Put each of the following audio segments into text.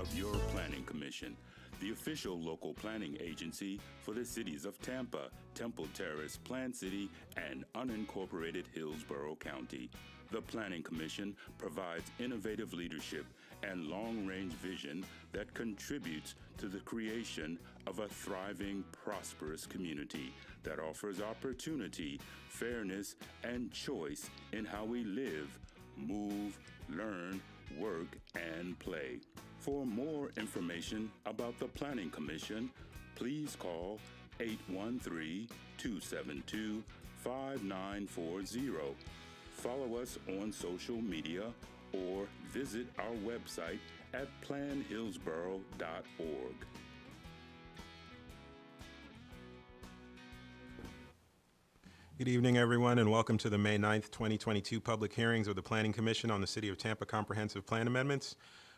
of your Planning Commission, the official local planning agency for the cities of Tampa, Temple Terrace, Plant City, and unincorporated Hillsborough County. The Planning Commission provides innovative leadership and long-range vision that contributes to the creation of a thriving, prosperous community that offers opportunity, fairness, and choice in how we live, move, learn, work, and play. For more information about the Planning Commission, please call 813-272-5940. Follow us on social media or visit our website at planhillsborough.org. Good evening, everyone, and welcome to the May 9th, 2022 public hearings of the Planning Commission on the City of Tampa Comprehensive Plan Amendments.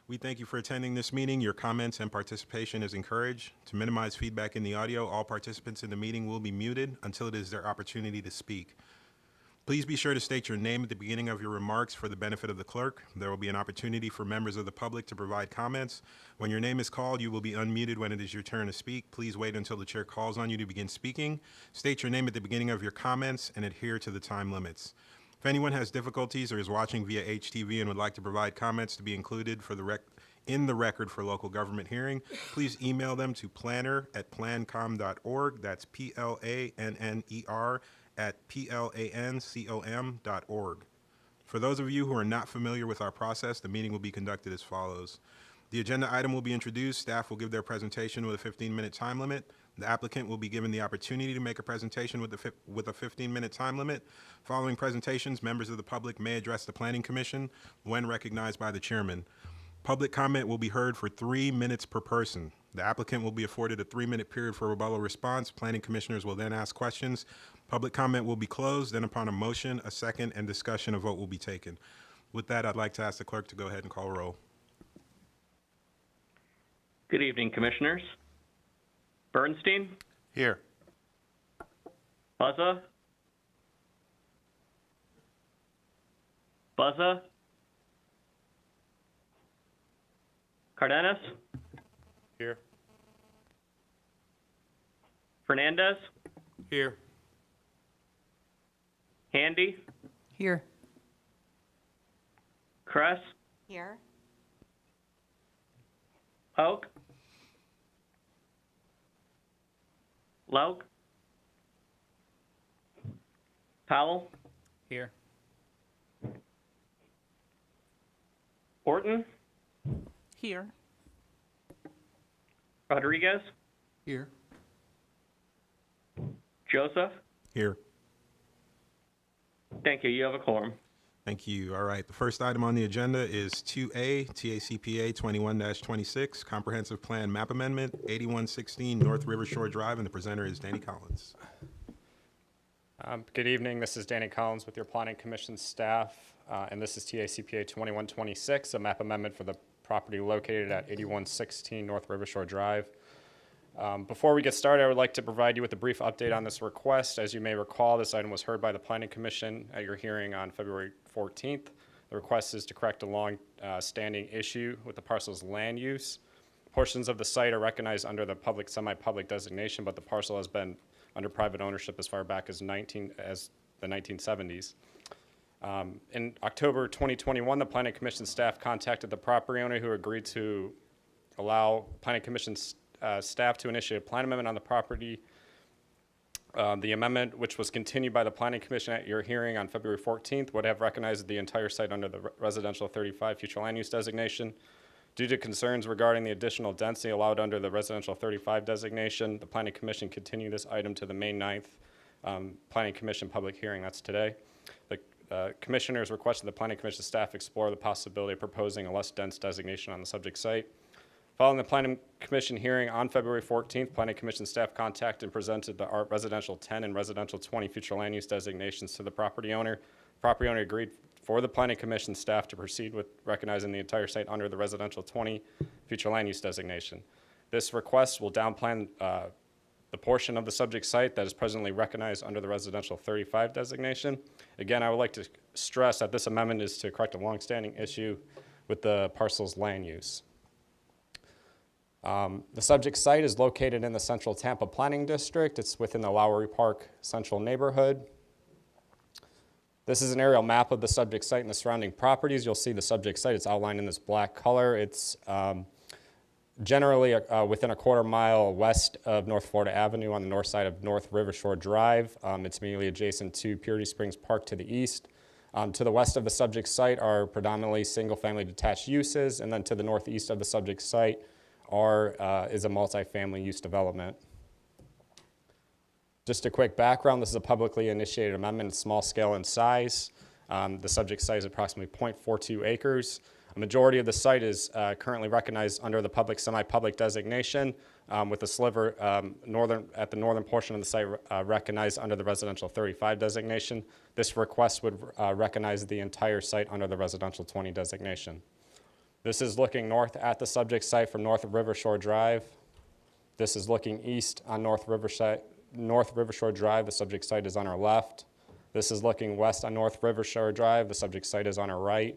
We thank you for attending this meeting. Your comments and participation is encouraged. To minimize feedback in the audio, all participants in the meeting will be muted until it is their opportunity to speak. Please be sure to state your name at the beginning of your remarks for the benefit of the clerk. There will be an opportunity for members of the public to provide comments. When your name is called, you will be unmuted when it is your turn to speak. Please wait until the chair calls on you to begin speaking. State your name at the beginning of your comments and adhere to the time limits. If anyone has difficulties or is watching via HTV and would like to provide comments to be included for in the record for local government hearing, please email them to planner@plancom.org. That's PLANNER at plancom.org. For those of you who are not familiar with our process, the meeting will be conducted as follows. The agenda item will be introduced. Staff will give their presentation with a 15-minute time limit. The applicant will be given the opportunity to make a presentation with a 15-minute time limit. Following presentations, members of the public may address the Planning Commission when recognized by the chairman. Public comment will be heard for 3 minutes per person. The applicant will be afforded a 3-minute period for rebuttal response. Planning commissioners will then ask questions. Public comment will be closed, then upon a motion, a second, and discussion, a vote will be taken. With that, I'd like to ask the clerk to go ahead and call roll. Good evening, Commissioners. Bernstein? Here. Buzza? Buzza? Cardenas? Here. Fernandez? Here. Handy? Here. Kress? Here. Oak? Lauk? Powell? Here. Orton? Here. Rodriguez? Here. Joseph? Here. Thank you. You have a quorum. Thank you. All right. The first item on the agenda is 2A, TACPA 21-26, Comprehensive Plan Map Amendment, 8116 North River Shore Drive, and the presenter is Danny Collins. Good evening. This is Danny Collins with your Planning Commission staff, and this is TACPA 2126, a map amendment for the property located at 8116 North River Shore Drive. Before we get started, I would like to provide you with a brief update on this request. As you may recall, this item was heard by the Planning Commission at your hearing on February 14th. The request is to correct a long-standing issue with the parcel's land use. Portions of the site are recognized under the public, semi-public designation, but the parcel has been under private ownership as far back as the 1970s. In October 2021, the Planning Commission staff contacted the property owner, who agreed to allow Planning Commission staff to initiate a plan amendment on the property. The amendment, which was continued by the Planning Commission at your hearing on February 14th, would have recognized the entire site under the Residential 35 future land use designation. Due to concerns regarding the additional density allowed under the Residential 35 designation, the Planning Commission continued this item to the May 9th Planning Commission public hearing. That's today. The commissioners requested the Planning Commission staff explore the possibility of proposing a less dense designation on the subject site. Following the Planning Commission hearing on February 14th, Planning Commission staff contacted and presented the Residential 10 and Residential 20 future land use designations to the property owner. The property owner agreed for the Planning Commission staff to proceed with recognizing the entire site under the Residential 20 future land use designation. This request will downplan the portion of the subject site that is presently recognized under the Residential 35 designation. Again, I would like to stress that this amendment is to correct a longstanding issue with the parcel's land use. The subject site is located in the Central Tampa Planning District. It's within the Lowry Park Central neighborhood. This is an aerial map of the subject site and the surrounding properties. You'll see the subject site. It's outlined in this black color. It's generally within a quarter-mile west of North Florida Avenue on the north side of North Rivershore Drive. It's immediately adjacent to Purity Springs Park to the east. To the west of the subject site are predominantly single-family detached uses, and then to the northeast of the subject site is a multifamily use development. Just a quick background, this is a publicly initiated amendment, small scale in size. The subject site is approximately 0.42 acres. A majority of the site is currently recognized under the public, semi-public designation, with the sliver at the northern portion of the site recognized under the residential 35 designation. This request would recognize the entire site under the residential 20 designation. This is looking north at the subject site from North Rivershore Drive. This is looking east on North Rivershore Drive. The subject site is on our left. This is looking west on North Rivershore Drive. The subject site is on our right.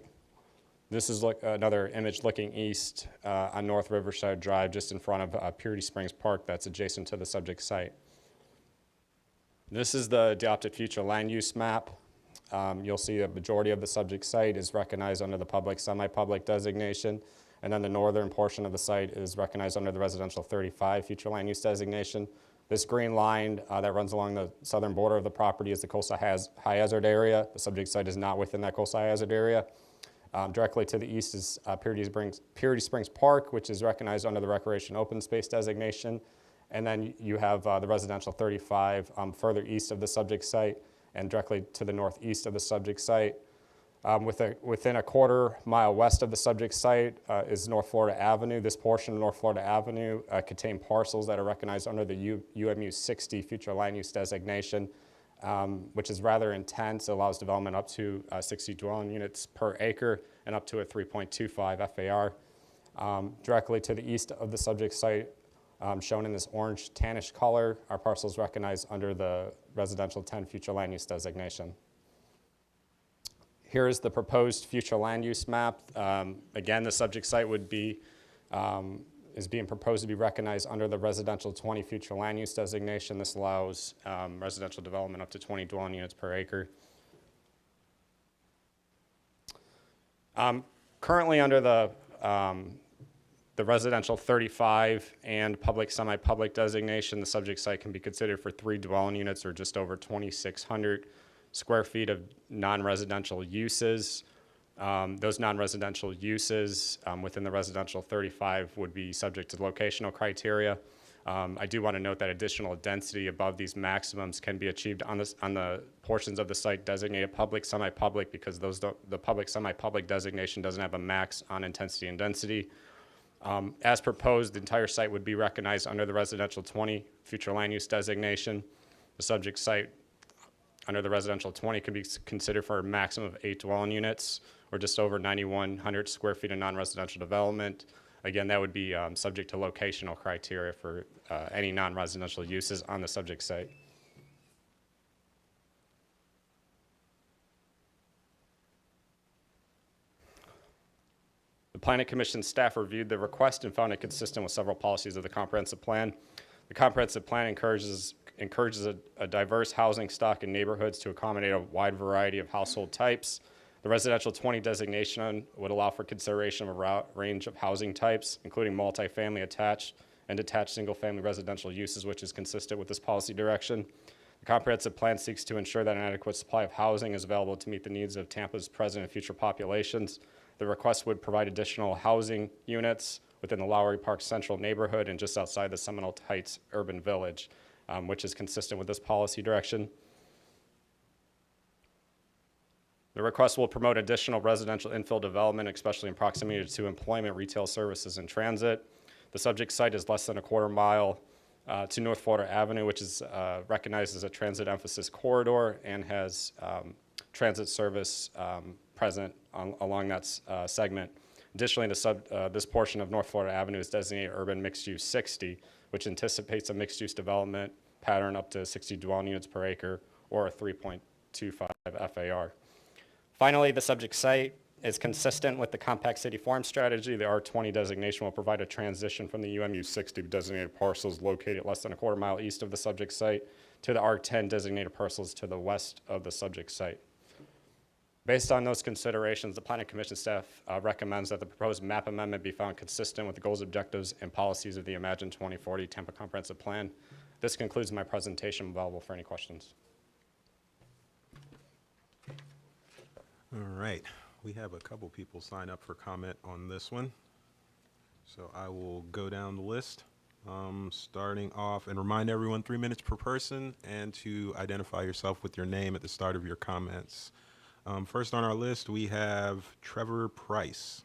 This is another image looking east on North Rivershore Drive, just in front of Purity Springs Park that's adjacent to the subject site. This is the adopted future land use map. You'll see a majority of the subject site is recognized under the public, semi-public designation, and then the northern portion of the site is recognized under the residential 35 future land use designation. This green line that runs along the southern border of the property is the coastal high hazard area. The subject site is not within that coastal high hazard area. Directly to the east is Purity Springs Park, which is recognized under the Recreation Open Space designation. And then you have the residential 35 further east of the subject site and directly to the northeast of the subject site. Within a quarter-mile west of the subject site is North Florida Avenue. This portion of North Florida Avenue contain parcels that are recognized under the UMU 60 future land use designation, which is rather intense. It allows development up to 60 dwelling units per acre and up to a 3.25 FAR. Directly to the east of the subject site, shown in this orange tannish color, are parcels recognized under the residential 10 future land use designation. Here is the proposed future land use map. Again, the subject site is being proposed to be recognized under the residential 20 future land use designation. This allows residential development up to 20 dwelling units per acre. Currently under the residential 35 and public, semi-public designation, the subject site can be considered for 3 dwelling units or just over 2,600 square feet of non-residential uses. Those non-residential uses within the residential 35 would be subject to locational criteria. I do want to note that additional density above these maximums can be achieved on the portions of the site designated public, semi-public, because the public, semi-public designation doesn't have a max on intensity and density. As proposed, the entire site would be recognized under the residential 20 future land use designation. The subject site under the residential 20 can be considered for a maximum of 8 dwelling units or just over 9,100 square feet of non-residential development. Again, that would be subject to locational criteria for any non-residential uses on the subject site. The Planning Commission staff reviewed the request and found it consistent with several policies of the comprehensive plan. The comprehensive plan encourages a diverse housing stock in neighborhoods to accommodate a wide variety of household types. The residential 20 designation would allow for consideration of a range of housing types, including multifamily, attached, and detached single-family residential uses, which is consistent with this policy direction. The comprehensive plan seeks to ensure that an adequate supply of housing is available to meet the needs of Tampa's present and future populations. The request would provide additional housing units within the Lowry Park Central neighborhood and just outside the Seminole Heights urban village, which is consistent with this policy direction. The request will promote additional residential infill development, especially in proximity to employment, retail services, and transit. The subject site is less than a quarter mile to North Florida Avenue, which is recognized as a transit emphasis corridor and has transit service present along that segment. Additionally, this portion of North Florida Avenue is designated urban mixed use 60, which anticipates a mixed use development pattern up to 60 dwelling units per acre or a 3.25 FAR. Finally, the subject site is consistent with the compact city form strategy. The R20 designation will provide a transition from the UMU 60 designated parcels located less than a quarter mile east of the subject site to the R10 designated parcels to the west of the subject site. Based on those considerations, the Planning Commission staff recommends that the proposed map amendment be found consistent with the goals, objectives, and policies of the Imagine 2040 Tampa Comprehensive Plan. This concludes my presentation. I'm available for any questions. All right. We have a couple people sign up for comment on this one. So I will go down the list, starting off, and remind everyone 3 minutes per person and to identify yourself with your name at the start of your comments. First on our list, we have Trevor Price.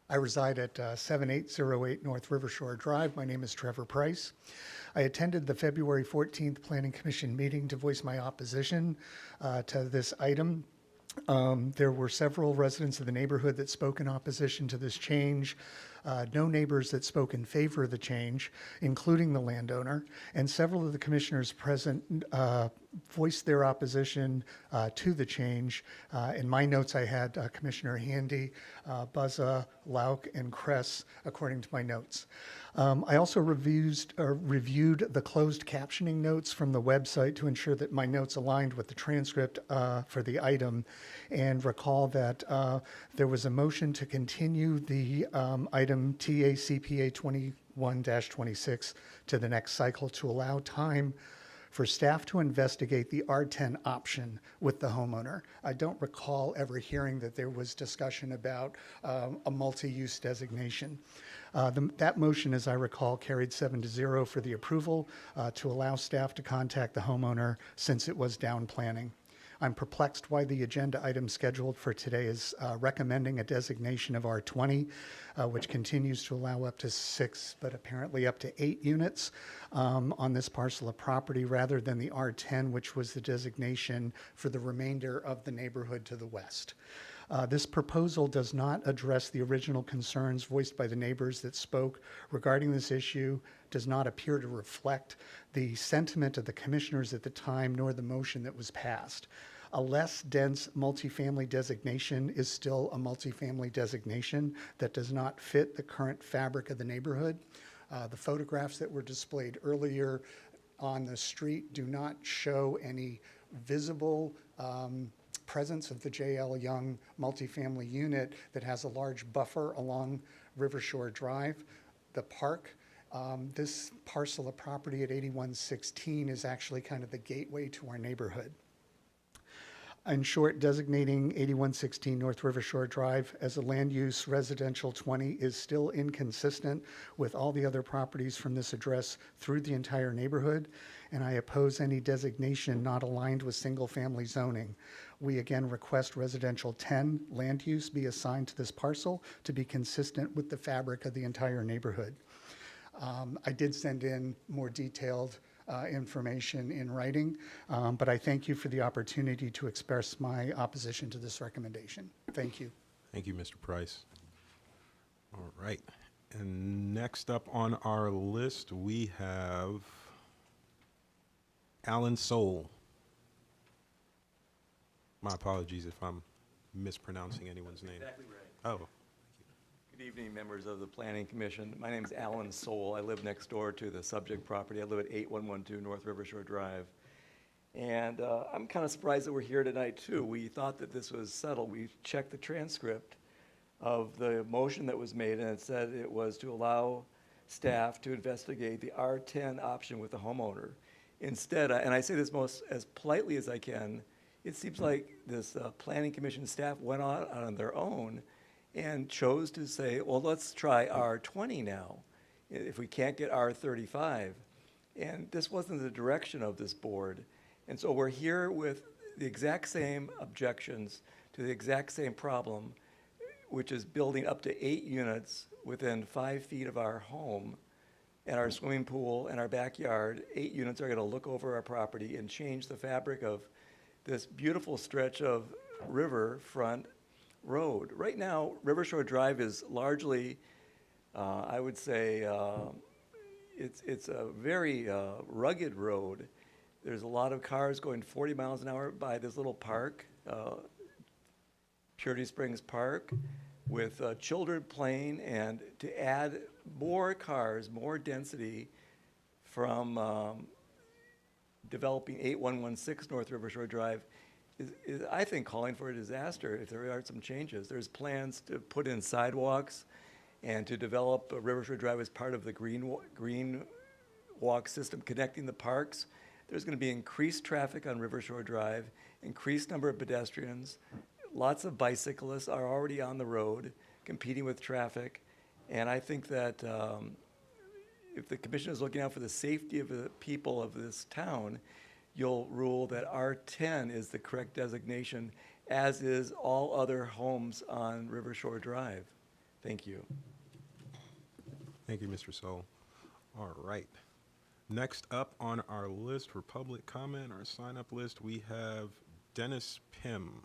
I reside at 7808 North River Shore Drive. My name is Trevor Price. I attended the February 14th Planning Commission meeting to voice my opposition to this item. There were several residents of the neighborhood that spoke in opposition to this change. No neighbors that spoke in favor of the change, including the landowner, and several of the commissioners present voiced their opposition to the change. In my notes, I had Commissioner Handy, Buzza, Lauk, and Kress, according to my notes. I also reviewed the closed captioning notes from the website to ensure that my notes aligned with the transcript for the item, and recall that there was a motion to continue the item TACPA 21-26 to the next cycle to allow time for staff to investigate the R10 option with the homeowner. I don't recall ever hearing that there was discussion about a multi-use designation. That motion, as I recall, carried 7-0 for the approval to allow staff to contact the homeowner since it was down planning. I'm perplexed why the agenda item scheduled for today is recommending a designation of R20, which continues to allow up to 6, but apparently up to 8 units on this parcel of property, rather than the R10, which was the designation for the remainder of the neighborhood to the west. This proposal does not address the original concerns voiced by the neighbors that spoke regarding this issue, does not appear to reflect the sentiment of the commissioners at the time, nor the motion that was passed. A less dense multifamily designation is still a multifamily designation that does not fit the current fabric of the neighborhood. The photographs that were displayed earlier on the street do not show any visible presence of the J.L. Young multifamily unit that has a large buffer along River Shore Drive. The park, this parcel of property at 8116 is actually kind of the gateway to our neighborhood. In short, designating 8116 North River Shore Drive as a land use residential 20 is still inconsistent with all the other properties from this address through the entire neighborhood, and I oppose any designation not aligned with single-family zoning. We again request residential 10 land use be assigned to this parcel to be consistent with the fabric of the entire neighborhood. I did send in more detailed information in writing, but I thank you for the opportunity to express my opposition to this recommendation. Thank you. Thank you, Mr. Price. All right. And next up on our list, we have Alan Sohl. My apologies if I'm mispronouncing anyone's name. Exactly right. Oh. Good evening, members of the Planning Commission. My name is Alan Sohl. I live next door to the subject property. I live at 8112 North River Shore Drive. And I'm kind of surprised that we're here tonight, too. We thought that this was settled. We checked the transcript of the motion that was made, and it said it was to allow staff to investigate the R10 option with the homeowner. Instead, and I say this most as politely as I can, it seems like this Planning Commission staff went on their own and chose to say, well, let's try R20 now, if we can't get R35. And this wasn't the direction of this board. And so we're here with the exact same objections to the exact same problem, which is building up to 8 units within 5 feet of our home and our swimming pool and our backyard. 8 units are going to look over our property and change the fabric of this beautiful stretch of riverfront road. Right now, River Shore Drive is largely I would say it's a very rugged road. There's a lot of cars going 40 miles an hour by this little park, Purity Springs Park, with children playing, and to add more cars, more density from developing 8116 North River Shore Drive is, I think, calling for a disaster if there aren't some changes. There's plans to put in sidewalks and to develop River Shore Drive as part of the green walk system connecting the parks. There's going to be increased traffic on River Shore Drive, increased number of pedestrians. Lots of bicyclists are already on the road competing with traffic. And I think that if the commission is looking out for the safety of the people of this town, you'll rule that R10 is the correct designation, as is all other homes on River Shore Drive. Thank you. Thank you, Mr. Sohl. All right. Next up on our list for public comment, our sign-up list, we have Dennis Pym.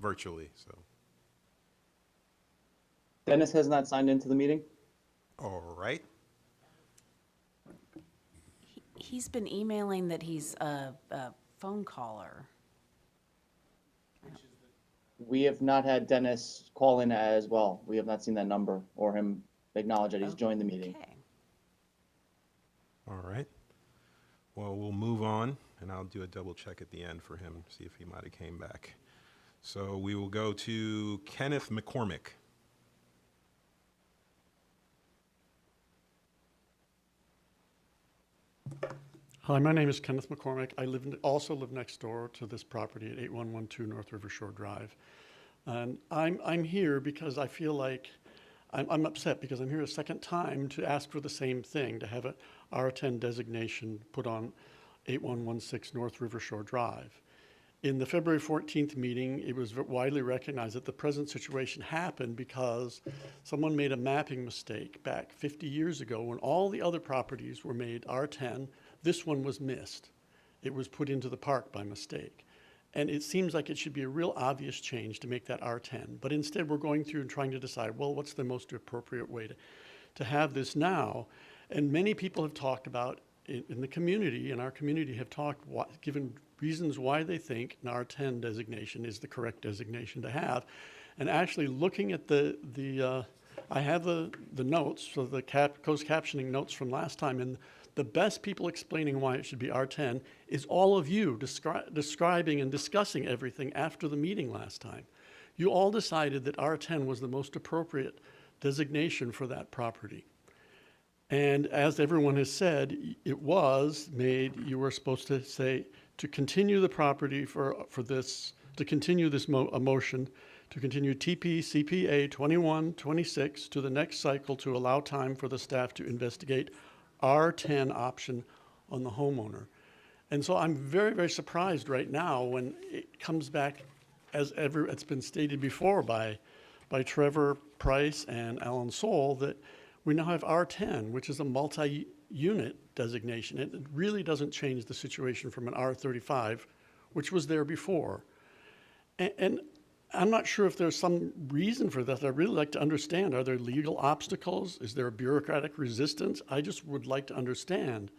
Virtually, so. Dennis has not signed into the meeting. All right. He's been emailing that he's a phone caller. We have not had Dennis call in as well. We have not seen that number or him acknowledge that he's joined the meeting. Okay. All right. Well, we'll move on, and I'll do a double check at the end for him, see if he might have came back. So we will go to Kenneth McCormick. Hi, my name is Kenneth McCormick. I also live next door to this property at 8112 North River Shore Drive. And I'm here because I feel like I'm upset because I'm here a second time to ask for the same thing, to have a R10 designation put on 8116 North River Shore Drive. In the February 14th meeting, it was widely recognized that the present situation happened because someone made a mapping mistake back 50 years ago when all the other properties were made R10. This one was missed. It was put into the park by mistake. And it seems like it should be a real obvious change to make that R10. But instead, we're going through and trying to decide, well, what's the most appropriate way to have this now? And many people have talked about, in the community, in our community, have talked, given reasons why they think an R10 designation is the correct designation to have. And actually looking at I have the notes, so the closed captioning notes from last time, and the best people explaining why it should be R10 is all of you describing and discussing everything after the meeting last time. You all decided that R10 was the most appropriate designation for that property. And as everyone has said, it was made, you were supposed to say, to continue the property for this, to continue this motion, to continue TP CPA 2126 to the next cycle to allow time for the staff to investigate R10 option on the homeowner. And so I'm very, very surprised right now when it comes back, as it's been stated before by Trevor Price and Alan Sohl, that we now have R10, which is a multi-unit designation. It really doesn't change the situation from an R35, which was there before. And I'm not sure if there's some reason for that. I'd really like to understand. Are there legal obstacles? Is there a bureaucratic resistance? I just would like to understand.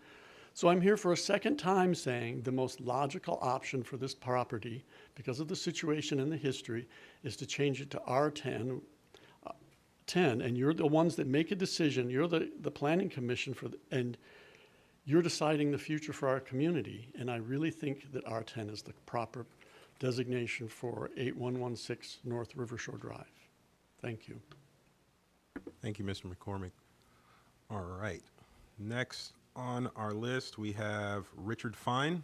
So I'm here for a second time saying the most logical option for this property, because of the situation and the history, is to change it to R10. And you're the ones that make a decision. You're the planning commission and you're deciding the future for our community. And I really think that R10 is the proper designation for 8116 North River Shore Drive. Thank you. Thank you, Mr. McCormick. All right. Next on our list, we have Richard Fine.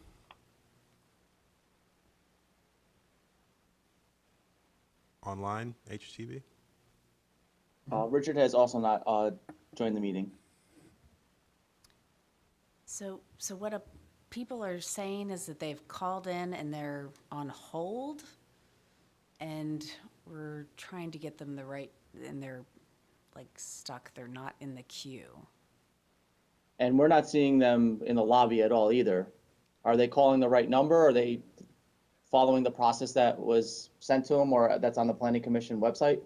Online, HTV. Richard has also not joined the meeting. So what people are saying is that they've called in and they're on hold, and we're trying to get them and they're like stuck. They're not in the queue. And we're not seeing them in the lobby at all either. Are they calling the right number, or are they following the process that was sent to him or that's on the Planning Commission website?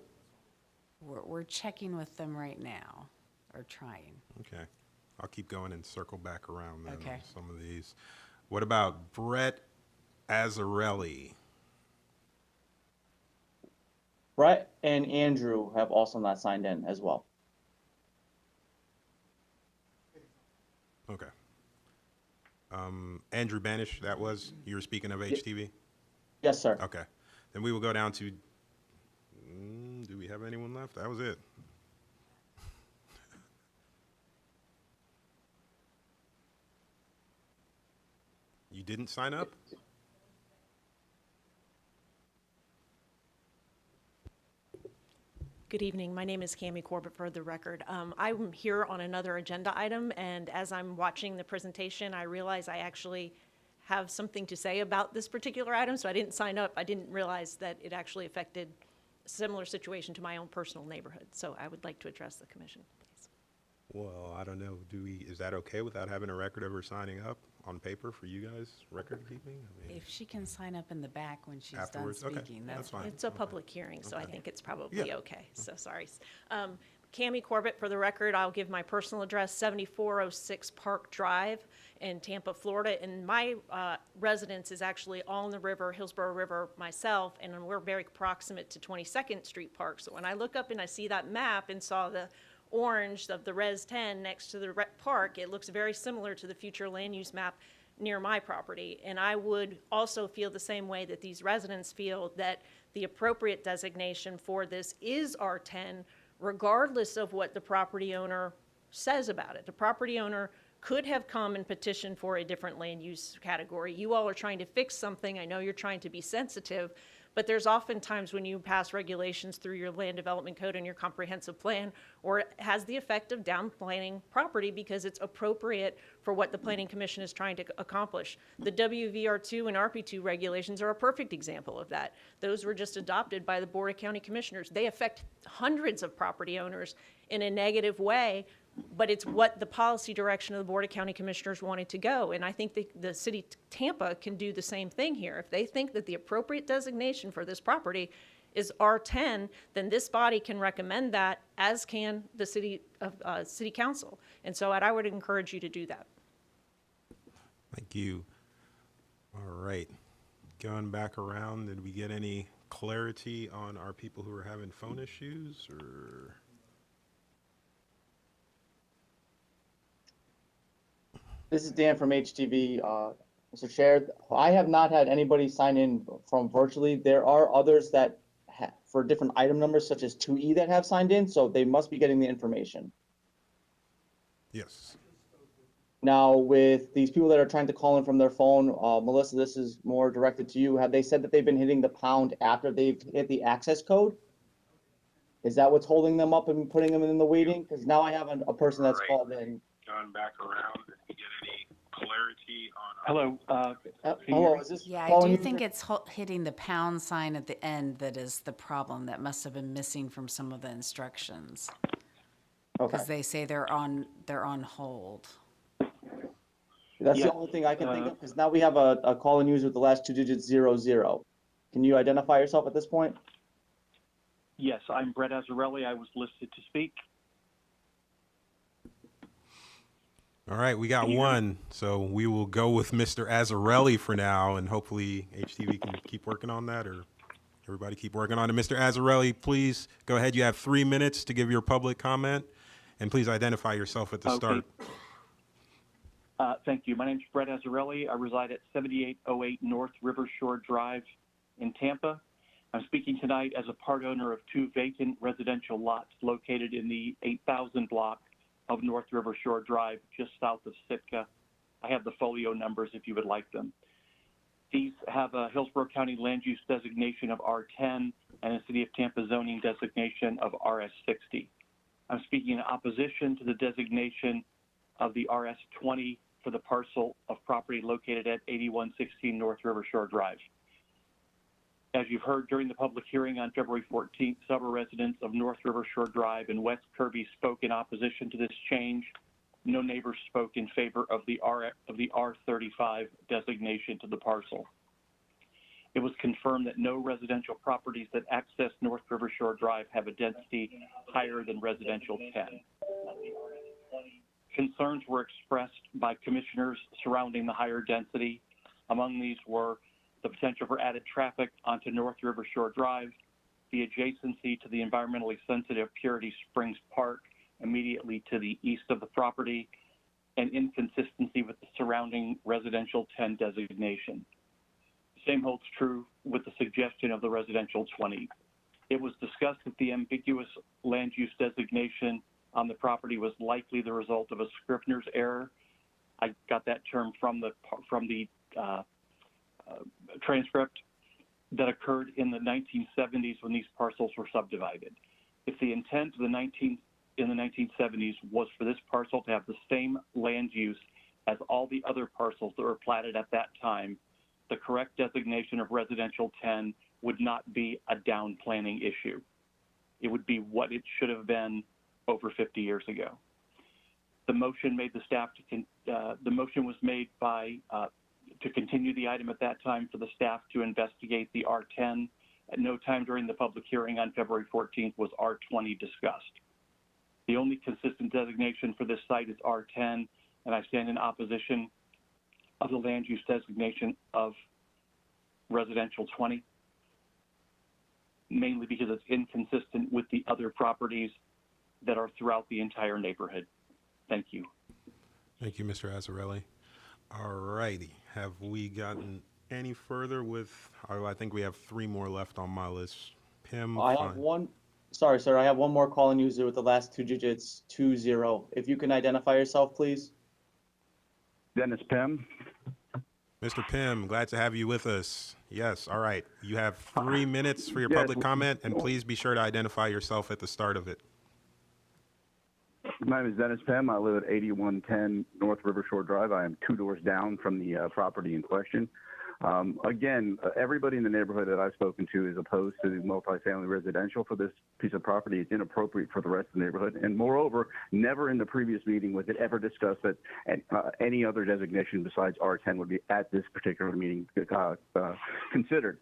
We're checking with them right now, or trying. Okay. I'll keep going and circle back around then Okay. on some of these. What about Brett Azzarelli? Brett and Andrew have also not signed in as well. Okay. Andrew Banish, you were speaking of HTV? Yes, sir. Okay. Then we will go down to, do we have anyone left? That was it. You didn't sign up? Good evening. My name is Cami Corbett for the record. I'm here on another agenda item, and as I'm watching the presentation, I realize I actually have something to say about this particular item, so I didn't sign up. I didn't realize that it actually affected a similar situation to my own personal neighborhood, so I would like to address the commission, please. Well, I don't know. Is that okay without having a record of her signing up on paper for you guys, record keeping? I mean, If she can sign up in the back when she's done Afterwards? Okay, speaking, that's fine. It's a public hearing, so I think it's probably Yeah. okay, so sorry. Cami Corbett, for the record, I'll give my personal address, 7406 Park Drive in Tampa, Florida. And my residence is actually on the river, Hillsborough River, myself, and we're very proximate to 22nd Street Park. So when I look up and I see that map and saw the orange of the Res 10 next to the park, it looks very similar to the future land use map near my property. And I would also feel the same way that these residents feel, that the appropriate designation for this is R10, regardless of what the property owner says about it. The property owner could have come and petitioned for a different land use category. You all are trying to fix something. I know you're trying to be sensitive, but there's often times when you pass regulations through your land development code and your comprehensive plan, or it has the effect of downplaying property because it's appropriate for what the Planning Commission is trying to accomplish. The WVR2 and RP2 regulations are a perfect example of that. Those were just adopted by the Board of County Commissioners. They affect hundreds of property owners in a negative way, but it's what the policy direction of the Board of County Commissioners wanted to go. And I think the city of Tampa can do the same thing here. If they think that the appropriate designation for this property is R10, then this body can recommend that, as can the city council. And so I would encourage you to do that. Thank you. All right. Going back around, did we get any clarity on our people who are having phone issues, or? This is Dan from HTV. Mr. Chair, I have not had anybody sign in from virtually. There are others that for different item numbers, such as 2E, that have signed in, so they must be getting the information. Yes. Now, with these people that are trying to call in from their phone, Melissa, this is more directed to you. Have they said that they've been hitting the pound after they've hit the access code? Is that what's holding them up and putting them in the waiting? Because now I have a person that's called in. Gone back around. Did you get any clarity on? Hello, Hello, is this Yeah, I calling do you? think it's hitting the pound sign at the end that is the problem. That must have been missing from some of the instructions. Okay, Because they say they're on hold. that's Yeah, the only thing I can think of, because now we have a call-in user with the last two digits 00. Can you identify yourself at this point? yes, I'm Brett Azzarelli. I was listed to speak. All right, we got one, so we will go with Mr. Azzarelli for now, and hopefully HTV can keep working on that, or everybody keep working on it. Mr. Azzarelli, please go ahead. You have 3 minutes to give your public comment, and please identify yourself at the start. Thank you. My name is Brett Azzarelli. I reside at 7808 North River Shore Drive in Tampa. I'm speaking tonight as a part owner of 2 vacant residential lots located in the 8000 block of North River Shore Drive, just south of Sitka. I have the folio numbers if you would like them. These have a Hillsborough County land use designation of R10 and a City of Tampa zoning designation of RS60. I'm speaking in opposition to the designation of the RS20 for the parcel of property located at 8116 North River Shore Drive. As you've heard during the public hearing on February 14th, several residents of North River Shore Drive and West Kirby spoke in opposition to this change. No neighbors spoke in favor of the R35 designation to the parcel. it was confirmed that no residential properties that access North River Shore Drive have a density higher than residential 10. Concerns were expressed by commissioners surrounding the higher density. Among these were the potential for added traffic onto North River Shore Drive, the adjacency to the environmentally sensitive Purity Springs Park immediately to the east of the property, and inconsistency with the surrounding residential 10 designation. The same holds true with the suggestion of the residential 20. It was discussed that the ambiguous land use designation on the property was likely the result of a Scrivener's error. I got that term from the transcript that occurred in the 1970s when these parcels were subdivided. If the intent of in the 1970s was for this parcel to have the same land use as all the other parcels that were platted at that time, the correct designation of residential 10 would not be a down planning issue. It would be what it should have been over 50 years ago. The motion made the staff the motion was made by to continue the item at that time for the staff to investigate the R10. At no time during the public hearing on February 14th was R20 discussed. The only consistent designation for this site is R10, and I stand in opposition of the land use designation of residential 20, mainly because it's inconsistent with the other properties that are throughout the entire neighborhood. Thank you. Thank you, Mr. Azzarelli. All righty. Have we gotten any further with, I think we have 3 more left on my list. Pim, I have one. Sorry, sir. I have one more calling user with the last 2 digits, 20. If you can identify yourself, please. Dennis Pim. Mr. Pim, glad to have you with us. Yes, all right. You have 3 minutes for your public comment, and please be sure to identify yourself at the start of it. My name is Dennis Pim. I live at 8110 North River Shore Drive. I am 2 doors down from the property in question. Again, everybody in the neighborhood that I've spoken to is opposed to the multifamily residential for this piece of property. It's inappropriate for the rest of the neighborhood. And moreover, never in the previous meeting was it ever discussed that any other designation besides R10 would be at this particular meeting considered.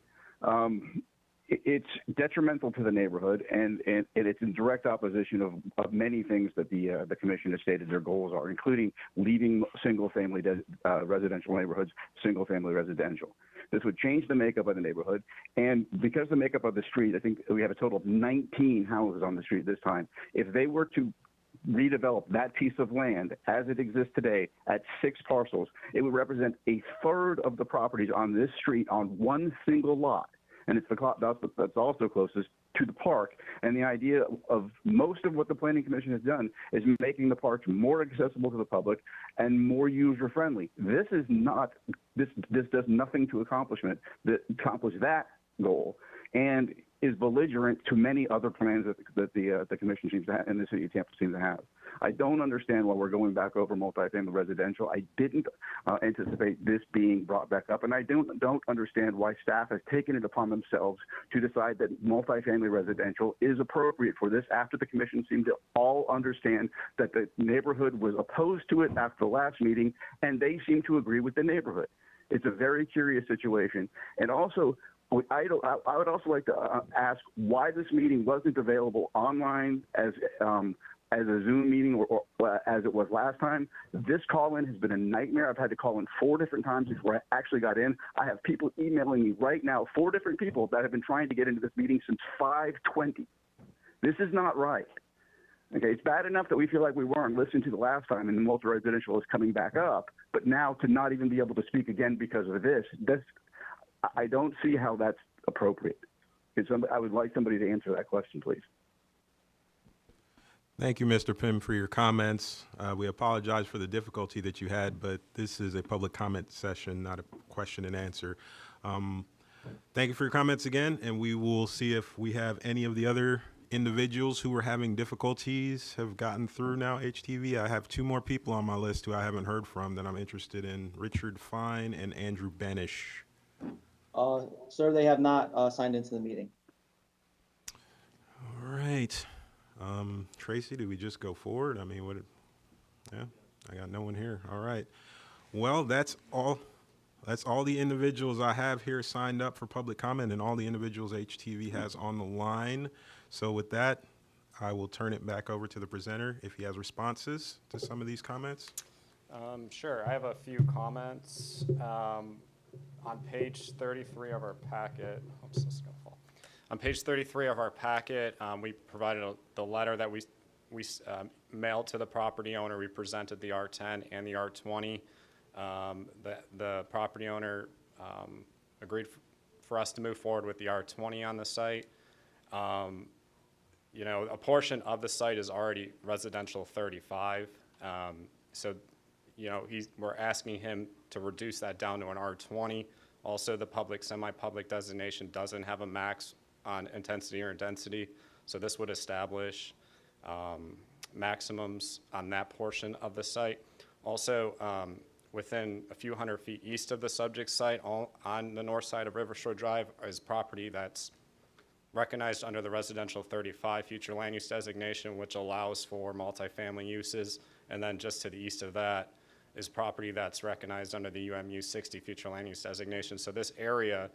It's detrimental to the neighborhood, and it's in direct opposition of many things that the commission has stated their goals are, including leaving single-family residential neighborhoods single-family residential. This would change the makeup of the neighborhood, and because the makeup of the street, I think we have a total of 19 houses on the street this time. If they were to redevelop that piece of land as it exists today at 6 parcels, it would represent a third of the properties on this street on one single lot. And it's that's also closest to the park. And the idea of most of what the Planning Commission has done is making the parks more accessible to the public and more user-friendly. This is not, this does nothing to accomplish that goal, and is belligerent to many other plans that the Commission seems to have, and the City of Tampa seems to have. I don't understand why we're going back over multifamily residential. I didn't anticipate this being brought back up, and I don't understand why staff has taken it upon themselves to decide that multifamily residential is appropriate for this after the Commission seemed to all understand that the neighborhood was opposed to it after the last meeting, and they seem to agree with the neighborhood. It's a very curious situation. And also, I would also like to ask why this meeting wasn't available online as a Zoom meeting or as it was last time. This call-in has been a nightmare. I've had to call in 4 different times before I actually got in. I have people emailing me right now, 4 different people that have been trying to get into this meeting since 5:20. This is not right. Okay, it's bad enough that we feel like we weren't listened to the last time and the multi-residential is coming back up, but now to not even be able to speak again because of this, I don't see how that's appropriate. I would like somebody to answer that question, please. Thank you, Mr. Pim, for your comments. We apologize for the difficulty that you had, but this is a public comment session, not a question and answer. Thank you for your comments again, and we will see if we have any of the other individuals who were having difficulties have gotten through now. HTV, I have 2 more people on my list who I haven't heard from that I'm interested in, Richard Fine and Andrew Benish. Sir, they have not signed into the meeting. All right. Tracy, do we just go forward? I mean, yeah, I got no one here. All right. Well, that's all. That's all the individuals I have here signed up for public comment and all the individuals HTV has on the line. So with that, I will turn it back over to the presenter if he has responses to some of these comments. Sure, I have a few comments. On page 33 of our packet, oops, this is gonna fall. On page 33 of our packet, we provided the letter that we mailed to the property owner. We presented the R10 and the R20. The property owner agreed for us to move forward with the R20 on the site. You know, a portion of the site is already residential 35. So, you know, we're asking him to reduce that down to an R20. Also, the public, semi-public designation doesn't have a max on intensity or density. So this would establish maximums on that portion of the site. Also, within a few hundred feet east of the subject site, on the north side of River Shore Drive, is property that's recognized under the residential 35 future land use designation, which allows for multifamily uses. And then just to the east of that is property that's recognized under the UMU 60 future land use designation. So this area,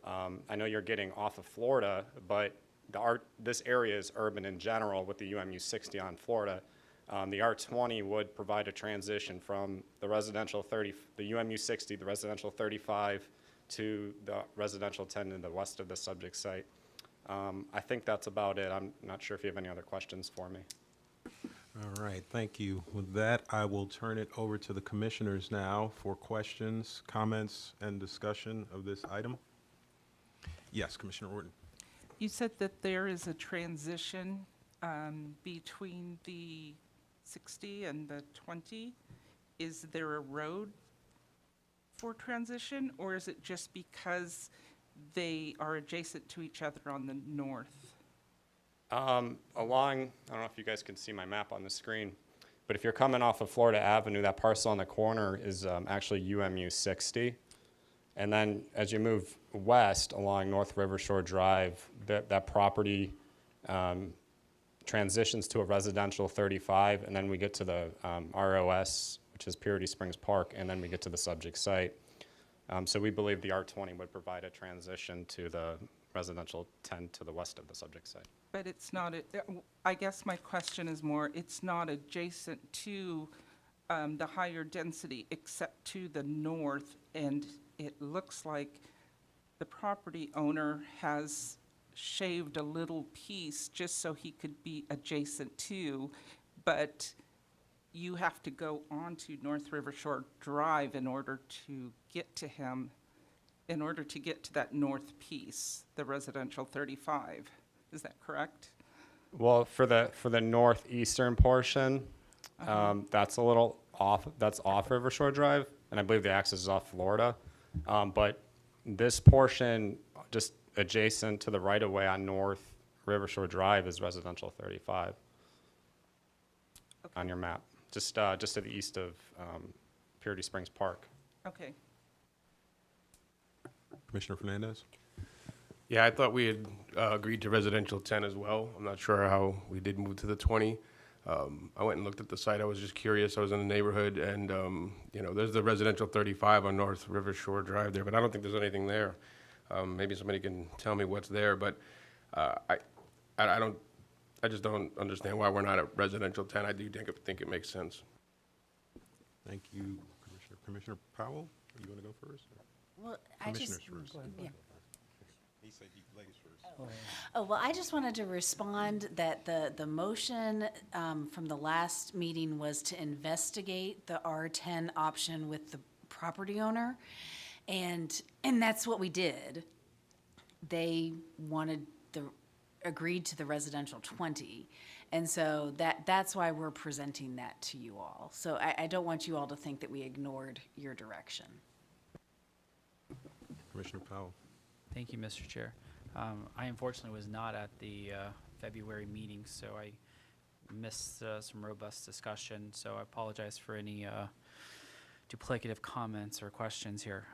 I know you're getting off of Florida, but this area is urban in general with the UMU 60 on Florida. The R20 would provide a transition from the residential 30, the UMU 60, the residential 35, to the residential 10 in the west of the subject site. I think that's about it. I'm not sure if you have any other questions for me. All right, thank you. With that, I will turn it over to the commissioners now for questions, comments, and discussion of this item. Yes, Commissioner Orton. You said that there is a transition between the 60 and the 20. Is there a road for transition, or is it just because they are adjacent to each other on the north? I don't know if you guys can see my map on the screen, but if you're coming off of Florida Avenue, that parcel on the corner is actually UMU 60. And then as you move west along North River Shore Drive, that property transitions to a residential 35, and then we get to the ROS, which is Purity Springs Park, and then we get to the subject site. So we believe the R20 would provide a transition to the residential 10 to the west of the subject site. But it's not, I guess my question is more, it's not adjacent to the higher density except to the north, and it looks like the property owner has shaved a little piece just so he could be adjacent to, but you have to go onto North River Shore Drive in order to get to him, in order to get to that north piece, the residential 35. Is that correct? Well, for the northeastern portion, that's a little off. That's off River Shore Drive, and I believe the access is off Florida. But this portion, just adjacent to the right-of-way on North River Shore Drive, is residential 35. Okay. On your map, just to the east of Purity Springs Park. Okay. Commissioner Fernandez. Yeah, I thought we had agreed to residential 10 as well. I'm not sure how we did move to the 20. I went and looked at the site. I was just curious. I was in the neighborhood, and you know, there's the residential 35 on North River Shore Drive there, but I don't think there's anything there. Maybe somebody can tell me what's there, but I just don't understand why we're not at residential 10. I do think it makes sense. Thank you, Commissioner Powell. You want to go first? Well, Commissioners first. Yeah. He said ladies first. Oh, well, I just wanted to respond that the motion from the last meeting was to investigate the R10 option with the property owner, and that's what we did. They agreed to the residential 20, and so that's why we're presenting that to you all. So I don't want you all to think that we ignored your direction. Commissioner Powell. Thank you, Mr. Chair. I unfortunately was not at the February meeting, so I missed some robust discussion, so I apologize for any duplicative comments or questions here.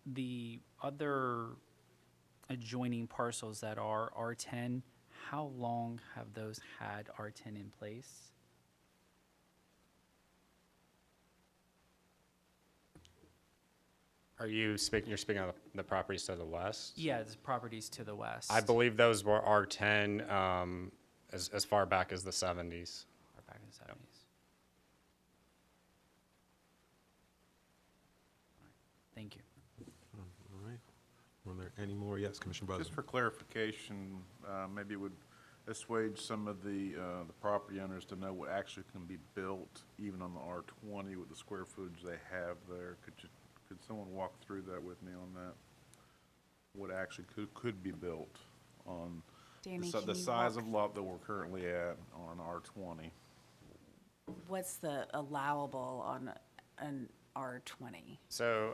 The other adjoining parcels that are R10, how long have those had R10 in place? Are you're speaking of the properties to the west? Yeah, the properties to the west. I believe those were R10 as far back as the 70s. Or back in the 70s. Thank you. All right. Were there any more? Yes, Commissioner Buzzer. Just for clarification, maybe it would assuage some of the property owners to know what actually can be built, even on the R20 with the square footage they have there. Could someone walk through that with me on that? What actually could be built on Danny, the can you size walk- of lot that we're currently at on R20? What's the allowable on an R20? So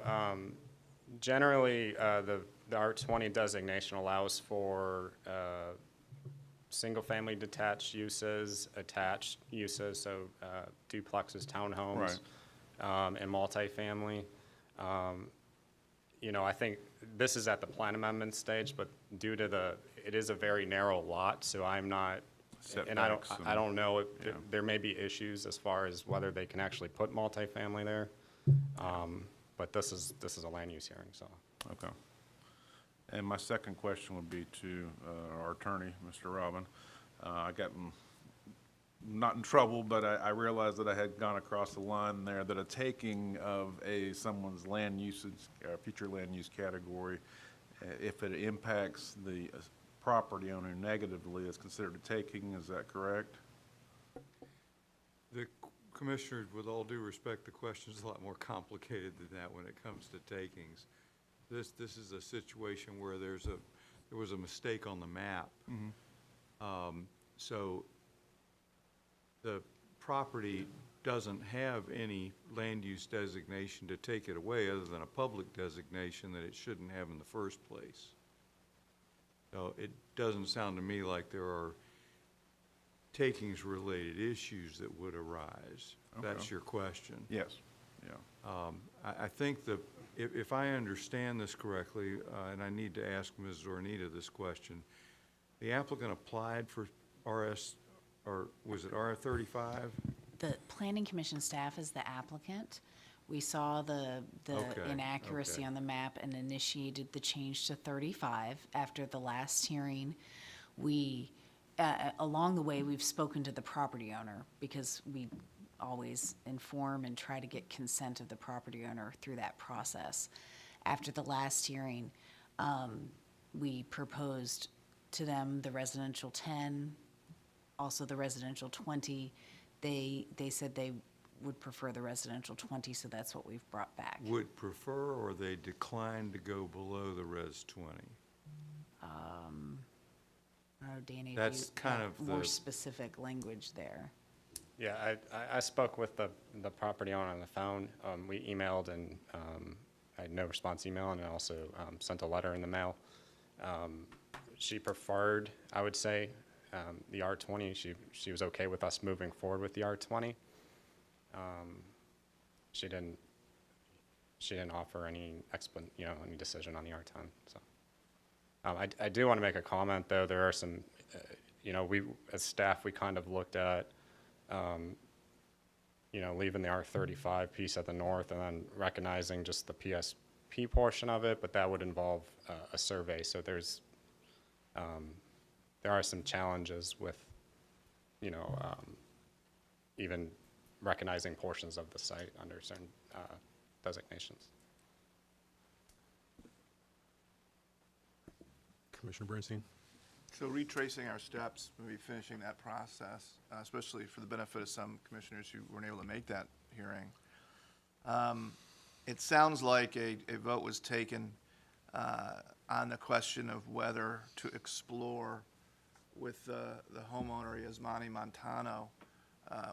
generally, the R20 designation allows for single-family detached uses, attached uses, so duplexes, townhomes, and multifamily. You know, I think this is at the plan amendment stage, but due to it is a very narrow lot, so I'm not, and I don't know if there may be issues as far as whether they can actually put multifamily there. But this is a land use hearing, so. Okay. And my second question would be to our attorney, Mr. Robin. I got not in trouble, but I realized that I had gone across the line there that a taking of someone's land usage, future land use category, if it impacts the property owner negatively, is considered a taking. Is that correct? The Commissioners, with all due respect, the question is a lot more complicated than that when it comes to takings. This is a situation where there was a mistake on the map. So the property doesn't have any land use designation to take it away other than a public designation that it shouldn't have in the first place. So it doesn't sound to me like there are takings-related issues that would arise. Okay. That's your question. Yes. Yeah. I think if I understand this correctly, and I need to ask Ms. Zornita this question, the applicant applied for or was it R35? The Planning Commission staff is the applicant. We saw the Okay, inaccuracy okay. on the map and initiated the change to 35 after the last hearing. We, along the way, we've spoken to the property owner because we always inform and try to get consent of the property owner through that process. After the last hearing, we proposed to them the residential 10, also the residential 20. They said they would prefer the residential 20, so that's what we've brought back. Would prefer, or they declined to go below the res 20? I don't know, Danny, That's if you kind have of more the- specific language there. Yeah, I spoke with the property owner on the phone. We emailed and I had no response email, and I also sent a letter in the mail. She preferred, I would say, the R20. She was okay with us moving forward with the R20. She didn't offer any any decision on the R10. So I do want to make a comment, though. There are some, we as staff, we kind of looked at leaving the R35 piece at the north and then recognizing just the PSP portion of it, but that would involve a survey. So there are some challenges with, even recognizing portions of the site under certain designations. Commissioner Bernstein. So retracing our steps, maybe finishing that process, especially for the benefit of some commissioners who weren't able to make that hearing. It sounds like a vote was taken on the question of whether to explore with the homeowner, Yasmani Montano,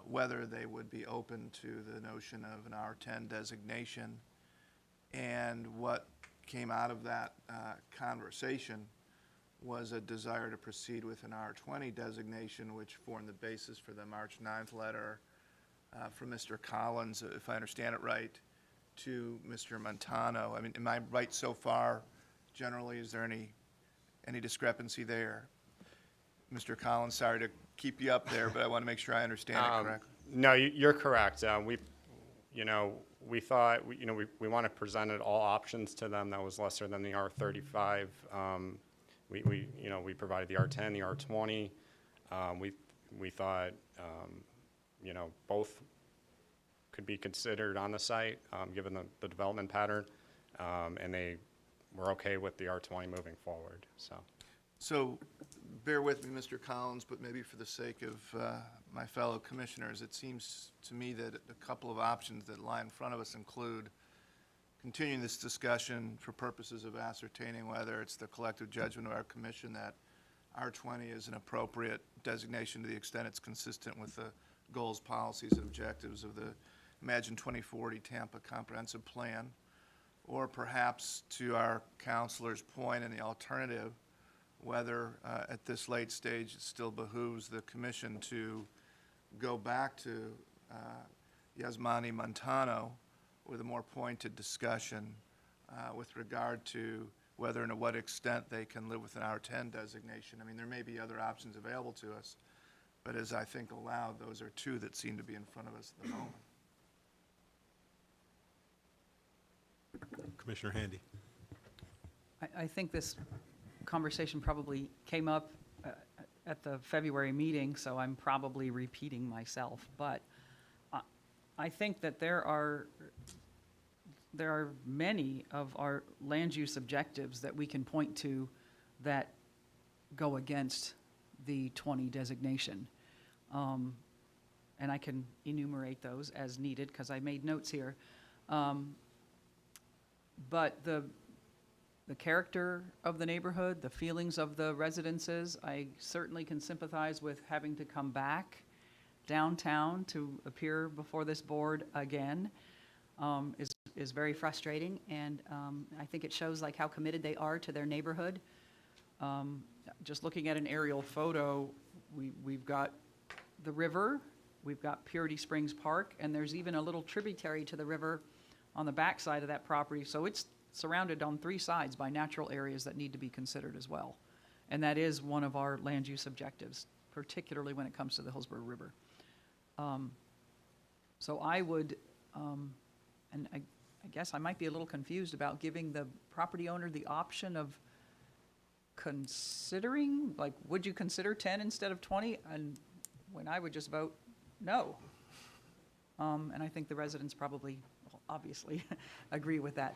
whether they would be open to the notion of an R10 designation. And what came out of that conversation was a desire to proceed with an R20 designation, which formed the basis for the March 9th letter from Mr. Collins, if I understand it right, to Mr. Montano. I mean, am I right so far? Generally, is there any discrepancy there? Mr. Collins, sorry to keep you up there, but I want to make sure I understand it correctly. No, you're correct. you know, we thought, we want to present all options to them that was lesser than the R35. We provided the R10, the R20. We thought, both could be considered on the site, given the development pattern, and they were okay with the R20 moving forward, so. So bear with me, Mr. Collins, but maybe for the sake of my fellow commissioners, it seems to me that a couple of options that lie in front of us include continuing this discussion for purposes of ascertaining whether it's the collective judgment of our commission that R20 is an appropriate designation to the extent it's consistent with the goals, policies, and objectives of the Imagine 2040 Tampa Comprehensive Plan, or perhaps to our counselor's point in the alternative, whether at this late stage it still behooves the commission to go back to Yasmani Montano with a more pointed discussion with regard to whether and to what extent they can live with an R10 designation. I mean, there may be other options available to us, but as I think aloud, those are two that seem to be in front of us at the moment. Commissioner Handy. I think this conversation probably came up at the February meeting, so I'm probably repeating myself. But I think that there are many of our land use objectives that we can point to that go against the 20 designation. And I can enumerate those as needed because I made notes here. But the character of the neighborhood, the feelings of the residences, I certainly can sympathize with having to come back downtown to appear before this board again. Is very frustrating, and I think it shows like how committed they are to their neighborhood. Just looking at an aerial photo, we've got the river, we've got Purity Springs Park, and there's even a little tributary to the river on the back side of that property. So it's surrounded on three sides by natural areas that need to be considered as well. And that is one of our land use objectives, particularly when it comes to the Hillsborough River. So I would, and I guess I might be a little confused about giving the property owner the option of considering, like, would you consider 10 instead of 20? And when I would just vote no. And I think the residents probably, well, obviously, agree with that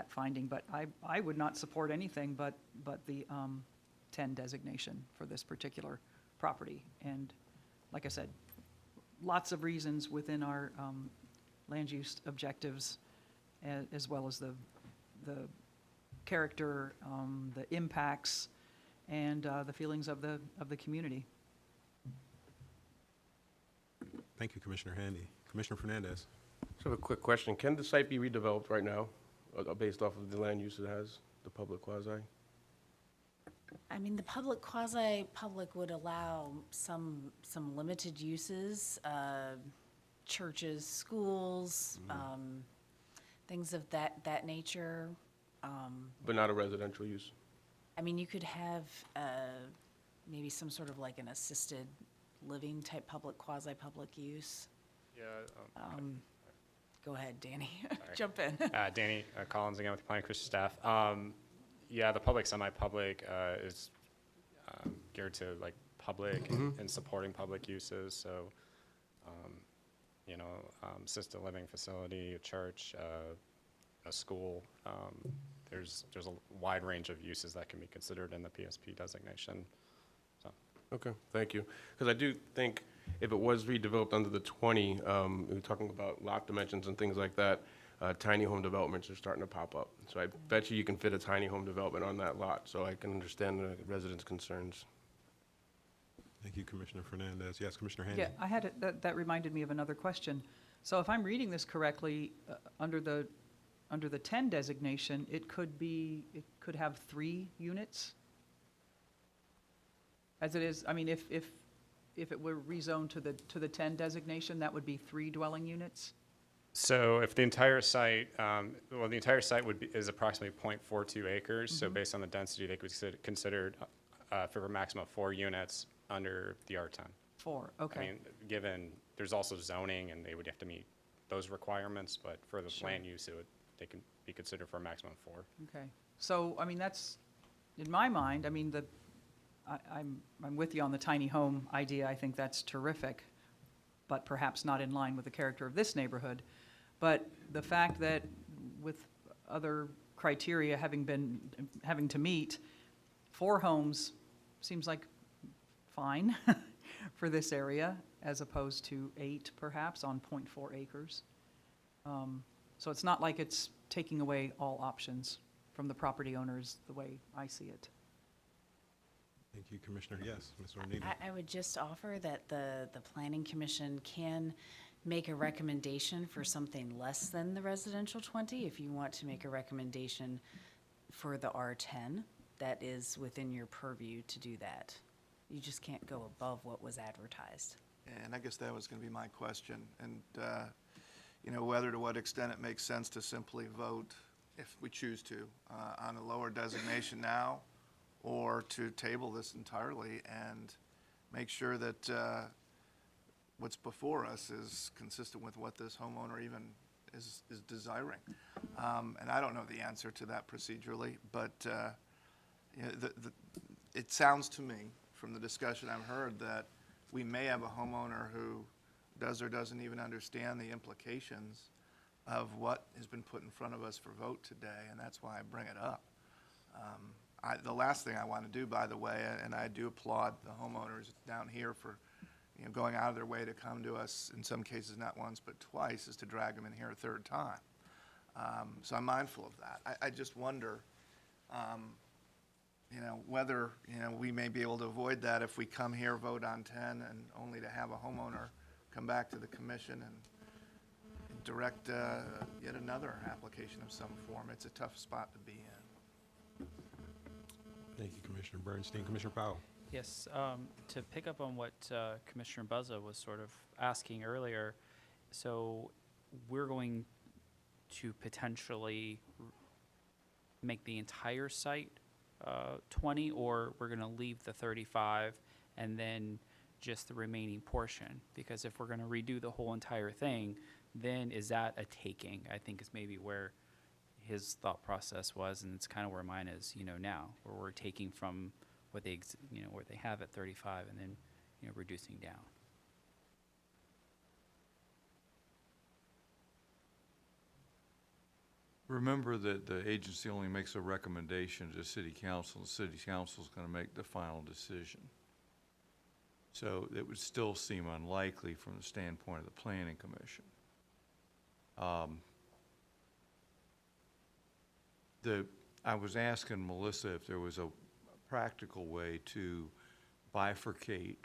finding. But I would not support anything but the 10 designation for this particular property. And like I said, lots of reasons within our land use objectives, as well as the character, the impacts, and the feelings of the community. Thank you, Commissioner Handy. Commissioner Fernandez. So I have a quick question. Can the site be redeveloped right now, based off of the land use it has, the public quasi? I mean, the public quasi-public would allow some limited uses, churches, schools, things of that nature. But not a residential use? I mean, you could have maybe some sort of like an assisted living type public, quasi-public use. Yeah. Go ahead, Danny. Jump in. Danny Collins again with the Planning Commission staff. Yeah, the public, semi-public is geared to like public and supporting public uses. So, assisted living facility, a church, a school. There's a wide range of uses that can be considered in the PSP designation. So. Okay, thank you. Because I do think if it was redeveloped under the 20, we were talking about lot dimensions and things like that, tiny home developments are starting to pop up. So I bet you can fit a tiny home development on that lot, so I can understand the residents' concerns. Thank you, Commissioner Fernandez. Yes, Commissioner Handy. Yeah, I had that reminded me of another question. So if I'm reading this correctly, under the 10 designation, it could have 3 units? As it is, I mean, if it were rezoned to the 10 designation, that would be 3 dwelling units? So if the entire site, the entire site is approximately 0.42 acres. So based on the density, they could be considered for a maximum of 4 units under the R10. 4, okay. I mean, given there's also zoning, and they would have to meet those requirements, but for the Sure. land use, they can be considered for a maximum of 4. Okay, so, I mean, that's, in my mind, I mean, I'm with you on the tiny home idea, I think that's terrific, but perhaps not in line with the character of this neighborhood. But the fact that with other criteria having to meet, 4 homes seems like fine for this area, as opposed to 8 perhaps on 0.4 acres. So it's not like it's taking away all options from the property owners, the way I see it. Thank you, Commissioner. Yes, Ms. Ornito. I would just offer that the planning commission can make a recommendation for something less than the residential 20. If you want to make a recommendation for the R10, that is within your purview to do that. You just can't go above what was advertised. And I guess that was going to be my question. And, you know, whether to what extent it makes sense to simply vote, if we choose to, on a lower designation now, or to table this entirely and make sure that what's before us is consistent with what this homeowner even is desiring. And I don't know the answer to that procedurally, but you know, it sounds to me from the discussion I've heard that we may have a homeowner who does or doesn't even understand the implications of what has been put in front of us for vote today, and that's why I bring it up. The last thing I want to do, by the way, and I do applaud the homeowners down here for, you know, going out of their way to come to us, in some cases not once but twice, is to drag them in here a third time. So I'm mindful of that. I just wonder, you know, whether, you know, we may be able to avoid that if we come here, vote on 10, and only to have a homeowner come back to the commission and direct yet another application of some form. It's a tough spot to be in. Thank you, Commissioner Bernstein. Commissioner Powell. Yes, to pick up on what Commissioner Buzza was sort of asking earlier, so we're going to potentially make the entire site 20, or we're going to leave the 35 and then just the remaining portion? Because if we're going to redo the whole entire thing, then is that a taking? I think is maybe where his thought process was, and it's kind of where mine is, you know, now, where we're taking from what they, you know, what they have at 35 and then, you know, reducing down. Remember that the agency only makes a recommendation to City Council, and City Council is going to make the final decision. So it would still seem unlikely from the standpoint of the Planning Commission. I was asking Melissa if there was a practical way to bifurcate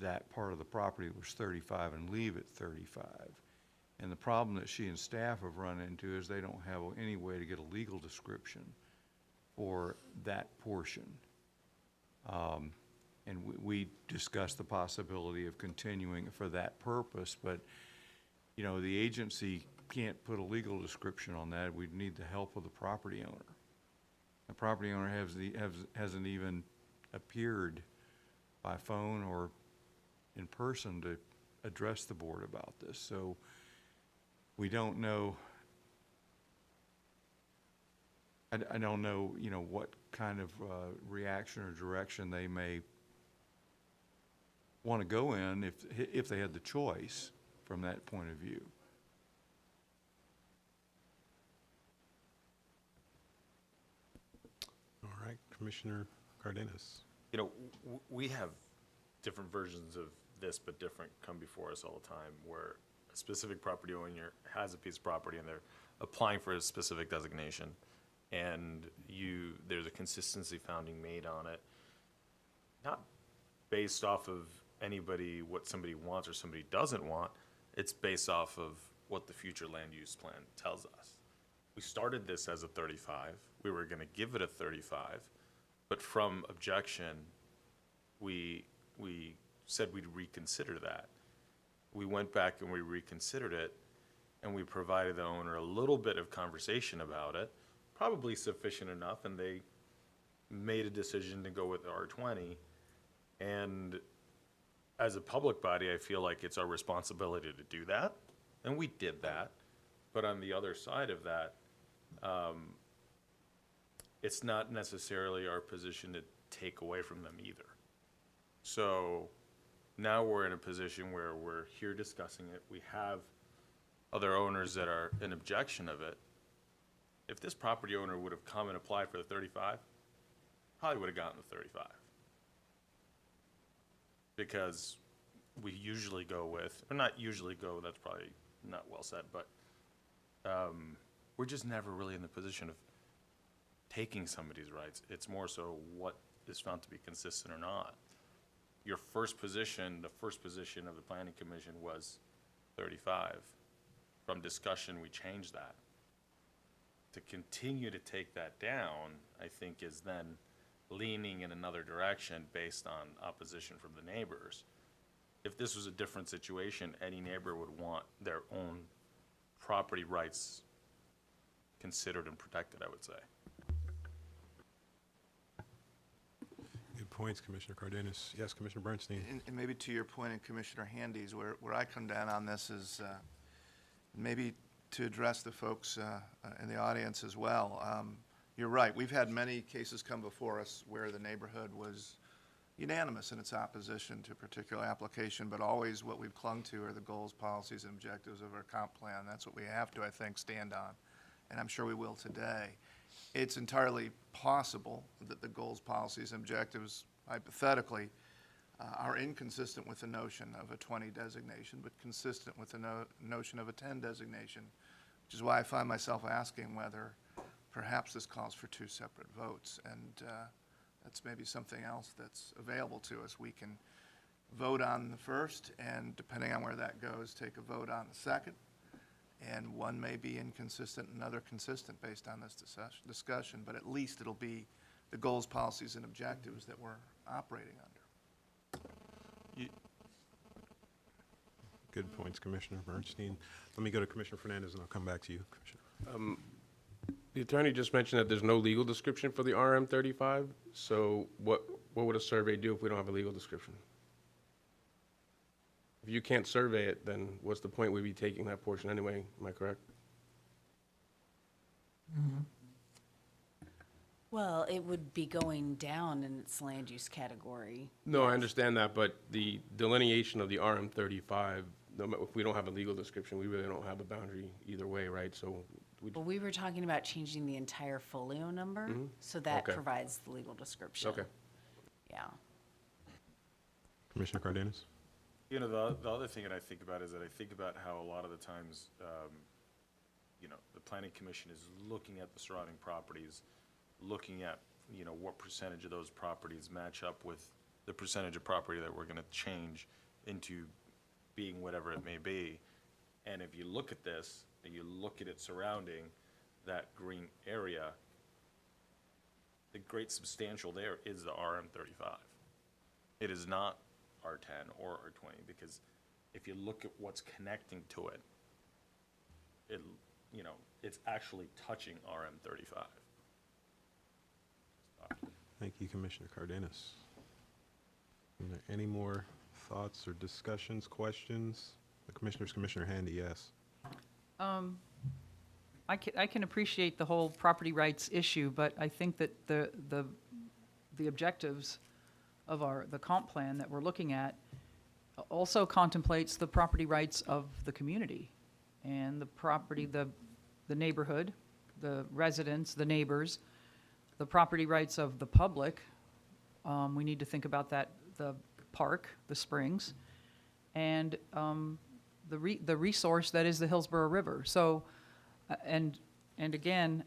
that part of the property that was 35 and leave it 35. And the problem that she and staff have run into is they don't have any way to get a legal description for that portion. And we discussed the possibility of continuing for that purpose, but you know, the agency can't put a legal description on that. We'd need the help of the property owner. The property owner hasn't even appeared by phone or in person to address the board about this. So we don't know. I don't know, you know, what kind of reaction or direction they may want to go in if they had the choice from that point of view. All right, Commissioner Cardenas. You know, we have different versions of this, but different come before us all the time, where a specific property owner has a piece of property and they're applying for a specific designation, and there's a consistency founding made on it, not based off of what somebody wants or somebody doesn't want. It's based off of what the future land use plan tells us. We started this as a 35. We were going to give it a 35, but from objection, we said we'd reconsider that. We went back and we reconsidered it, and we provided the owner a little bit of conversation about it, probably sufficient enough, and they made a decision to go with R20. And as a public body, I feel like it's our responsibility to do that. And we did that, but on the other side of that, it's not necessarily our position to take away from them either. So now we're in a position where we're here discussing it. We have other owners that are in objection of it. If this property owner would have come and applied for the 35, probably would have gotten the 35. Because we usually go with, or not usually go, that's probably not well said, but we're just never really in the position of taking somebody's rights. It's more so what is found to be consistent or not. Your first position, the first position of the Planning Commission was 35. From discussion, we changed that. To continue to take that down, I think, is then leaning in another direction based on opposition from the neighbors. If this was a different situation, any neighbor would want their own property rights considered and protected, I would say. Good points, Commissioner Cardenas. Yes, Commissioner Bernstein. And maybe to your point, and Commissioner Handy's, where I come down on this is maybe to address the folks in the audience as well. You're right. We've had many cases come before us where the neighborhood was unanimous in its opposition to a particular application, but always what we've clung to are the goals, policies, and objectives of our comp plan. That's what we have to, I think, stand on, and I'm sure we will today. It's entirely possible that the goals, policies, and objectives, hypothetically, are inconsistent with the notion of a 20 designation, but consistent with the notion of a 10 designation, which is why I find myself asking whether perhaps this calls for 2 separate votes, and that's maybe something else that's available to us. We can vote on the first, and depending on where that goes, take a vote on the second, and one may be inconsistent and another consistent based on this discussion, but at least it'll be the goals, policies, and objectives that we're operating under. Good points, Commissioner Bernstein. Let me go to Commissioner Fernandez, and I'll come back to you, Commissioner. The attorney just mentioned that there's no legal description for the RM35. So what would a survey do if we don't have a legal description? If you can't survey it, then what's the point we'd be taking that portion anyway? Am I correct? Mm-hmm. Well, it would be going down in its land use category. No, I understand that, but the delineation of the RM35, if we don't have a legal description, we really don't have a boundary either way, right? So Well, we were talking about changing the entire folio number, so that Okay. provides the legal description. Okay. Yeah. Commissioner Cardenas. You know, the other thing that I think about is that I think about how a lot of the times, you know, the Planning Commission is looking at the surrounding properties, looking at, you know, what percentage of those properties match up with the percentage of property that we're going to change into being whatever it may be. And if you look at this, and you look at it surrounding that green area, the great substantial there is the RM35. It is not R10 or R20, because if you look at what's connecting to it, you know, it's actually touching RM35. Thank you, Commissioner Cardenas. Are there any more thoughts or discussions, questions? The Commissioner's Commissioner Handy, yes. I can appreciate the whole property rights issue, but I think that the objectives of the comp plan that we're looking at also contemplates the property rights of the community and the property, the neighborhood, the residents, the neighbors, the property rights of the public. We need to think about that, the park, the springs, and the resource that is the Hillsborough River. So, and again,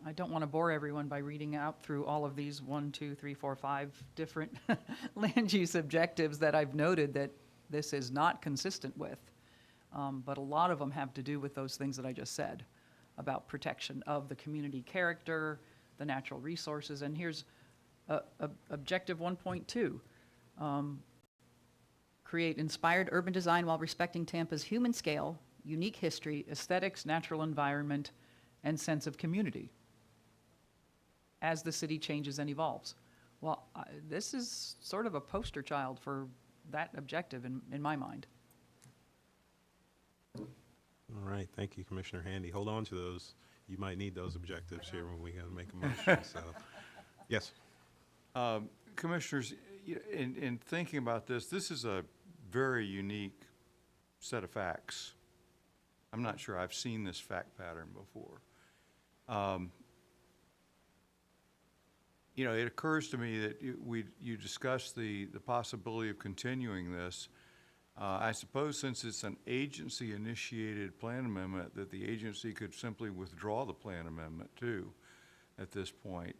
I don't want to bore everyone by reading out through all of these 1, 2, 3, 4, 5 different land use objectives that I've noted that this is not consistent with. But a lot of them have to do with those things that I just said about protection of the community character, the natural resources. And here's objective 1.2. Create inspired urban design while respecting Tampa's human scale, unique history, aesthetics, natural environment, and sense of community as the city changes and evolves. Well, this is sort of a poster child for that objective in my mind. All right, thank you, Commissioner Handy. Hold on to those. You might need those objectives here when we make a motion, so. Yes. Commissioners, in thinking about this, this is a very unique set of facts. I'm not sure I've seen this fact pattern before. You know, it occurs to me that you discussed the possibility of continuing this. I suppose since it's an agency-initiated plan amendment, that the agency could simply withdraw the plan amendment too at this point,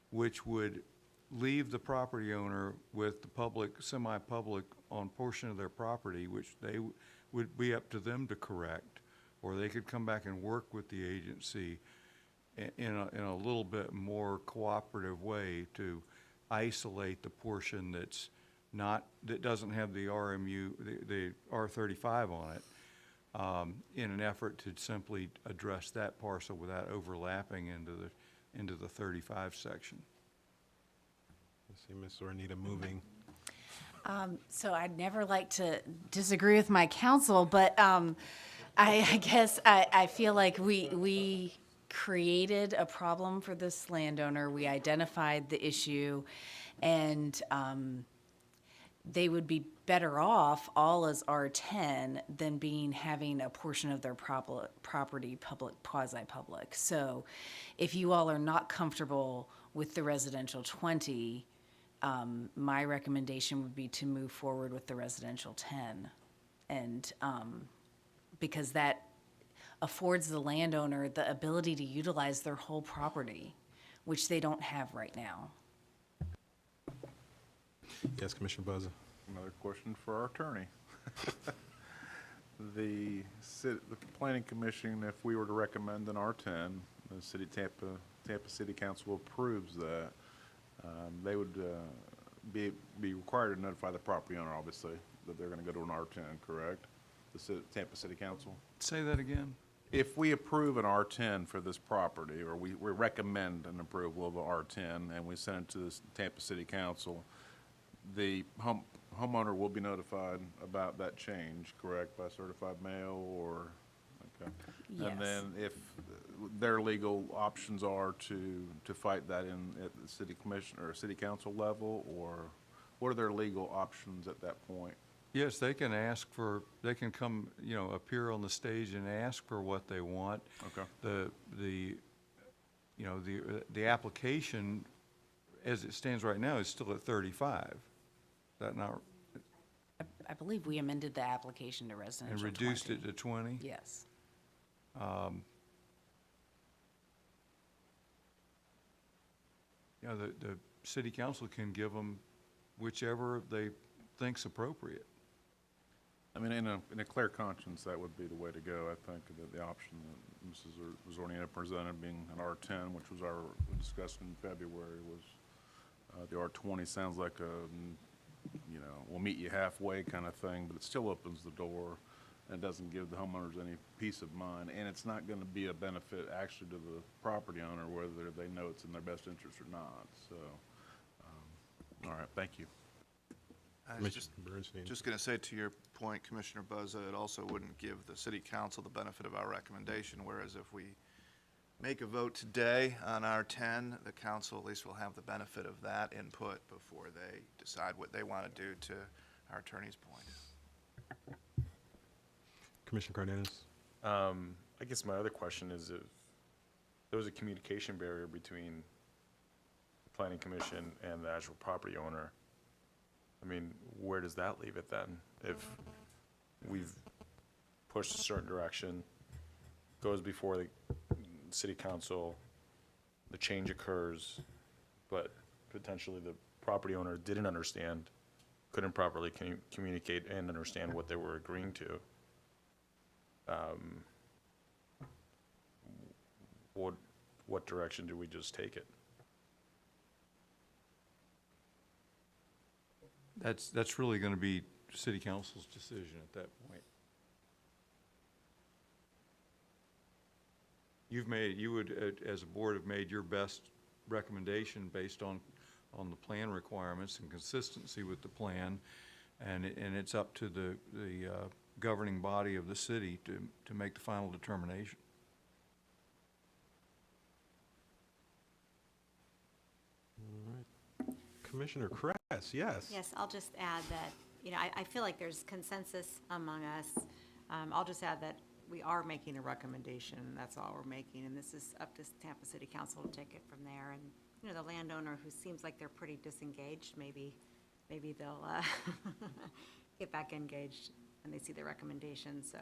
which would leave the property owner with the public, semi-public on portion of their property, which they would be up to them to correct, or they could come back and work with the agency in a little bit more cooperative way to isolate the portion that doesn't have the RMU, the R35 on it, in an effort to simply address that parcel without overlapping into the 35 section. I see Ms. Zornita moving. So I'd never like to disagree with my counsel, but I guess I feel like we created a problem for this landowner. We identified the issue, and they would be better off all as R10 than having a portion of their property public, quasi-public. So if you all are not comfortable with the residential 20, my recommendation would be to move forward with the residential 10. And because that affords the landowner the ability to utilize their whole property, which they don't have right now. Yes, Commissioner Buzza. Another question for our attorney. The Planning Commission, if we were to recommend an R10, the Tampa City Council approves that, they would be required to notify the property owner, obviously, that they're going to go to an R10, correct? The Tampa City Council? Say that again. If we approve an R10 for this property, or we recommend an approval of an R10, and we send it to the Tampa City Council, the homeowner will be notified about that change, correct, by certified mail, or, okay? Yes. And then if their legal options are to fight that at the city commission or city council level, or what are their legal options at that point? Yes, they can ask for, they can come, you know, appear on the stage and ask for what they want. Okay. The application, as it stands right now, is still at 35. Is that not? I believe we amended the application to residential 20. And reduced it to 20? Yes. You know, the city council can give them whichever they think's appropriate. I mean, in a clear conscience, that would be the way to go. I think that the option that Mrs. Zornita presented, being an R10, which was we discussed in February, was the R20 sounds like you know, we'll meet you halfway kind of thing, but it still opens the door and doesn't give the homeowners any peace of mind, and it's not going to be a benefit actually to the property owner, whether they know it's in their best interest or not. So, all right, thank you. I was just going to say, to your point, Commissioner Buzza, it also wouldn't give the city council the benefit of our recommendation, whereas if we make a vote today on R10, the council at least will have the benefit of that input before they decide what they want to do, to our attorney's point. Commissioner Cardenas. I guess my other question is, if there was a communication barrier between the Planning Commission and the actual property owner, I mean, where does that leave it then? If we've pushed a certain direction, goes before the city council, the change occurs, but potentially the property owner didn't understand, couldn't properly communicate and understand what they were agreeing to. What direction do we just take it? That's really going to be city council's decision at that point. You would, as a board, have made your best recommendation based on the plan requirements and consistency with the plan, and it's up to the governing body of the city to make the final determination. Commissioner Kress, yes. Yes, I'll just add that, I feel like there's consensus among us. I'll just add that we are making a recommendation, and that's all we're making, and this is up to Tampa City Council to take it from there. And, the landowner who seems like they're pretty disengaged, maybe they'll get back engaged when they see the recommendation. So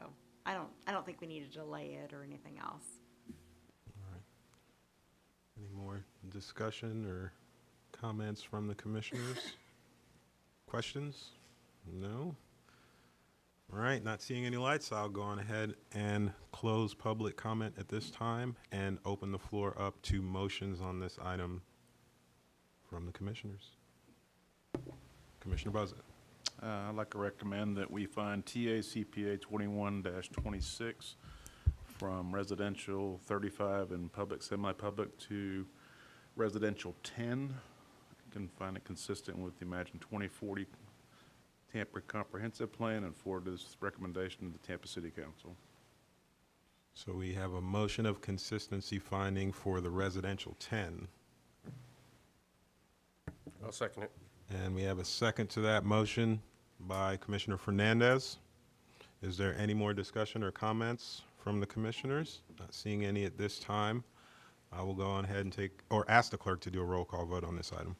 I don't think we need to delay it or anything else. All right. Any more discussion or comments from the commissioners? Questions? No? All right, not seeing any lights, I'll go on ahead and close public comment at this time and open the floor up to motions on this item from the commissioners. Commissioner Buzzard. I'd like to recommend that we find TACPA 21-26 from residential 35 and public, semi-public to residential 10. I can find it consistent with the Imagine 2040 Tampa Comprehensive Plan and forward this recommendation to the Tampa City Council. So we have a motion of consistency finding for the residential 10. I'll second it. And we have a second to that motion by Commissioner Fernandez. Is there any more discussion or comments from the commissioners? Not seeing any at this time. I will go on ahead and ask the clerk to do a roll call vote on this item.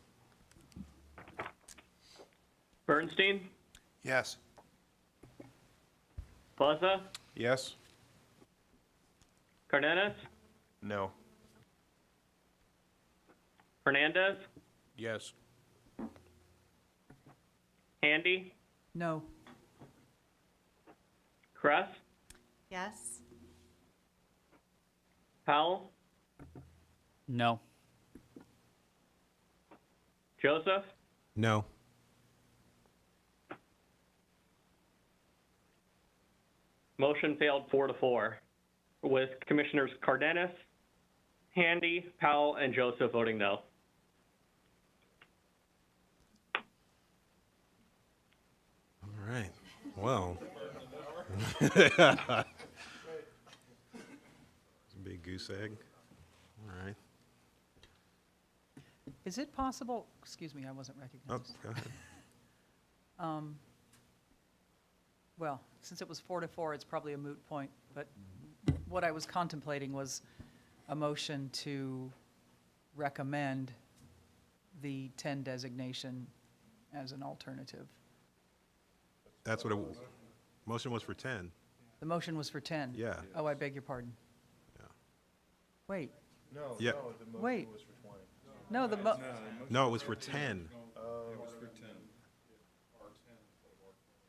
Bernstein? Yes. Plaza? Yes? Cardenas? No. Fernandez? Yes. Handy? No. Kress? Yes? Powell? No. Joseph? No. Motion failed 4-4, with Commissioners Cardenas, Handy, Powell, and Joseph voting no. All right. Well. Big goose egg. All right. Is it possible, excuse me, I wasn't Oh, recognized. go ahead. Well, since it was 4-4, it's probably a moot point, but what I was contemplating was a motion to recommend the 10 designation as an alternative. That's what motion was for 10. The motion was for 10? Yeah. Oh, I beg your pardon. Yeah. Wait, No, yeah. wait. No, No, it was for 10.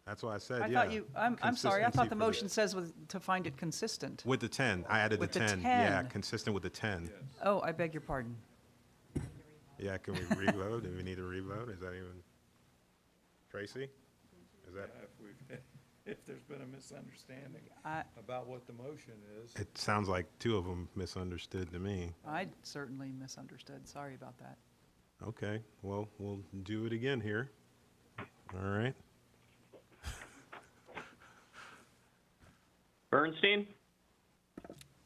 That's why I said, I yeah. thought I'm sorry, I thought the Consistency motion says to find it consistent. with the 10. I added the With the 10. Yeah, 10. consistent with the 10. Oh, I beg your pardon. Yeah, can we revote? Do we need to revote? Is that even Tracy? Is that? If there's been a misunderstanding I about what the motion is. It sounds like two of them misunderstood to me. I certainly misunderstood. Sorry about that. Okay, well, we'll do it again here. All right. Bernstein?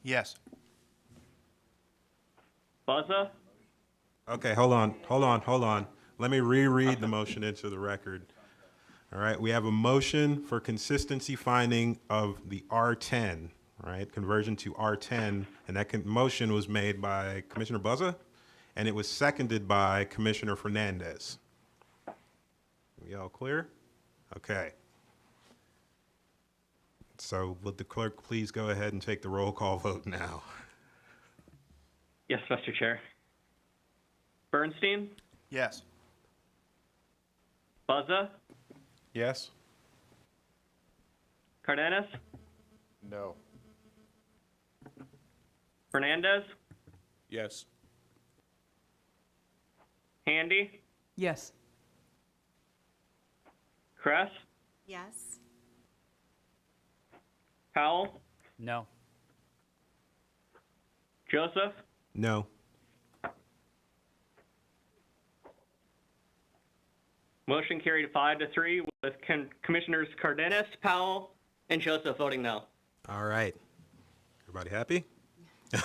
Yes. Plaza? Okay, hold on. Let me reread the motion into the record. All right, we have a motion for consistency finding of the R10, right? Conversion to R10, and that motion was made by Commissioner Buzza, and it was seconded by Commissioner Fernandez. We all clear? Okay. So would the clerk please go ahead and take the roll call vote now? Yes, Mr. Chair. Bernstein? Yes. Plaza? Yes? Cardenas? No. Fernandez? Yes. Handy? Yes. Kress? Yes. Powell? No. Joseph? No. Motion carried 5-3 with Commissioners Cardenas, Powell, And Joseph voting no. All right. Everybody happy?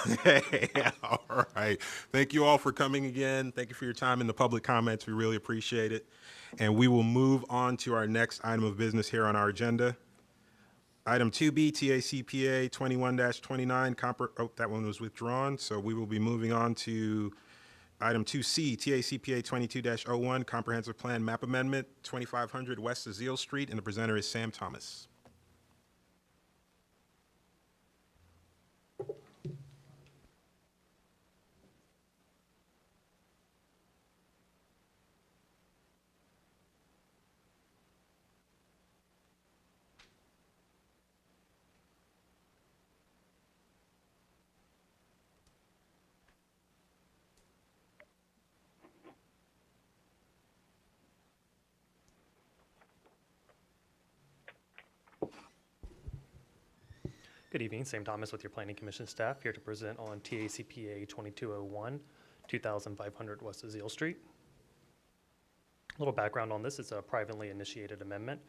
Okay. All right. Thank you all for coming again. Thank you for your time in the public comments. We really appreciate it. And we will move on to our next item of business here on our agenda. Item 2B, TACPA 21-29, that one was withdrawn. So we will be moving on to item 2C, TACPA 22-01, Comprehensive Plan Map Amendment, 2500 West Azeel Street, and the presenter is Sam Thomas. Good evening, Sam Thomas with your Planning Commission staff, here to present on TACPA 2201, 2500 West Azeel Street. A little background on this, it's a privately initiated amendment.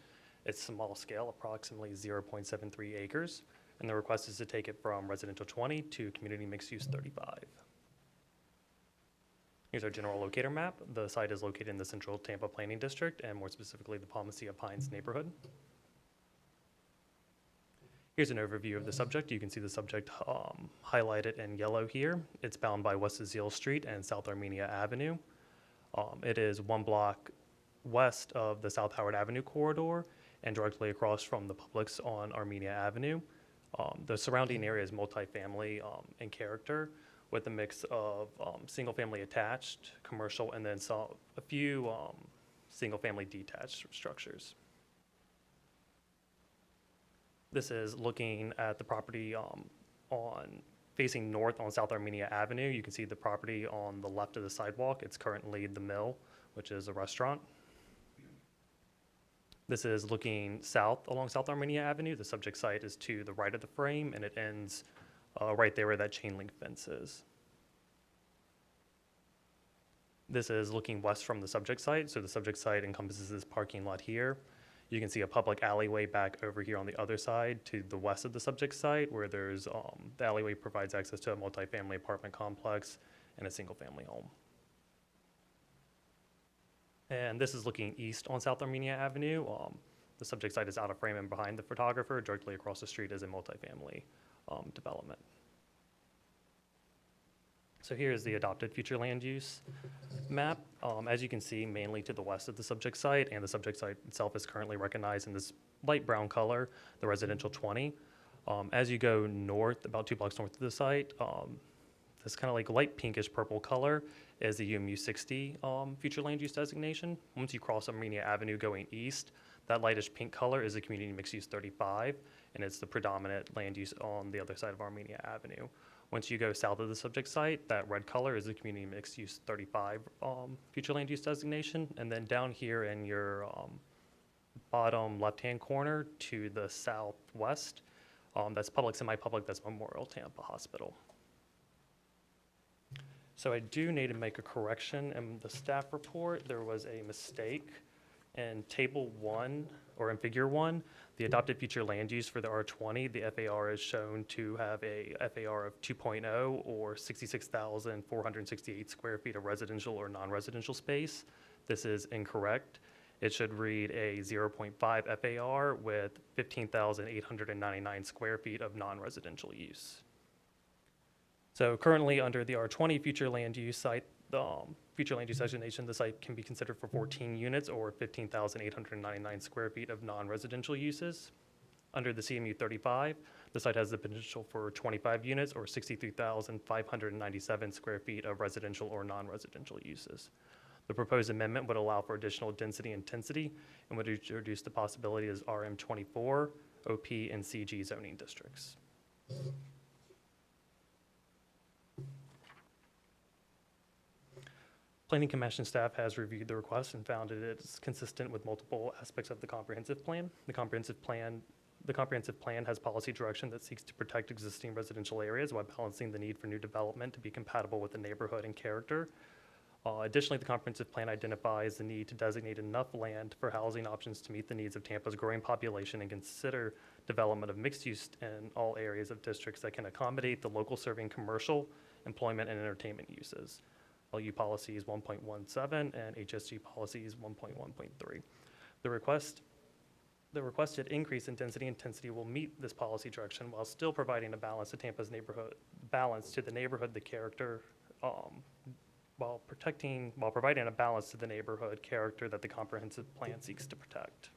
It's small scale, approximately 0.73 acres, and the request is to take it from residential 20 to community mixed use 35. Here's our general locator map. The site is located in the central Tampa planning district, and more specifically the Palmacia Pines neighborhood. Here's an overview of the subject. You can see the subject highlighted in yellow here. It's bound by West Azeel Street and South Armenia Avenue. It is 1 block west of the South Howard Avenue corridor and directly across from the Publix on Armenia Avenue. The surrounding area is multifamily in character, with a mix of single-family attached, commercial, and then a few single-family detached structures. This is looking at the property facing north on South Armenia Avenue. You can see the property on the left of the sidewalk. It's currently the Mill, which is a restaurant. This is looking south along South Armenia Avenue. The subject site is to the right of the frame, and it ends right there where that chain link fence is. This is looking west from the subject site. So the subject site encompasses this parking lot here. You can see a public alleyway back over here on the other side to the west of the subject site, where there's the alleyway provides access to a multifamily apartment complex and a single-family home. And this is looking east on South Armenia Avenue. The subject site is out of frame and behind the photographer. Directly across the street is a multifamily development. So here's the adopted future land use map. As you can see, mainly to the west of the subject site, and the subject site itself is currently recognized in this light brown color, the residential 20. As you go north, about 2 blocks north of the site, this kind of like light pinkish purple color is the UMU 60 future land use designation. Once you cross Armenia Avenue going east, that lightish pink color is the community mixed use 35, and it's the predominant land use on the other side of Armenia Avenue. Once you go south of the subject site, that red color is the community mixed use 35 future land use designation. And then down here in your bottom left-hand corner to the southwest, that's public, semi-public, that's Memorial Tampa Hospital. So I do need to make a correction in the staff report. There was a mistake in table 1, or in figure 1. The adopted future land use for the R20, the FAR is shown to have a FAR of 2.0 or 66,468 square feet of residential or non-residential space. This is incorrect. It should read a 0.5 FAR with 15,899 square feet of non-residential use. So currently under the R20 future land use site, the future land use designation, the site can be considered for 14 units or 15,899 square feet of non-residential uses. Under the CMU 35, the site has the potential for 25 units or 63,597 square feet of residential or non-residential uses. The proposed amendment would allow for additional density intensity and would introduce the possibility as RM24, OP, and CG zoning districts. Planning Commission staff has reviewed the request and found it is consistent with multiple aspects of the comprehensive plan. The comprehensive plan has policy direction that seeks to protect existing residential areas while balancing the need for new development to be compatible with the neighborhood and character. Additionally, the comprehensive plan identifies the need to designate enough land for housing options to meet the needs of Tampa's growing population and consider development of mixed use in all areas of districts that can accommodate the local serving commercial, employment, and entertainment uses. LU policies 1.17 and HSG policies 1.1.3. The requested increase in density intensity will meet this policy direction while still providing a balance to Tampa's neighborhood, the character, while providing a balance to the neighborhood character that the comprehensive plan seeks to protect.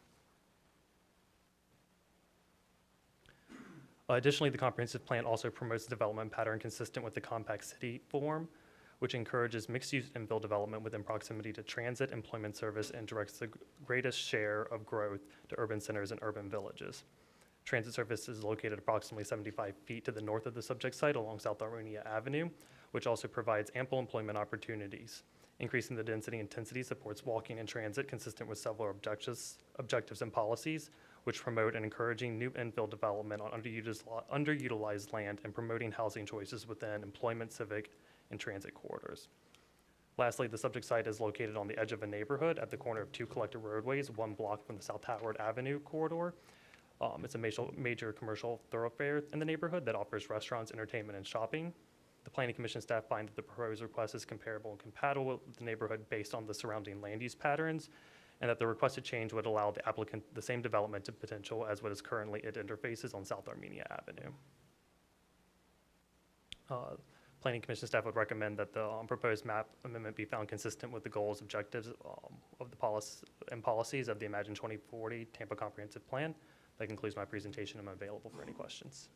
Additionally, the comprehensive plan also promotes a development pattern consistent with the compact city form, which encourages mixed-use infill development within proximity to transit, employment service, and directs the greatest share of growth to urban centers and urban villages. Transit service is located approximately 75 feet to the north of the subject site along South Armenia Avenue, which also provides ample employment opportunities. Increasing the density intensity supports walking and transit consistent with several objectives and policies, which promote and encouraging new infill development on underutilized land and promoting housing choices within employment, civic, and transit corridors. Lastly, the subject site is located on the edge of a neighborhood at the corner of two collector roadways, 1 block from the South Howard Avenue corridor. It's a major commercial thoroughfare in the neighborhood that offers restaurants, entertainment, and shopping. The Planning Commission staff find that the proposed request is comparable and compatible with the neighborhood based on the surrounding land use patterns, and that the requested change would allow the applicant the same development potential as what is currently at interfaces on South Armenia Avenue. Planning Commission staff would recommend that the proposed map amendment be found consistent with the goals, objectives of the policies of the Imagine 2040 Tampa Comprehensive Plan. That concludes my presentation. I'm available for any questions.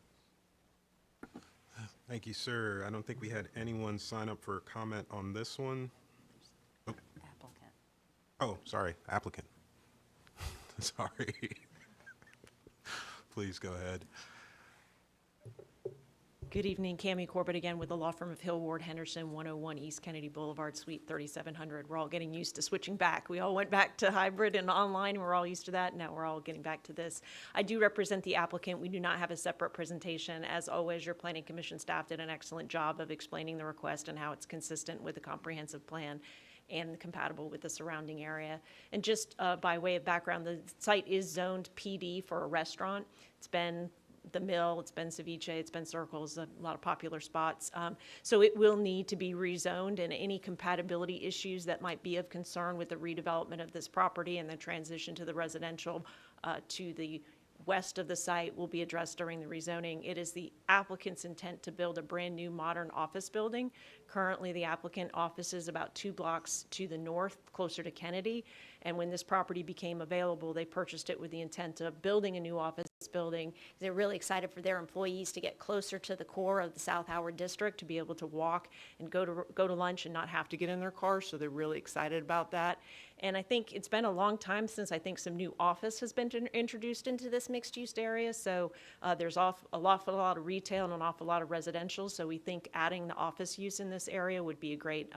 Thank you, sir. I don't think we had anyone sign up for a comment on this one. Oh, Applicant. oh sorry, applicant. Sorry. Please go ahead. Good evening, Cami Corbett again with the law firm of Hill, Ward, Henderson, 101 East Kennedy Boulevard, Suite 3700. We're all getting used to switching back. We all went back to hybrid and online, and we're all used to that. Now we're all getting back to this. I do represent the applicant. We do not have a separate presentation. As always, your Planning Commission staff did an excellent job of explaining the request and how it's consistent with the comprehensive plan and compatible with the surrounding area. And just by way of background, the site is zoned PD for a restaurant. It's been the Mill, it's been Ceviche, it's been Circles, a lot of popular spots. So it will need to be rezoned, and any compatibility issues that might be of concern with the redevelopment of this property and the transition to the residential to the west of the site will be addressed during the rezoning. It is the applicant's intent to build a brand new modern office building. Currently, the applicant office is about 2 blocks to the north, closer to Kennedy. And when this property became available, they purchased it with the intent of building a new office building. They're really excited for their employees to get closer to the core of the South Howard district, to be able to walk and go to lunch and not have to get in their car. So they're really excited about that. And I think it's been a long time since I think some new office has been introduced into this mixed-use area. So there's an awful lot of retail and an awful lot of residential. So we think adding the office use in this area would be a great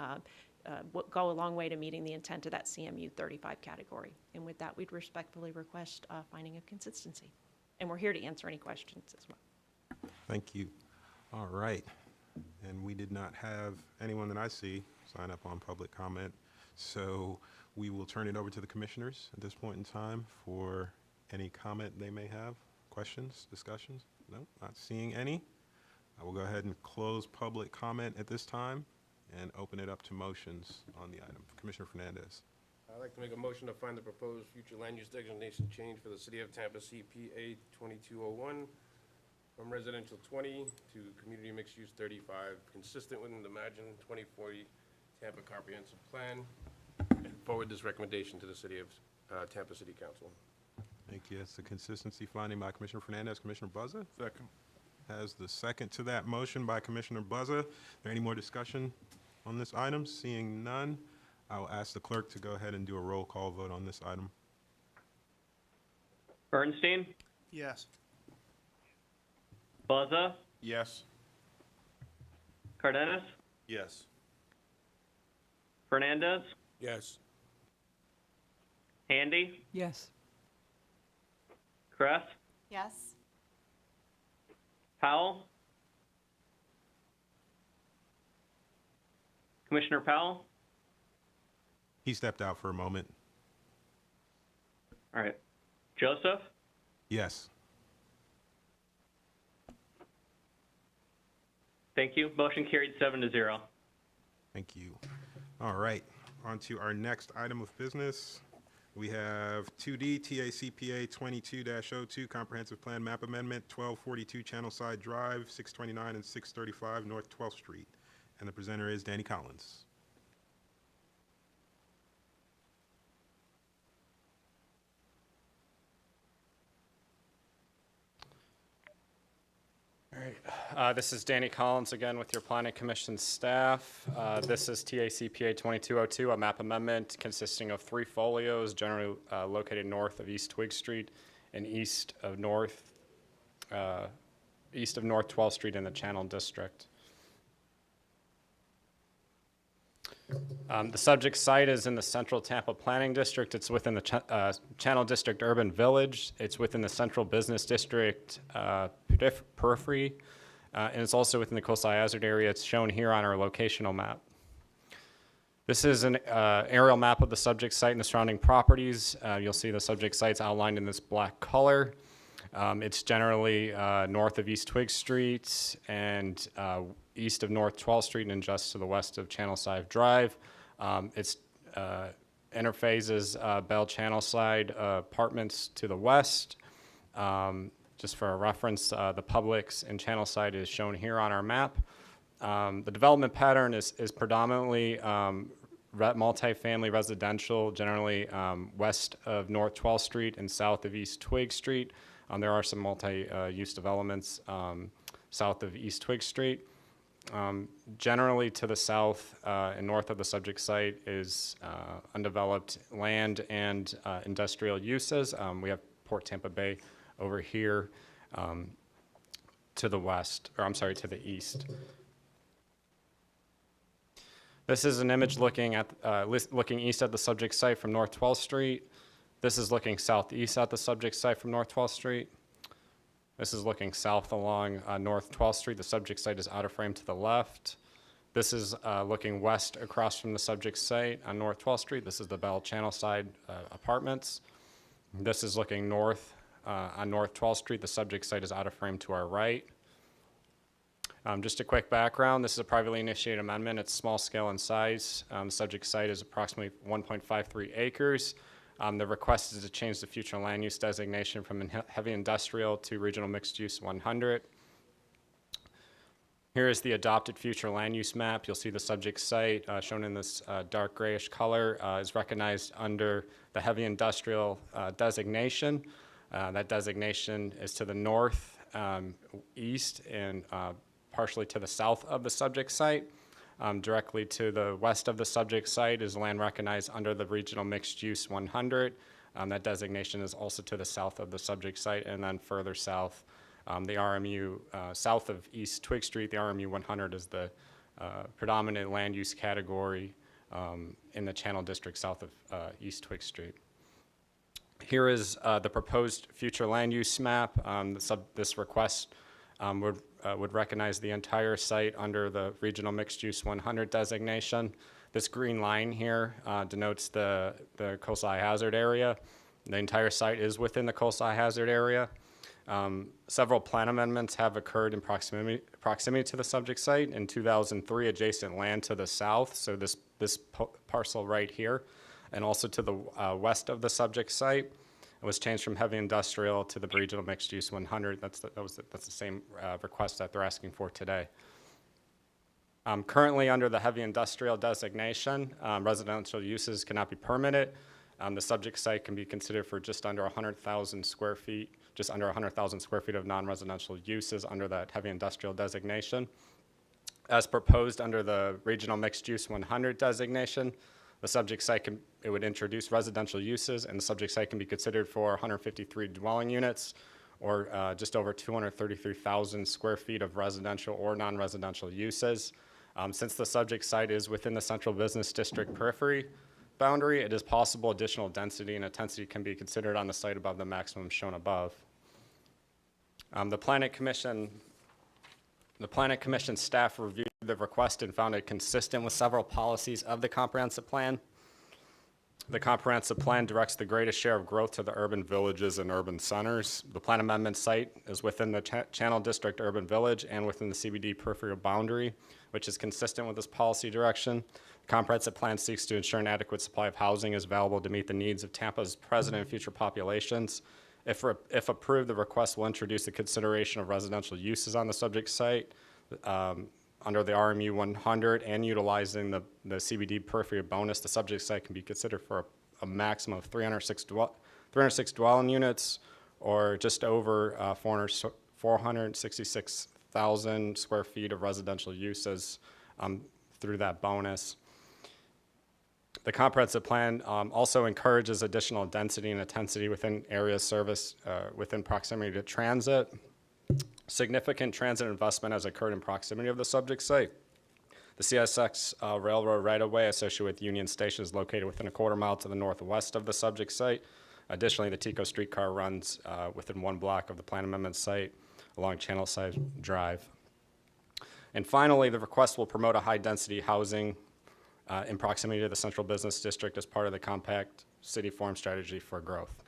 go a long way to meeting the intent of that CMU 35 category. And with that, we'd respectfully request finding of consistency. And we're here to answer any questions as well. Thank you. All right. And we did not have anyone that I see sign up on public comment. So we will turn it over to the commissioners at this point in time for any comment they may have, questions, discussions. No, not seeing any. I will go ahead and close public comment at this time and open it up to motions on the item. Commissioner Fernandez. I'd like to make a motion to find the proposed future land use designation change for the City of Tampa CPA 2201 from residential 20 to community mixed use 35, consistent with the Imagine 2040 Tampa Comprehensive Plan, and forward this recommendation to the City of Tampa City Council. Thank you. That's the consistency finding by Commissioner Fernandez. Commissioner Buzza Second. has the second to that motion by Commissioner Buzza. Is there any more discussion on this item? Seeing none, I will ask the clerk to go ahead and do a roll call vote on this item. Bernstein, Yes. Buzza, Yes. Cardenas, Yes. Fernandez, Yes. Handy, Yes. Kress, Yes. Powell, Commissioner Powell. He stepped out for a moment. All right. Joseph, Yes. Thank you. Motion carried 7-0. Thank you. All right, on to our next item of business. We have 2D TACPA 22-02 Comprehensive Plan Map Amendment, 1242 Channelside Drive, 629 and 635 North 12th Street. And the presenter is Danny Collins. All right, this is Danny Collins again with your Planning Commission staff. This is TACPA 2202, a map amendment consisting of 3 folios, generally located north of East Twig Street and east of North 12th Street in the Channel District. The subject site is in the Central Tampa Planning District. It's within the Channel District Urban Village. It's within the Central Business District periphery, and it's also within the coastal hazard area. It's shown here on our locational map. This is an aerial map of the subject site and the surrounding properties. You'll see the subject sites outlined in this black color. It's generally north of East Twig Street and east of North 12th Street and just to the west of Channelside Drive. It's interfaces Bell Channelside Apartments to the west. Just for a reference, the Publix in Channelside is shown here on our map. The development pattern is predominantly multifamily residential, generally west of North 12th Street and south of East Twig Street. There are some multi-use developments south of East Twig Street. Generally to the south and north of the subject site is undeveloped land and industrial uses. We have Port Tampa Bay over here to the west, or I'm sorry, to the east. This is an image looking east at the subject site from North 12th Street. This is looking southeast at the subject site from North 12th Street. This is looking south along North 12th Street. The subject site is out of frame to the left. This is looking west across from the subject site on North 12th Street. This is the Bell Channelside Apartments. This is looking north on North 12th Street. The subject site is out of frame to our right. Just a quick background, this is a privately initiated amendment. It's small scale in size. The subject site is approximately 1.53 acres. The request is to change the future land use designation from heavy industrial to regional mixed use 100. Here is the adopted future land use map. You'll see the subject site shown in this dark grayish color is recognized under the heavy industrial designation. That designation is to the north, east, and partially to the south of the subject site. Directly to the west of the subject site is land recognized under the Regional Mixed Use 100. That designation is also to the south of the subject site, and then further south, the RMU, south of East Twig Street, the RMU 100 is the predominant land use category in the Channel District south of East Twig Street. Here is the proposed future land use map. This request would recognize the entire site under the Regional Mixed Use 100 designation. This green line here denotes the coastal hazard area. The entire site is within the coastal hazard area. Several plan amendments have occurred in proximity to the subject site. In 2003, adjacent land to the south, so this parcel right here, and also to the west of the subject site. It was changed from heavy industrial to the Regional Mixed Use 100. That's the same request that they're asking for today. Currently, under the heavy industrial designation, residential uses cannot be permitted. The subject site can be considered for just under 100,000 square feet, just under 100,000 square feet of non-residential uses under that heavy industrial designation. As proposed under the Regional Mixed Use 100 designation, the subject site would introduce residential uses, and the subject site can be considered for 153 dwelling units, or just over 233,000 square feet of residential or non-residential uses. Since the subject site is within the Central Business District periphery boundary, it is possible additional density and intensity can be considered on the site above the maximum shown above. The Planning Commission staff reviewed the request and found it consistent with several policies of the comprehensive plan. The comprehensive plan directs the greatest share of growth to the urban villages and urban centers. The plan amendment site is within the Channel District urban village and within the CBD peripheral boundary, which is consistent with this policy direction. The comprehensive plan seeks to ensure an adequate supply of housing is available to meet the needs of Tampa's present and future populations. If approved, the request will introduce the consideration of residential uses on the subject site under the RMU 100 and utilizing the CBD periphery bonus. The subject site can be considered for a maximum of 306 dwelling units, or just over 466,000 square feet of residential uses through that bonus. The comprehensive plan also encourages additional density and intensity within areas serviced within proximity to transit. Significant transit investment has occurred in proximity of the subject site. The CSX railroad right-of-way associated with Union Station is located within a quarter mile to the northwest of the subject site. Additionally, the Tico streetcar runs within 1 block of the plan amendment site along Channelside Drive. And finally, the request will promote a high-density housing in proximity to the central business district as part of the compact city form strategy for growth.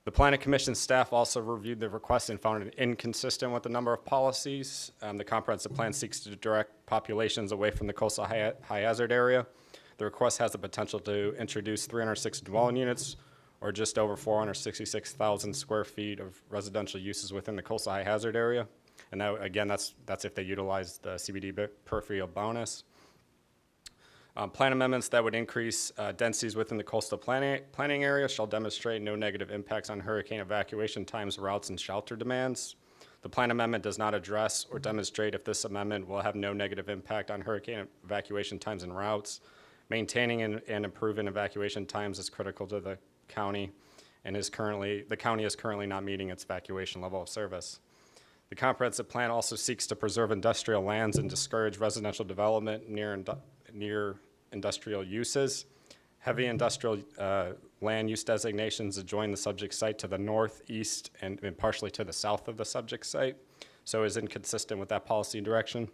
The Planning Commission staff also reviewed the request and found it inconsistent with a number of policies. The comprehensive plan seeks to direct populations away from the coastal high hazard area. The request has the potential to introduce 306 dwelling units, or just over 466,000 square feet of residential uses within the coastal high hazard area. And that, again, that's if they utilize the CBD peripheral bonus. Plan amendments that would increase densities within the coastal planning area shall demonstrate no negative impacts on hurricane evacuation times, routes, and shelter demands. The plan amendment does not address or demonstrate if this amendment will have no negative impact on hurricane evacuation times and routes. Maintaining and improving evacuation times is critical to the county, and the county is currently not meeting its evacuation level of service. The comprehensive plan also seeks to preserve industrial lands and discourage residential development near industrial uses. Heavy industrial land use designations adjoin the subject site to the north, east, and partially to the south of the subject site, so is inconsistent with that policy direction.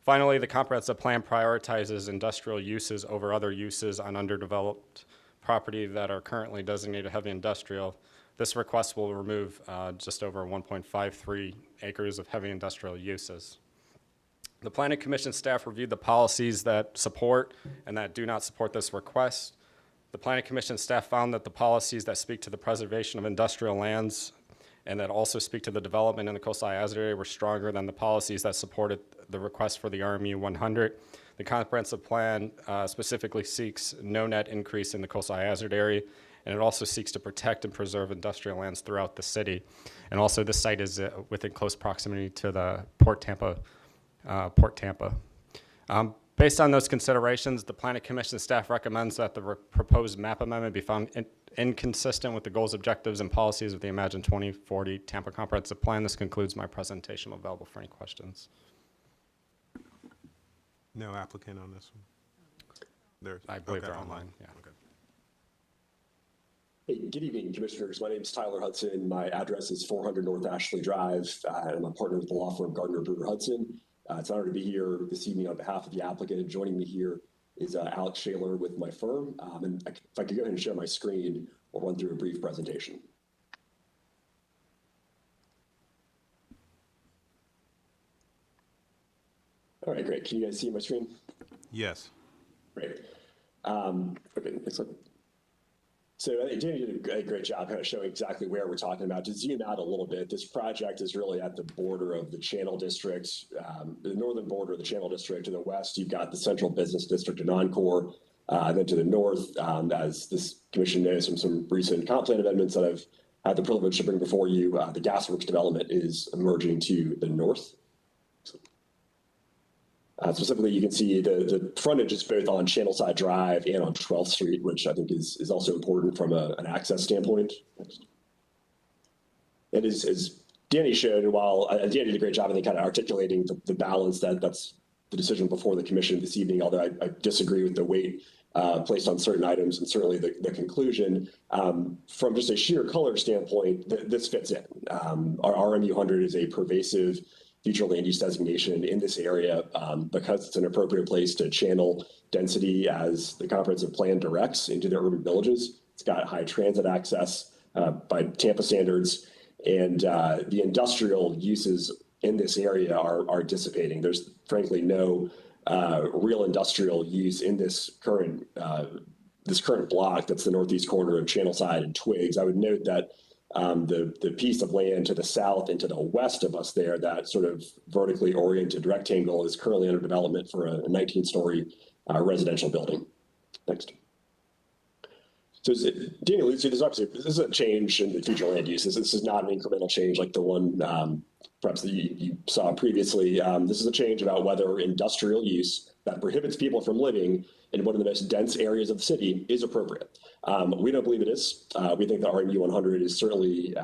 Finally, the comprehensive plan prioritizes industrial uses over other uses on underdeveloped property that are currently designated heavy industrial. This request will remove just over 1.53 acres of heavy industrial uses. The Planning Commission staff reviewed the policies that support and that do not support this request. The Planning Commission staff found that the policies that speak to the preservation of industrial lands and that also speak to the development in the coastal hazard area were stronger than the policies that supported the request for the RMU 100. The comprehensive plan specifically seeks no net increase in the coastal hazard area, and it also seeks to protect and preserve industrial lands throughout the city. And also this site is within close proximity to the Port Tampa. Based on those considerations, the Planning Commission staff recommends that the proposed map amendment be found inconsistent with the goals, objectives, and policies of the Imagine 2040 Tampa Comprehensive Plan. This concludes my presentation. I'm available for any questions. No applicant on this one? I believe they're online. Yeah. Okay. Hey, good evening, Commissioners. My name is Tyler Hudson. My address is 400 North Ashley Drive, and I'm a partner with the law firm Gardner Brewer Hudson. It's an honor to be here this evening on behalf of the applicant. Joining me here is Alex Shaler with my firm. And if I could go ahead and share my screen, we'll run through a brief presentation. All right, great. Can you guys see my screen? Yes. Great. Okay, excellent. So I think Danny did a great job kind of showing exactly where we're talking about. To zoom out a little bit, this project is really at the border of the Channel District, the northern border of the Channel District. To the west, you've got the Central Business District and Encore. And then to the north, as this commission knows from some recent comp plan amendments that I've had the privilege to bring before you, the Gasworks development is emerging to the north. Specifically, you can see the frontage is both on Channelside Drive and on 12th Street, which I think is also important from an access standpoint. And as Danny showed, while Danny did a great job, I think, kind of articulating the balance that's the decision before the commission this evening, although I disagree with the weight placed on certain items and certainly the conclusion. From just a sheer color standpoint, this fits in. Our RMU 100 is a pervasive future land use designation in this area because it's an appropriate place to channel density as the comprehensive plan directs into the urban villages. It's got high transit access by Tampa standards, and the industrial uses in this area are dissipating. There's frankly no real industrial use in this current block that's the northeast corner of Channelside and Twigs. I would note that the piece of land to the south and to the west of us there, that sort of vertically oriented rectangle, is currently under development for a 19-story residential building. Next. So as Daniel alludes to, this is a change in the future land uses. This is not an incremental change like the one perhaps that you saw previously. This is a change about whether industrial use that prohibits people from living in one of the most dense areas of the city is appropriate. We don't believe it is. We think the RMU 100 is certainly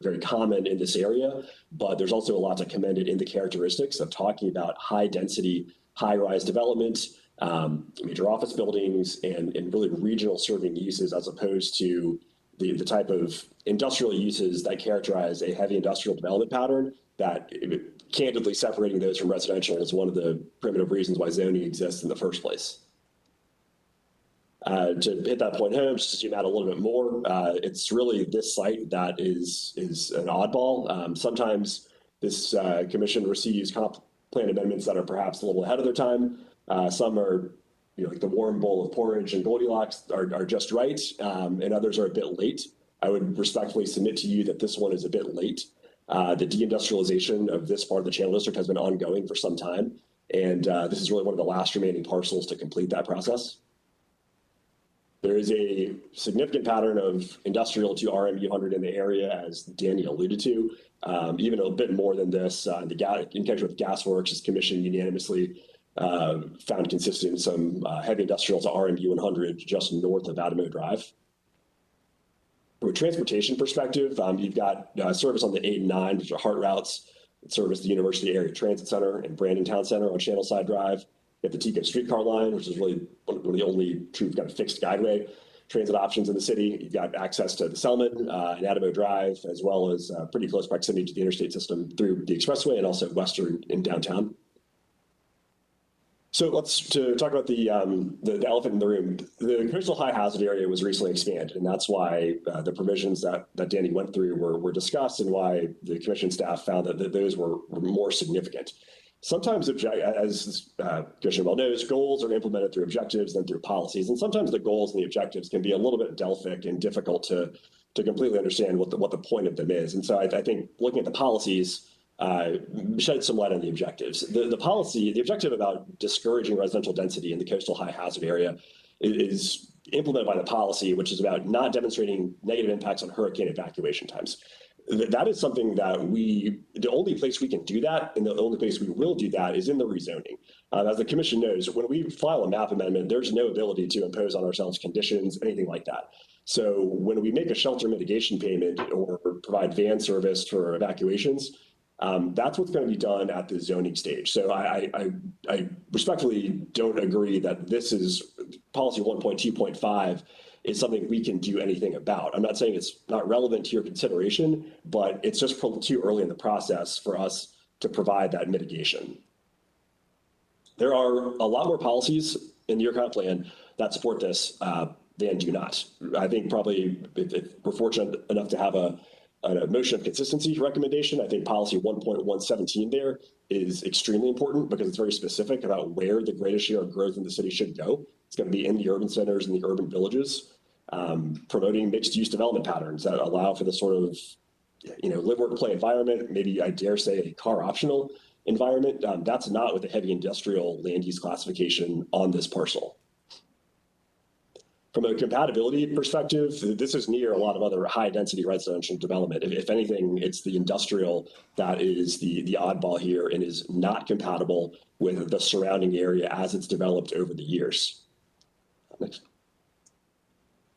very common in this area, but there's also a lot to commend it in the characteristics of talking about high density, high rise development, major office buildings, and really regional serving uses, as opposed to the type of industrial uses that characterize a heavy industrial development pattern that, candidly, separating those from residential is one of the primitive reasons why zoning exists in the first place. To hit that point home, just to zoom out a little bit more, it's really this site that is an oddball. Sometimes this commission receives comp plan amendments that are perhaps a little ahead of their time. Some are, like the warm bowl of porridge and Goldilocks are just right, and others are a bit late. I would respectfully submit to you that this one is a bit late. The deindustrialization of this part of the Channel District has been ongoing for some time, and this is really one of the last remaining parcels to complete that process. There is a significant pattern of industrial to RMU 100 in the area, as Danny alluded to. Even a bit more than this, in connection with Gas Works, this commission unanimously found consistent some heavy industrial to RMU 100 just north of Adamo Drive. From a transportation perspective, you've got service on the 8 and 9, which are heart routes that service the University Area Transit Center and Brandon Town Center on Channelside Drive. You have the Tico streetcar line, which is really one of the only true kind of fixed guideway transit options in the city. You've got access to the Selman and Adamo Drive, as well as pretty close proximity to the interstate system through the expressway and also Western in downtown. So let's talk about the elephant in the room. The coastal high hazard area was recently expanded, and that's why the provisions that Danny went through were discussed, and why the commission staff found that those were more significant. Sometimes, as Commissioner well knows, goals are implemented through objectives and through policies, and sometimes the goals and the objectives can be a little bit Delphic and difficult to completely understand what the point of them is. And so I think looking at the policies shed some light on the objectives. The objective about discouraging residential density in the coastal high hazard area is implemented by the policy, which is about not demonstrating negative impacts on hurricane evacuation times. That is something that the only place we can do that, and the only place we will do that, is in the rezoning. As the commission knows, when we file a map amendment, there's no ability to impose on ourselves conditions, anything like that. So when we make a shelter mitigation payment or provide van service for evacuations, that's what's going to be done at the zoning stage. So I respectfully don't agree that this is policy 1.2.5 is something we can do anything about. I'm not saying it's not relevant to your consideration, but it's just too early in the process for us to provide that mitigation. There are a lot more policies in the comp plan that support this than do not. I think probably if we're fortunate enough to have a motion of consistency recommendation, I think policy 1.117 there is extremely important because it's very specific about where the greatest share of growth in the city should go. It's going to be in the urban centers and the urban villages, promoting mixed use development patterns that allow for the sort of, live, work, play environment, maybe I dare say a car optional environment. That's not with the heavy industrial land use classification on this parcel. From a compatibility perspective, this is near a lot of other high density residential development. If anything, it's the industrial that is the oddball here and is not compatible with the surrounding area as it's developed over the years. Next.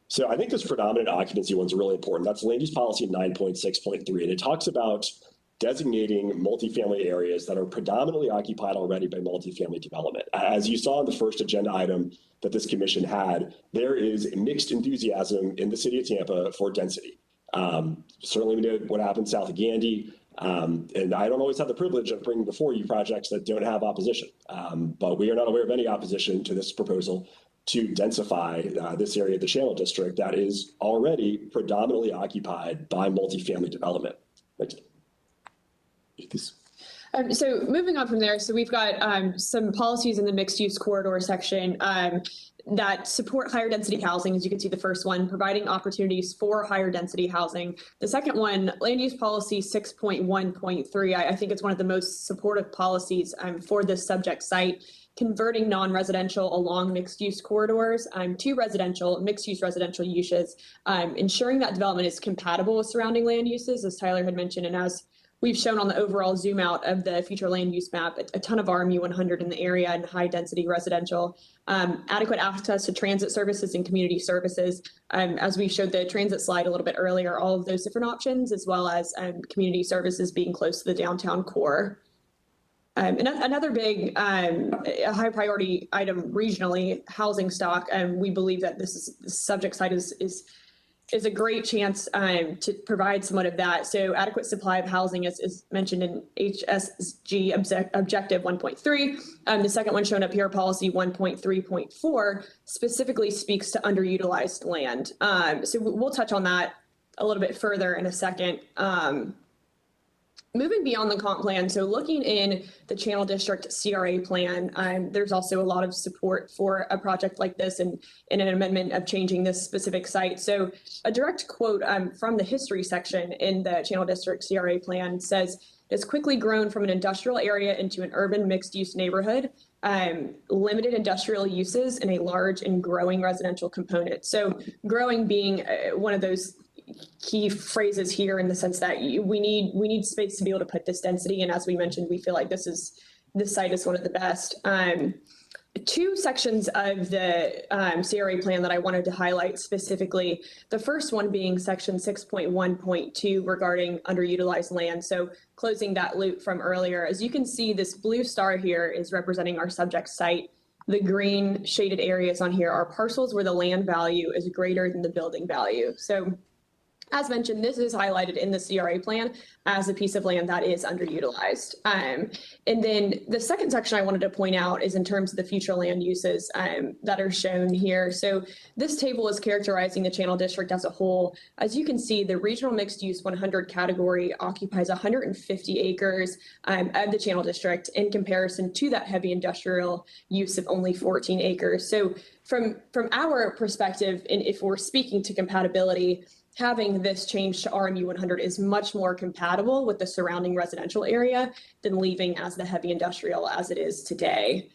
So I think this predominant occupancy one's really important. That's land use policy 9.6.3, and it talks about designating multifamily areas that are predominantly occupied already by multifamily development. As you saw in the first agenda item that this commission had, there is mixed enthusiasm in the city of Tampa for density. Certainly we know what happened south of Gandy. And I don't always have the privilege of bringing before you projects that don't have opposition. But we are not aware of any opposition to this proposal to densify this area of the Channel District that is already predominantly occupied by multifamily development. Next. So moving on from there, so we've got some policies in the mixed use corridor section that support higher density housing. As you can see, the first one, providing opportunities for higher density housing. The second one, land use policy 6.1.3, I think it's one of the most supportive policies for this subject site, converting non-residential along mixed use corridors to residential, mixed use residential uses, ensuring that development is compatible with surrounding land uses, as Tyler had mentioned, and as we've shown on the overall zoom out of the future land use map, a ton of RMU 100 in the area and high density residential, adequate access to transit services and community services. As we showed the transit slide a little bit earlier, all of those different options, as well as community services being close to the downtown core. And another big high priority item regionally, housing stock. We believe that this subject site is a great chance to provide somewhat of that. So adequate supply of housing is mentioned in HSG Objective 1.3. The second one shown up here, Policy 1.3.4, specifically speaks to underutilized land. So we'll touch on that a little bit further in a second. Moving beyond the comp plan, so looking in the Channel District CRA plan, there's also a lot of support for a project like this and in an amendment of changing this specific site. So a direct quote from the history section in the Channel District CRA plan says, "It's quickly grown from an industrial area into an urban mixed-use neighborhood, limited industrial uses and a large and growing residential component." So growing being one of those key phrases here in the sense that we need space to be able to put this density. And as we mentioned, we feel like this site is one of the best. Two sections of the CRA plan that I wanted to highlight specifically. The first one being section 6.1.2 regarding underutilized land. So closing that loop from earlier, as you can see, this blue star here is representing our subject site. The green shaded areas on here are parcels where the land value is greater than the building value. So as mentioned, this is highlighted in the CRA plan as a piece of land that is underutilized. And then the second section I wanted to point out is in terms of the future land uses that are shown here. So this table is characterizing the Channel District as a whole. As you can see, the regional mixed use 100 category occupies 150 acres of the Channel District in comparison to that heavy industrial use of only 14 acres. So from our perspective, and if we're speaking to compatibility, having this change to RMU 100 is much more compatible with the surrounding residential area than leaving as the heavy industrial as it is today.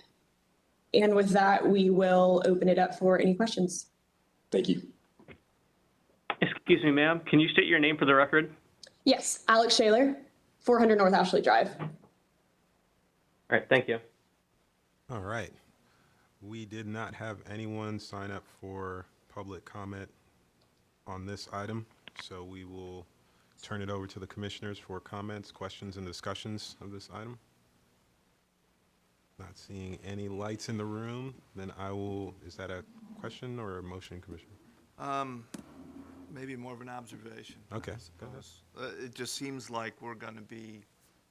And with that, we will open it up for any questions. Thank you. Excuse me, ma'am. Can you state your name for the record? Yes, Alex Shaler, 400 North Ashley Drive. All right, thank you. All right. We did not have anyone sign up for public comment on this item, so we will turn it over to the commissioners for comments, questions, and discussions of this item. Not seeing any lights in the room, then I will, is that a question or a motion, Commissioner? Maybe more of an observation. Okay. It just seems like we're going to be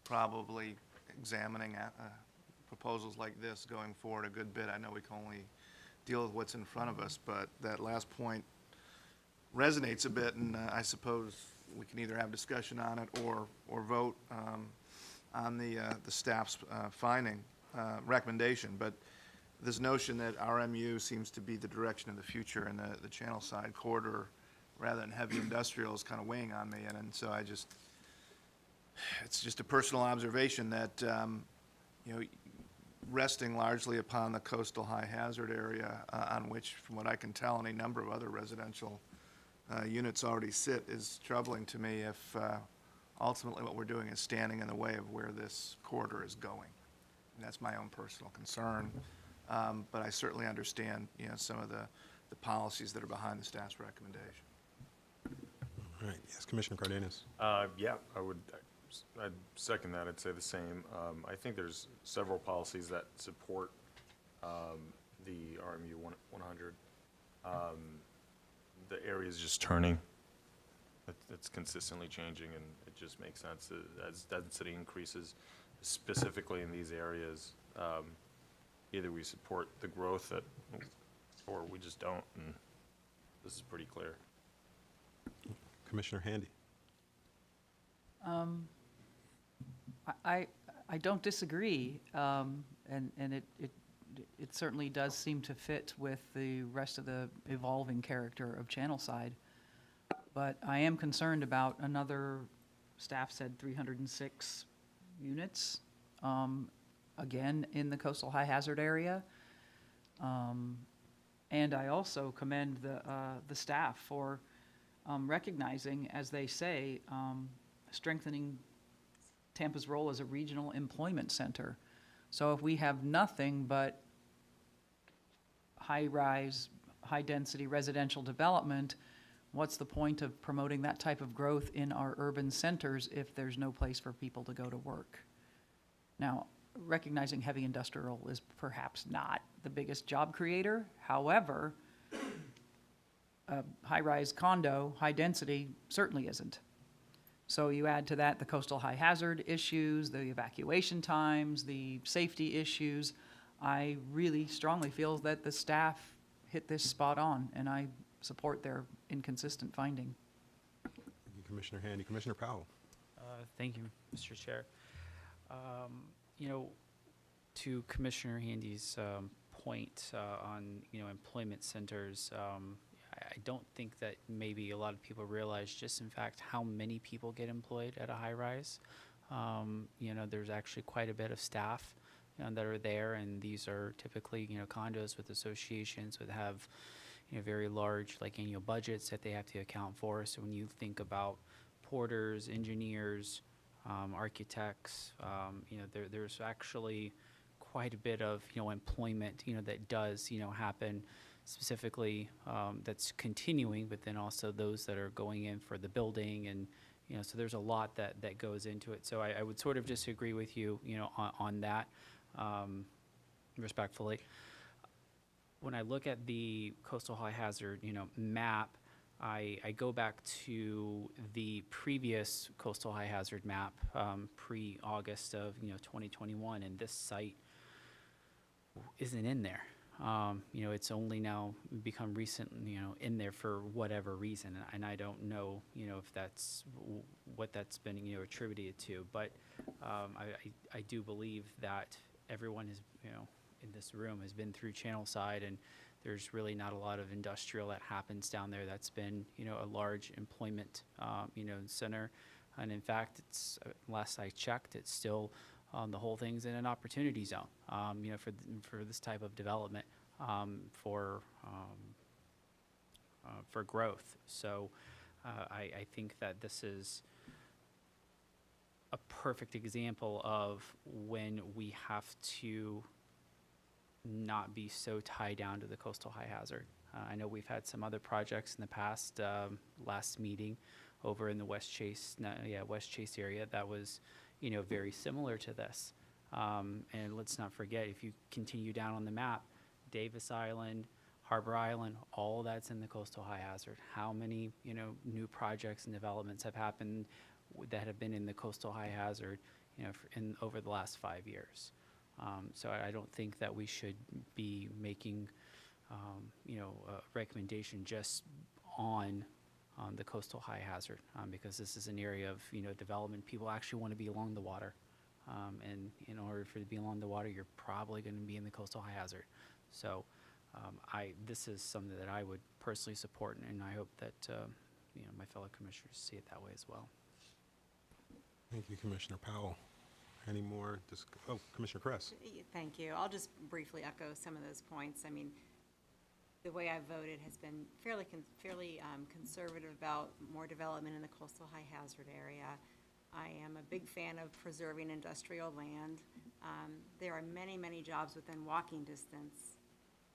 probably examining proposals like this going forward a good bit. I know we can only deal with what's in front of us, but that last point resonates a bit, and I suppose we can either have discussion on it or vote on the staff's recommendation. But this notion that RMU seems to be the direction of the future in the Channel Side corridor rather than heavy industrial is kind of weighing on me, and so it's just a personal observation that resting largely upon the coastal high hazard area on which, from what I can tell, any number of other residential units already sit is troubling to me if ultimately what we're doing is standing in the way of where this corridor is going. And that's my own personal concern, but I certainly understand some of the policies that are behind the staff's recommendation. All right. Yes, Commissioner Cardenas. Yeah, I'd second that. I'd say the same. I think there's several policies that support the RMU 100. The area is just turning. It's consistently changing, and it just makes sense as density increases, specifically in these areas. Either we support the growth or we just don't, and this is pretty clear. Commissioner Handy. I don't disagree, and it certainly does seem to fit with the rest of the evolving character of Channelside. But I am concerned about another, staff said 306 units, again, in the coastal high hazard area. And I also commend the staff for recognizing, as they say, strengthening Tampa's role as a regional employment center. So if we have nothing but high-rise, high-density residential development, what's the point of promoting that type of growth in our urban centers if there's no place for people to go to work? Now, recognizing heavy industrial is perhaps not the biggest job creator. However, a high-rise condo, high-density, certainly isn't. So you add to that the coastal high hazard issues, the evacuation times, the safety issues. I really strongly feel that the staff hit this spot on, and I support their inconsistent finding. Thank you, Commissioner Handy. Commissioner Powell. Thank you, Mr. Chair. You know, to Commissioner Handy's point on, you know, employment centers, I don't think that maybe a lot of people realize just in fact how many people get employed at a high rise. You know, there's actually quite a bit of staff, you know, that are there, and these are typically, you know, condos with associations that have, you know, very large like annual budgets that they have to account for. So when you think about porters, engineers, architects, you know, there's actually quite a bit of, you know, employment, you know, that does, you know, happen specifically, that's continuing, but then also those that are going in for the building, and, you know, so there's a lot that goes into it. So I would sort of disagree with you, you know, on that, respectfully. When I look at the coastal high hazard, you know, map, I go back to the previous coastal high hazard map, pre-August of, you know, 2021, and this site isn't in there. You know, it's only now become recent, you know, in there for whatever reason, and I don't know, you know, if that's what that's been, you know, attributed to. But I do believe that everyone is, you know, in this room has been through Channelside, and there's really not a lot of industrial that happens down there. That's been, you know, a large employment, you know, center, and in fact, it's last I checked, it's still. The whole thing's in an opportunity zone, you know, for this type of development, for growth. So I think that this is a perfect example of when we have to not be so tied down to the coastal high hazard. I know we've had some other projects in the past, last meeting over in the West Chase area that was, you know, very similar to this. And let's not forget, if you continue down on the map, Davis Island, Harbor Island, all that's in the coastal high hazard. How many, you know, new projects and developments have happened that have been in the coastal high hazard, you know, over the last 5 years? So I don't think that we should be making, you know, a recommendation just on the coastal high hazard, because this is an area of, you know, development. People actually want to be along the water, and in order for it to be along the water, you're probably going to be in the coastal high hazard. So this is something that I would personally support, and I hope that you know, my fellow commissioners see it that way as well. Thank you, Commissioner Powell. Any more? Commissioner Kress. Thank you. I'll just briefly echo some of those points. I mean, the way I've voted has been fairly conservative about more development in the coastal high hazard area. I am a big fan of preserving industrial land. There are many, many jobs within walking distance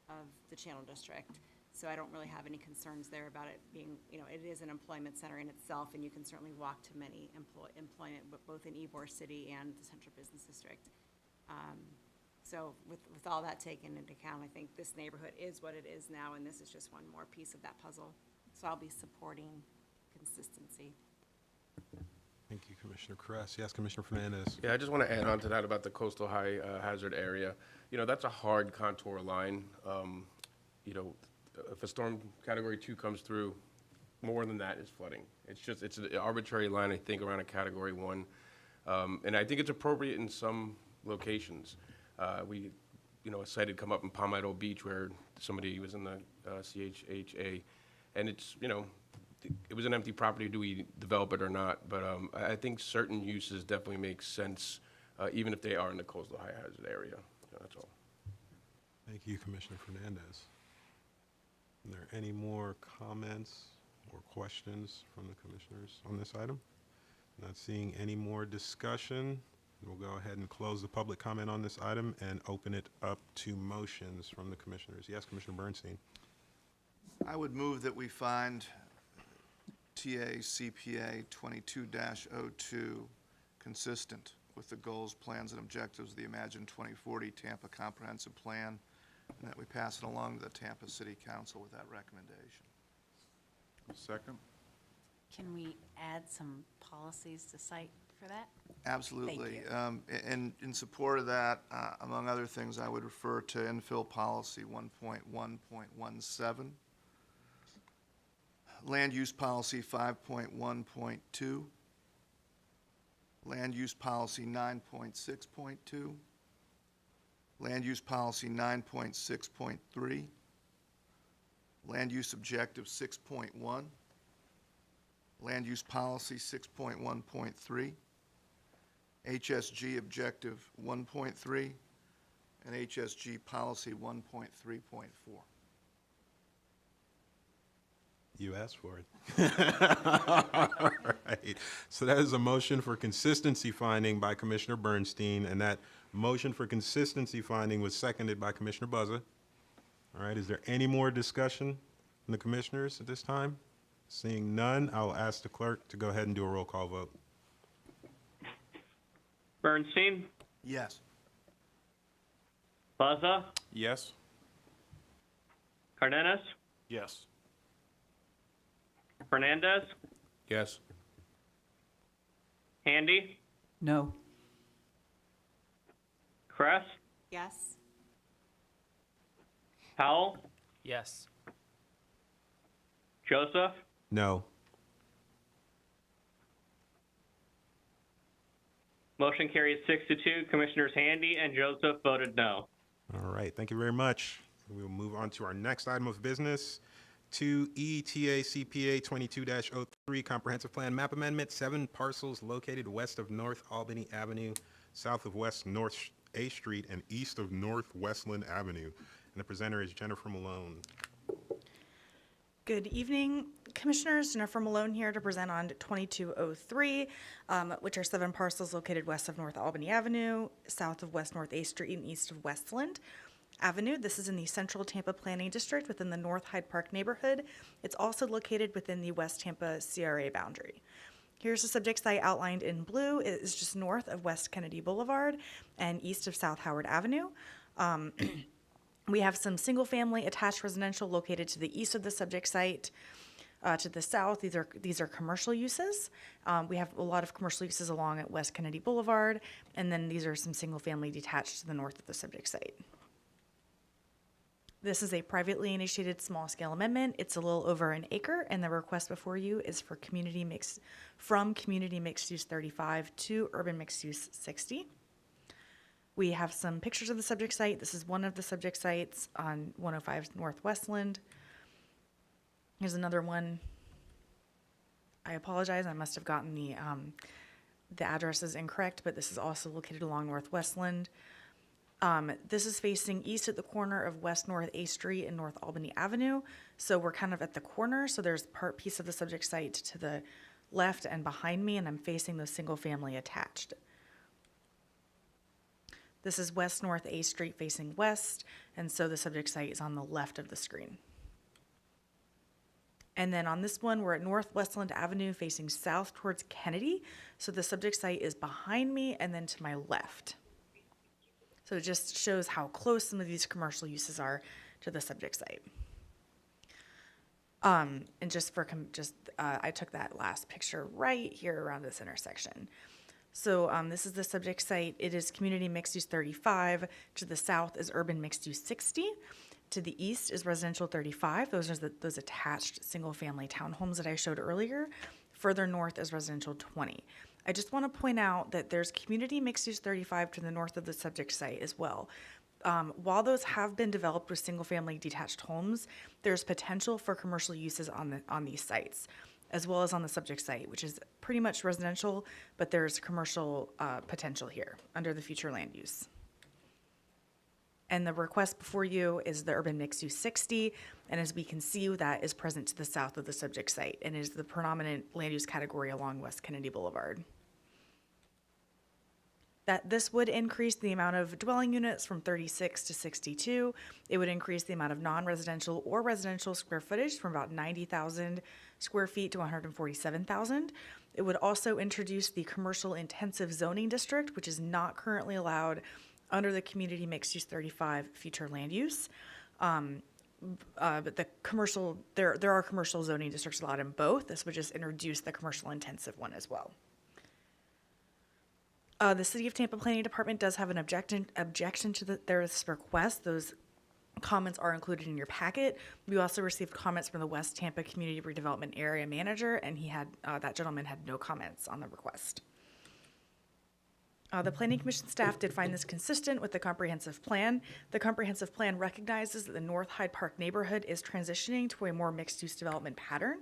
of the Channel District, so I don't really have any concerns there about it being, you know, it is an employment center in itself, and you can certainly walk to many employment, both in Ybor City and the Central Business District. So with all that taken into account, I think this neighborhood is what it is now, and this is just one more piece of that puzzle. So I'll be supporting consistency. Thank you, Commissioner Kress. Yes, Commissioner Fernandez. Yeah, I just want to add on to that about the coastal high hazard area. You know, that's a hard contour line. You know, if a storm category 2 comes through, more than that is flooding. It's an arbitrary line, I think, around a category 1. And I think it's appropriate in some locations. You know, a site had come up in Palmetto Beach where somebody was in the CHHA, and it's, you know, it was an empty property. Do we develop it or not? But I think certain uses definitely make sense, even if they are in the coastal high hazard area. So that's all. Thank you, Commissioner Fernandez. Are there any more comments or questions from the commissioners on this item? Not seeing any more discussion. We'll go ahead and close the public comment on this item and open it up to motions from the commissioners. Yes, Commissioner Bernstein. I would move that we find TA CPA 22-02 consistent with the goals, plans, and objectives of the Imagine 2040 Tampa Comprehensive Plan, and that we pass it along to the Tampa City Council with that recommendation. Second? Can we add some policies to cite for that? Absolutely. Thank you. And in support of that, among other things, I would refer to infill policy 1.1.17, land use policy 5.1.2, land use policy 9.6.2, land use policy 9.6.3, land use objective 6.1, land use policy 6.1.3, HSG objective 1.3, and HSG policy 1.3.4. You asked for it. All right. So that is a motion for consistency finding by Commissioner Bernstein, and that motion for consistency finding was seconded by Commissioner Buzza. All right. Is there any more discussion from the commissioners at this time? Seeing none, I'll ask the clerk to go ahead and do a roll call vote. Bernstein, Yes. Buzza, Yes. Cardenas, Yes. Fernandez, Yes. Handy, No. Kress, Yes? Powell, Yes. Joseph, No. motion carries 6-2. Commissioners Handy and Joseph voted no. All right. Thank you very much. We will move on to our next item of business. 2E TA CPA 22-03 Comprehensive Plan Map Amendment, 7 parcels located west of North Albany Avenue, south of West North A Street, and east of North Westland Avenue. And the presenter is Jennifer Malone. Good evening, Commissioners. Jennifer Malone here to present on 2203, which are 7 parcels located west of North Albany Avenue, south of West North A Street, and east of Westland Avenue. This is in the Central Tampa Planning District within the North Hyde Park neighborhood. It's also located within the West Tampa CRA boundary. Here's the subject site outlined in blue. It is just north of West Kennedy Boulevard and east of South Howard Avenue. We have some single-family attached residential located to the east of the subject site. To the south, these are commercial uses. We have a lot of commercial uses along at West Kennedy Boulevard, and then these are some single-family detached to the north of the subject site. This is a privately initiated small-scale amendment. It's a little over an acre, and the request before you is for community mixed use 35 to urban mixed use 60. We have some pictures of the subject site. This is one of the subject sites on 105 North Westland. Here's another one. I apologize, I must have gotten the addresses incorrect, but this is also located along North Westland. This is facing east at the corner of West North A Street and North Albany Avenue. So we're kind of at the corner, so there's piece of the subject site to the left and behind me, and I'm facing those single family attached. This is West North A Street facing west, and so the subject site is on the left of the screen. And then on this one, we're at North Westland Avenue facing south towards Kennedy. So the subject site is behind me and then to my left. So it just shows how close some of these commercial uses are to the subject site. And just for, I took that last picture right here around this intersection. So this is the subject site. It is community mixed use 35. To the south is urban mixed use 60. To the east is residential 35. Those are those attached single family townhomes that I showed earlier. Further north is residential 20. I just want to point out that there's community mixed use 35 to the north of the subject site as well. While those have been developed with single family detached homes, there's potential for commercial uses on these sites, as well as on the subject site, which is pretty much residential, but there's commercial potential here under the future land use. And the request before you is the urban mixed use 60, and as we can see, that is present to the south of the subject site and is the predominant land use category along West Kennedy Boulevard. That this would increase the amount of dwelling units from 36 to 62. It would increase the amount of non-residential or residential square footage from about 90,000 square feet to 147,000. It would also introduce the commercial intensive zoning district, which is not currently allowed under the community mixed use 35 future land use. But the commercial, there are commercial zoning districts allowed in both. This would just introduce the commercial intensive one as well. The City of Tampa Planning Department does have an objection to this request. Those comments are included in your packet. We also received comments from the West Tampa Community Redevelopment Area Manager, and he had that gentleman had no comments on the request. The Planning Commission staff did find this consistent with the comprehensive plan. The comprehensive plan recognizes that the North Hyde Park neighborhood is transitioning to a more mixed-use development pattern.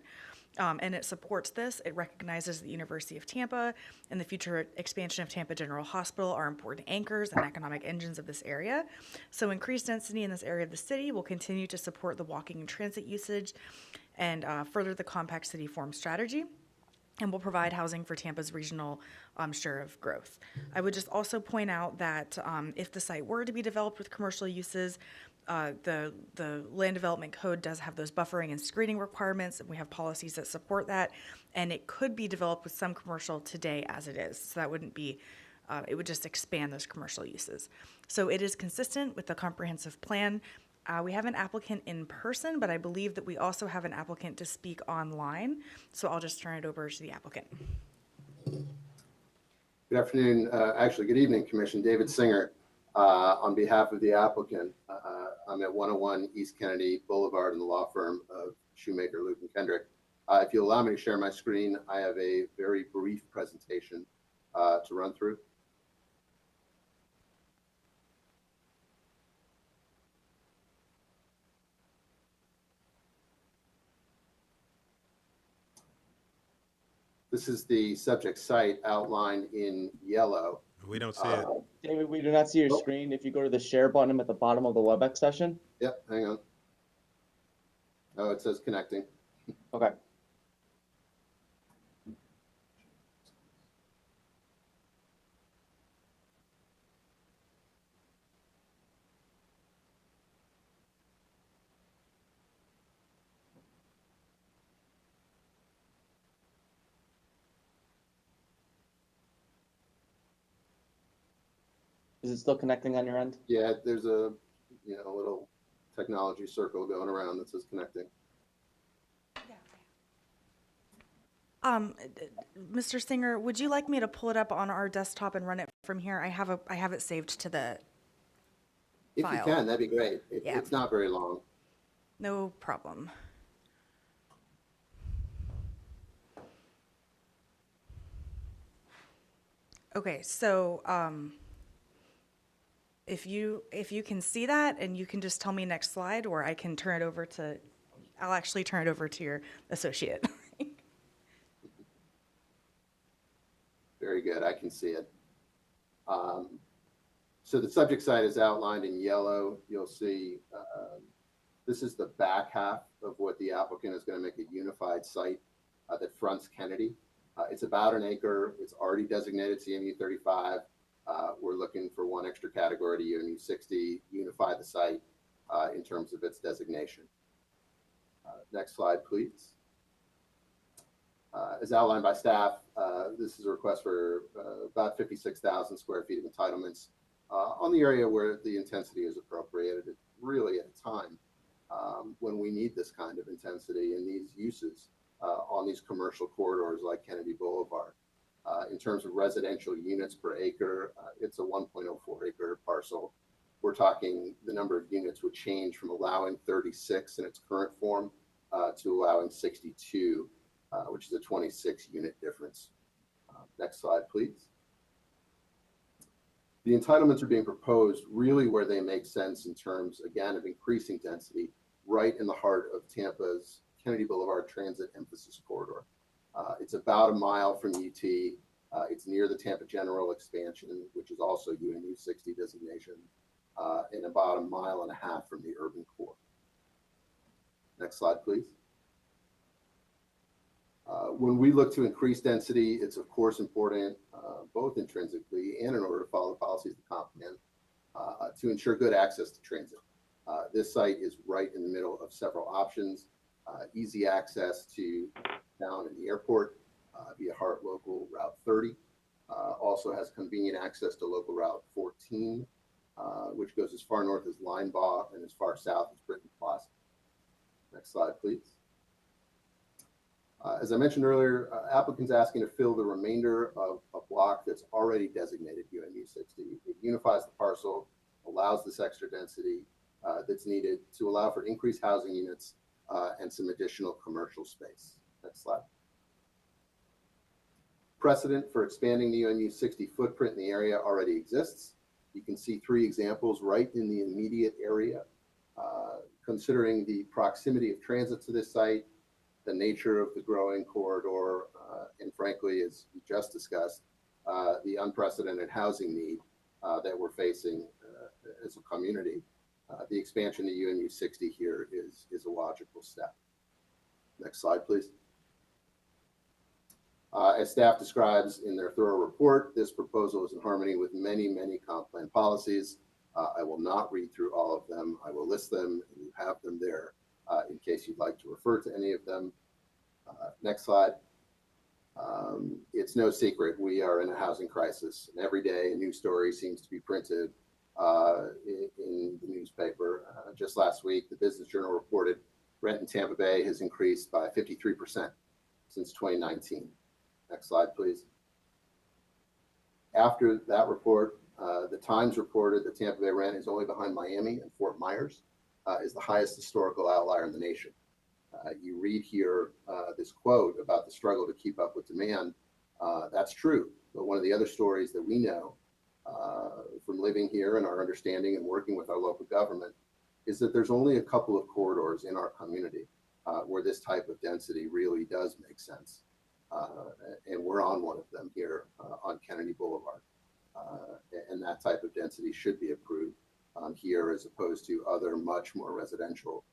And it supports this. It recognizes the University of Tampa and the future expansion of Tampa General Hospital are important anchors and economic engines of this area. So increased density in this area of the city will continue to support the walking and transit usage and further the compact city form strategy, and will provide housing for Tampa's regional share of growth. I would just also point out that if the site were to be developed with commercial uses, the land development code does have those buffering and screening requirements, and we have policies that support that, and it could be developed with some commercial today as it is. So that wouldn't be, it would just expand those commercial uses. So it is consistent with the comprehensive plan. We have an applicant in person, but I believe that we also have an applicant to speak online. So I'll just turn it over to the applicant. Good afternoon, actually good evening, Commission. David Singer on behalf of the applicant. I'm at 101 East Kennedy Boulevard in the law firm of Shoemaker, Luke and Kendrick. If you'll allow me to share my screen, I have a very brief presentation to run through. This is the subject site outlined in yellow. We don't see it. David, we do not see your screen. If you go to the share button at the bottom of the WebEx session. Yep, hang on. Oh, it says connecting. Okay. Is it still connecting on your end? Yeah, there's a little technology circle going around that says connecting. Mr. Singer, would you like me to pull it up on our desktop and run it from here? I have it saved to the If file. you can, that'd be great. Yeah. It's not very long. No problem. Okay, so if you can see that, and you can just tell me next slide, or I can turn it over to, I'll actually turn it over to your associate. Very good, I can see it. So the subject site is outlined in yellow. You'll see this is the back half of what the applicant is going to make a unified site that fronts Kennedy. It's about an acre. It's already designated CMU 35. We're looking for one extra category to UMU 60, unify the site in terms of its designation. Next slide, please. As outlined by staff, this is a request for about 56,000 square feet of entitlements on the area where the intensity is appropriated. It's really at a time when we need this kind of intensity in these uses on these commercial corridors like Kennedy Boulevard. In terms of residential units per acre, it's a 1.04 acre parcel. We're talking the number of units would change from allowing 36 in its current form to allowing 62, which is a 26 unit difference. Next slide, please. The entitlements are being proposed really where they make sense in terms, again, of increasing density right in the heart of Tampa's Kennedy Boulevard Transit Emphasis Corridor. It's about a mile from UT. It's near the Tampa General expansion, which is also UNU 60 designation, and about a mile and a half from the urban core. Next slide, please. When we look to increase density, it's of course important, both intrinsically and in order to follow the policies of the comp plan, to ensure good access to transit. This site is right in the middle of several options, easy access to town and the airport via Hart Local Route 30. Also has convenient access to local Route 14, which goes as far north as Linebaugh and as far south as Britton Plaza. Next slide, please. As I mentioned earlier, applicants asking to fill the remainder of a block that's already designated UNU 60. It unifies the parcel, allows this extra density that's needed to allow for increased housing units and some additional commercial space. Next slide. Precedent for expanding the UNU 60 footprint in the area already exists. You can see 3 examples right in the immediate area. Considering the proximity of transit to this site, the nature of the growing corridor, and frankly, as we just discussed, the unprecedented housing need that we're facing as a community, the expansion to UNU 60 here is a logical step. Next slide, please. As staff describes in their thorough report, this proposal is in harmony with many, many comp plan policies. I will not read through all of them. I will list them, and you have them there in case you'd like to refer to any of them. Next slide. It's no secret we are in a housing crisis, and every day a new story seems to be printed in the newspaper. Just last week, the Business Journal reported rent in Tampa Bay has increased by 53% since 2019. Next slide, please. After that report, the Times reported that Tampa Bay rent is only behind Miami, and Fort Myers is the highest historical outlier in the nation. You read here this quote about the struggle to keep up with demand. That's true, but one of the other stories that we know from living here and our understanding and working with our local government is that there's only a couple of corridors in our community where this type of density really does make sense. And we're on one of them here on Kennedy Boulevard. And that type of density should be approved here as opposed to other much more residential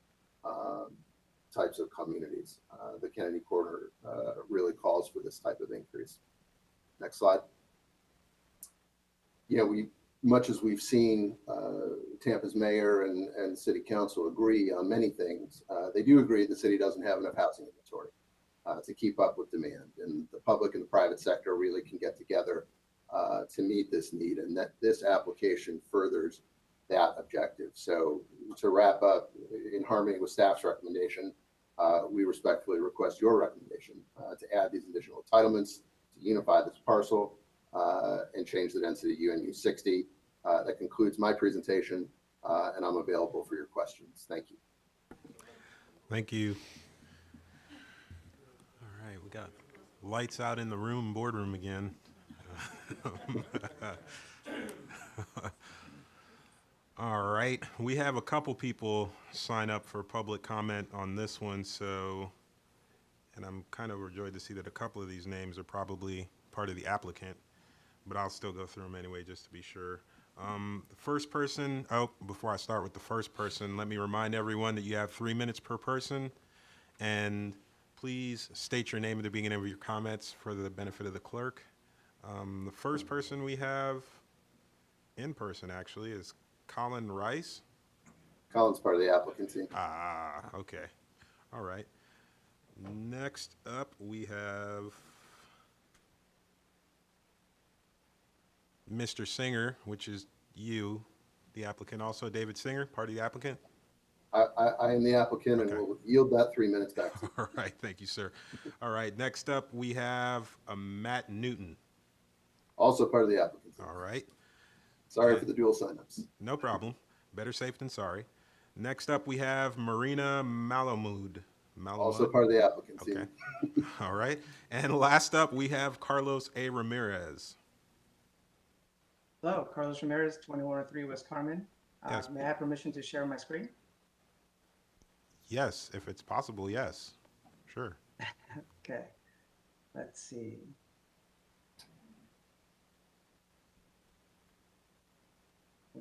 types of communities. The Kennedy corridor really calls for this type of increase. Next slide. You know, much as we've seen Tampa's mayor and city council agree on many things, they do agree the city doesn't have enough housing inventory to keep up with demand. And the public and the private sector really can get together to meet this need, and that this application furthers that objective. So to wrap up, in harmony with staff's recommendation, we respectfully request your recommendation to add these additional entitlements, to unify this parcel, and change the density to UNU 60. That concludes my presentation, and I'm available for your questions. Thank you. Thank you. All right, we got lights out in the boardroom again. All right, we have a couple people sign up for public comment on this one, and I'm kind of overjoyed to see that a couple of these names are probably part of the applicant, but I'll still go through them anyway just to be sure. The first person, before I start with the first person, let me remind everyone that you have 3 minutes per person, and please state your name at the beginning of your comments for the benefit of the clerk. The first person we have in person actually is Colin Rice. Colin's part of the applicant team. Ah, okay. All right. Next up, we have Mr. Singer, which is you, the applicant also. David Singer, part of the applicant. I am the applicant and Okay. will yield that 3 minutes back to you. All right, thank you, sir. All right, next up, we have Matt Newton. Also part of the applicant. All right, Sorry for the dual signups. no problem. Better safe than sorry. Next up, we have Marina Malamud. Also part of the applicant. Okay. All right. And last up, we have Carlos A. Ramirez. Hello, Carlos Ramirez, 2103 West Carmen. Yes. May I have permission to share my screen? Yes, if it's possible, yes. Sure. Okay, let's see.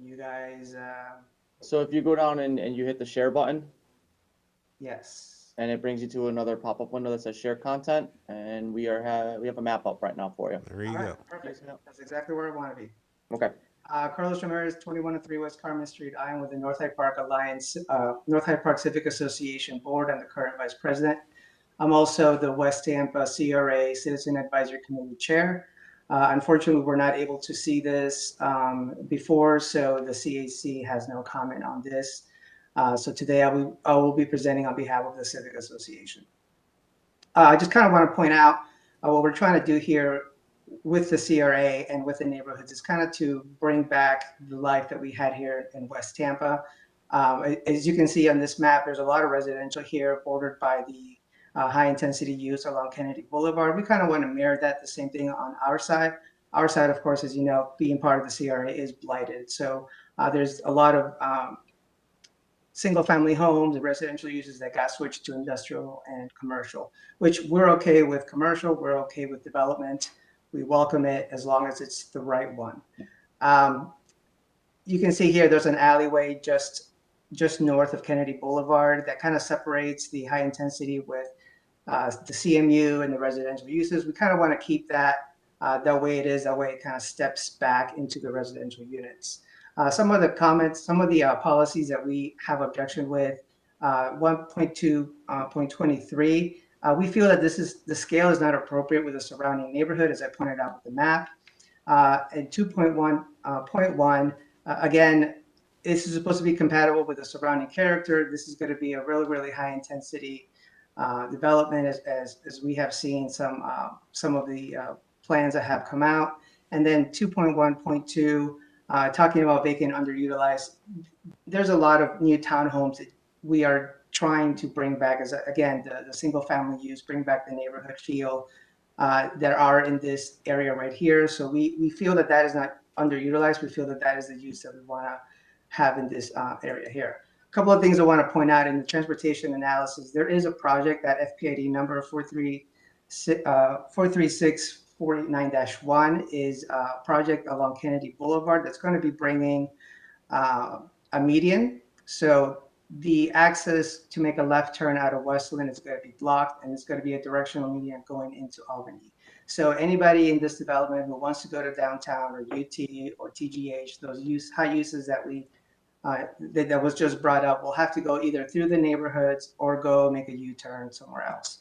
You guys, So if you go down and you hit the share button, yes. and it brings you to another pop-up window that says share content, and we have a map up right now for you. There you All go. right, perfect. That's exactly where I want to be. Okay. Carlos Ramirez, 2103 West Carmen Street. I am with the North Hyde Park Alliance, North Hyde Park Civic Association Board. I'm the current vice president. I'm also the West Tampa CRA Citizen Advisory Committee Chair. Unfortunately, we're not able to see this before, so the CAC has no comment on this. So today I will be presenting on behalf of the Civic Association. I just kind of want to point out what we're trying to do here with the CRA and with the neighborhoods is kind of to bring back the life that we had here in West Tampa. As you can see on this map, there's a lot of residential here bordered by the high intensity use along Kennedy Boulevard. We kind of want to mirror that, the same thing on our side. Our side, of course, as you know, being part of the CRA is blighted. So there's a lot of single family homes and residential uses that got switched to industrial and commercial, which we're okay with commercial, we're okay with development. We welcome it as long as it's the right one. You can see here, there's an alleyway just north of Kennedy Boulevard that kind of separates the high intensity with the CMU and the residential uses. We kind of want to keep that the way it is, that way it kind of steps back into the residential units. Some of the comments, some of the policies that we have objection with, 1.2.23, we feel that the scale is not appropriate with the surrounding neighborhood, as I pointed out with the map. And 2.1.1, again, this is supposed to be compatible with the surrounding character. This is going to be a really, really high intensity development, as we have seen some of the plans that have come out. And then 2.1.2, talking about vacant, underutilized. There's a lot of new townhomes that we are trying to bring back as, again, the single family use, bring back the neighborhood feel that are in this area right here. So we feel that that is not underutilized. We feel that that is the use that we want to have in this area here. A couple of things I want to point out in the transportation analysis. There is a project that FPID number 43649-1 is a project along Kennedy Boulevard that's going to be bringing a median. So the access to make a left turn out of Westland is going to be blocked, and it's going to be a directional median going into Albany. So anybody in this development who wants to go to downtown or UT or TGH, those high uses that that was just brought up, will have to go either through the neighborhoods or go make a U-turn somewhere else.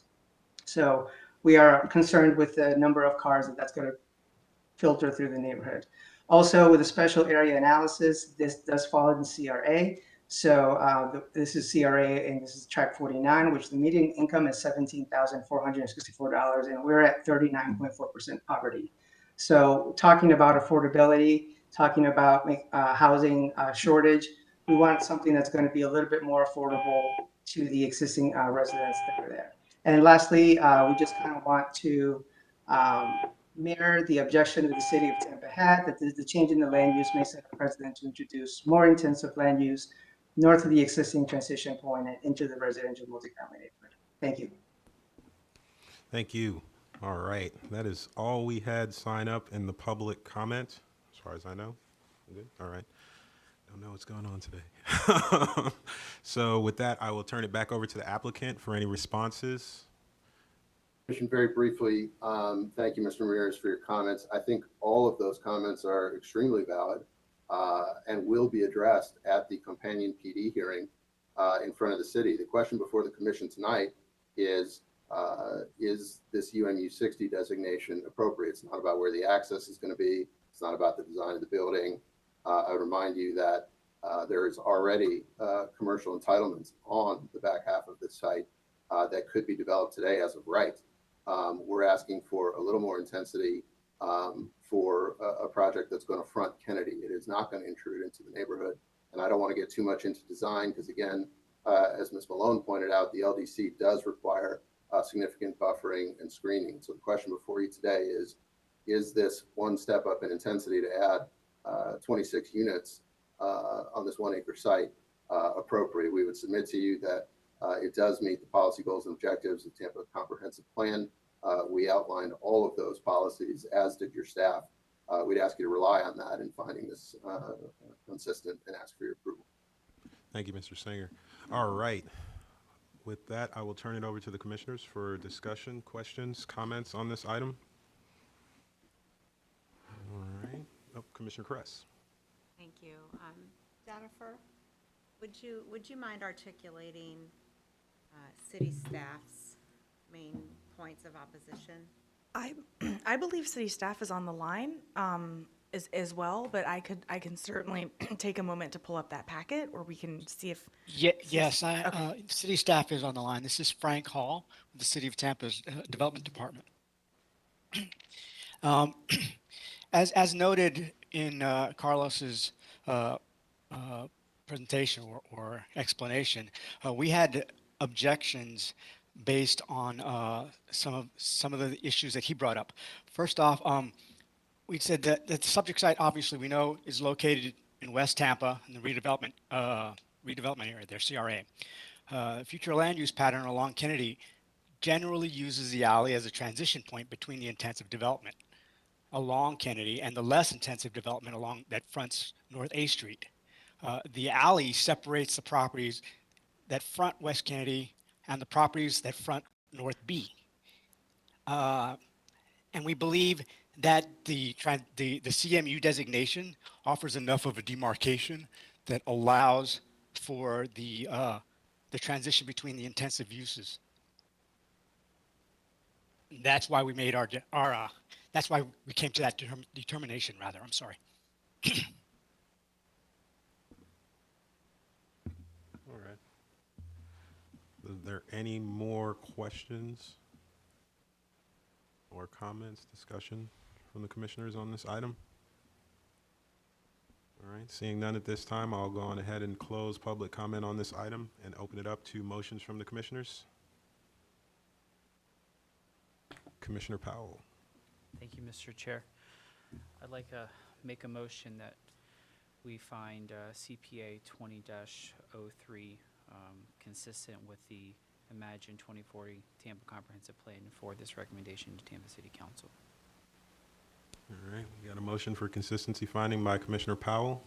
So we are concerned with the number of cars that's going to filter through the neighborhood. Also, with the special area analysis, this does fall in CRA. So this is CRA and this is track 49, which the median income is $17,464, and we're at 39.4% poverty. So talking about affordability, talking about housing shortage, we want something that's going to be a little bit more affordable to the existing residents that are there. And lastly, we just kind of want to mirror the objection that the city of Tampa had, that the change in the land use may set a precedent to introduce more intensive land use north of the existing transition point and into the residential multifamily neighborhood. Thank you. Thank you. All right, that is all we had sign up in the public comment, as far as I know. Good. All right. Don't know what's going on today. So with that, I will turn it back over to the applicant for any responses. Very briefly, thank you, Mr. Ramirez, for your comments. I think all of those comments are extremely valid and will be addressed at the companion PD hearing in front of the city. The question before the commission tonight is this UMU 60 designation appropriate? It's not about where the access is going to be. It's not about the design of the building. I would remind you that There is already commercial entitlements on the back half of this site that could be developed today as of right. We're asking for a little more intensity for a project that's going to front Kennedy. It is not going to intrude into the neighborhood. And I don't want to get too much into design because, again, as Ms. Malone pointed out, the LDC does require significant buffering and screening. So the question before you today is this one step up in intensity to add 26 units on this 1 acre site appropriate? We would submit to you that it does meet the policy goals and objectives of Tampa Comprehensive Plan. We outlined all of those policies, as did your staff. We'd ask you to rely on that in finding this consistent and ask for your approval. Thank you, Mr. Singer. All right. With that, I will turn it over to the commissioners for discussion, questions, comments on this item. All right. Oh, Commissioner Kress. Thank you. Jennifer, would you mind articulating city staff's main points of opposition? I believe city staff is on the line as well, but I can certainly take a moment to pull up that packet, or we can see if. Yes, city staff is on the line. This is Frank Hall with the City of Tampa's Development Department. As noted in Carlos's presentation or explanation, we had objections based on some of the issues that he brought up. First off, we said that the subject site, obviously, we know is located in West Tampa in the redevelopment area there, CRA. Future land use pattern along Kennedy generally uses the alley as a transition point between the intensive development along Kennedy and the less intensive development along that fronts North A Street. The alley separates the properties that front West Kennedy and the properties that front North B. And we believe that the CMU designation offers enough of a demarcation that allows for the transition between the intensive uses. That's why we made that's why we came to that determination, rather. I'm sorry. All right. Is there any more questions or comments, discussion from the commissioners on this item? All right, seeing none at this time, I'll go on ahead and close public comment on this item and open it up to motions from the commissioners. Commissioner Powell. Thank you, Mr. Chair. I'd like to make a motion that we find CPA 20-03 consistent with the Imagine 2040 Tampa Comprehensive Plan for this recommendation to Tampa City Council. All right, we got a motion for consistency finding by Commissioner Powell.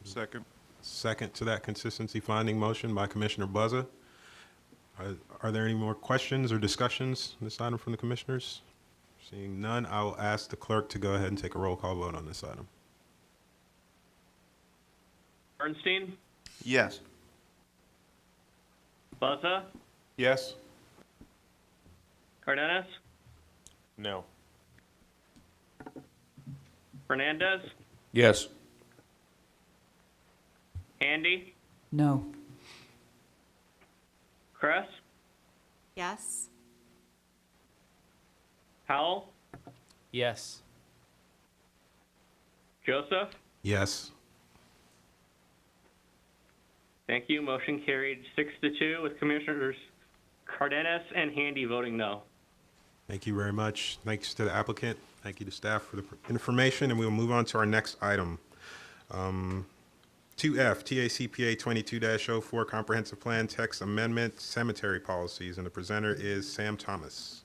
Second. Second to that consistency finding motion by Commissioner Buzza. Are there any more questions or discussions on this item from the commissioners? Seeing none, I will ask the clerk to go ahead and take a roll call vote on this item. Bernstein? Yes. Buzza? Yes. Cardenas? No. Fernandez? Yes. Handy? No. Kress? Yes. Powell? Yes. Joseph? Yes. Thank you. Motion carried 6-2 with Commissioners Cardenas and Handy voting no. Thank you very much. Thanks to the applicant. Thank you to staff for the information, and we will move on to our next item. 2F, TACPA 22-04 Comprehensive Plan Text Amendment Cemetery Policies, and the presenter is Sam Thomas.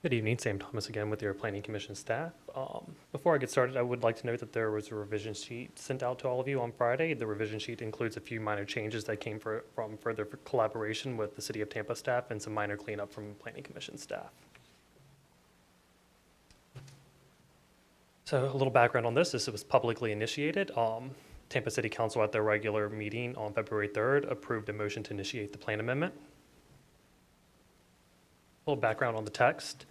Good evening, Sam Thomas again with your Planning Commission staff. Before I get started, I would like to note that there was a revision sheet sent out to all of you on Friday. The revision sheet includes a few minor changes that came from further collaboration with the City of Tampa staff and some minor cleanup from Planning Commission staff. So a little background on this. This was publicly initiated. Tampa City Council at their regular meeting on February 3rd approved a motion to initiate the plan amendment. little background on the text.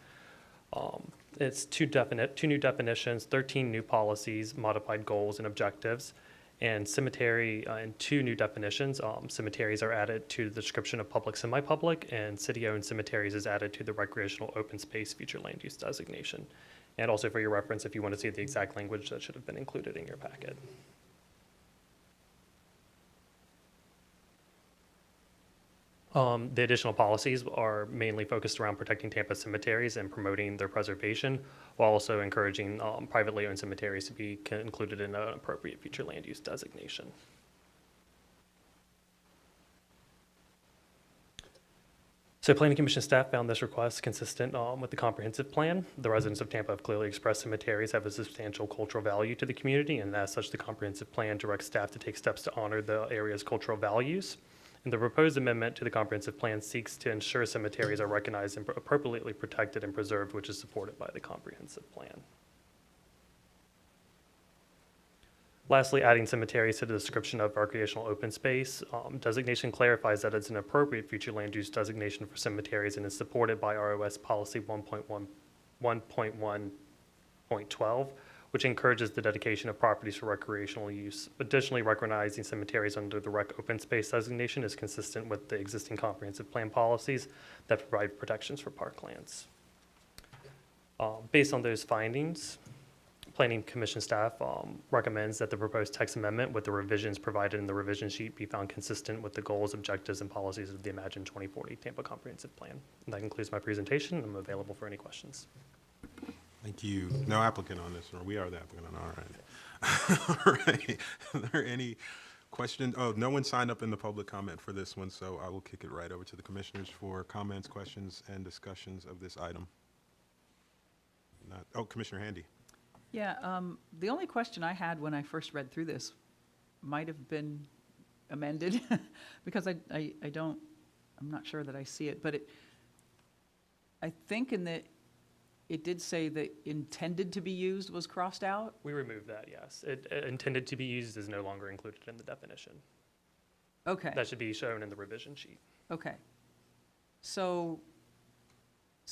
It's two new definitions, 13 new policies, modified goals and objectives, and cemetery and 2 new definitions. Cemeteries are added to the description of public, semi-public, and city-owned cemeteries is added to the recreational open space future land use designation. And also for your reference, if you want to see the exact language, that should have been included in your packet. The additional policies are mainly focused around protecting Tampa cemeteries and promoting their preservation, while also encouraging privately owned cemeteries to be included in an appropriate future land use designation. So Planning Commission staff found this request consistent with the comprehensive plan. The residents of Tampa have clearly expressed cemeteries have a substantial cultural value to the community, and as such, the comprehensive plan directs staff to take steps to honor the area's cultural values. And the proposed amendment to the comprehensive plan seeks to ensure cemeteries are recognized and appropriately protected and preserved, which is supported by the comprehensive plan. Lastly, adding cemeteries to the description of recreational open space. Designation clarifies that it's an appropriate future land use designation for cemeteries and is supported by ROS Policy 1.1.12, which encourages the dedication of properties for recreational use. Additionally, recognizing cemeteries under the rec open space designation is consistent with the existing comprehensive plan policies that provide protections for parklands. Based on those findings, Planning Commission staff recommends that the proposed text amendment with the revisions provided in the revision sheet be found consistent with the goals, objectives, and policies of the Imagine 2040 Tampa Comprehensive Plan. And that concludes my presentation. I'm available for any questions. Thank you. No applicant on this, or we are the applicant on, all right. All right. Are there any questions? Oh, no one signed up in the public comment for this one, so I will kick it right over to the commissioners for comments, questions, and discussions of this item. Oh, Commissioner Handy. Yeah, the only question I had when I first read through this might have been amended because I'm not sure that I see it, but I think it did say that intended to be used was crossed out. We removed that, yes. Intended to be used is no longer included in the definition. Okay. That should be shown in the revision sheet. Okay. So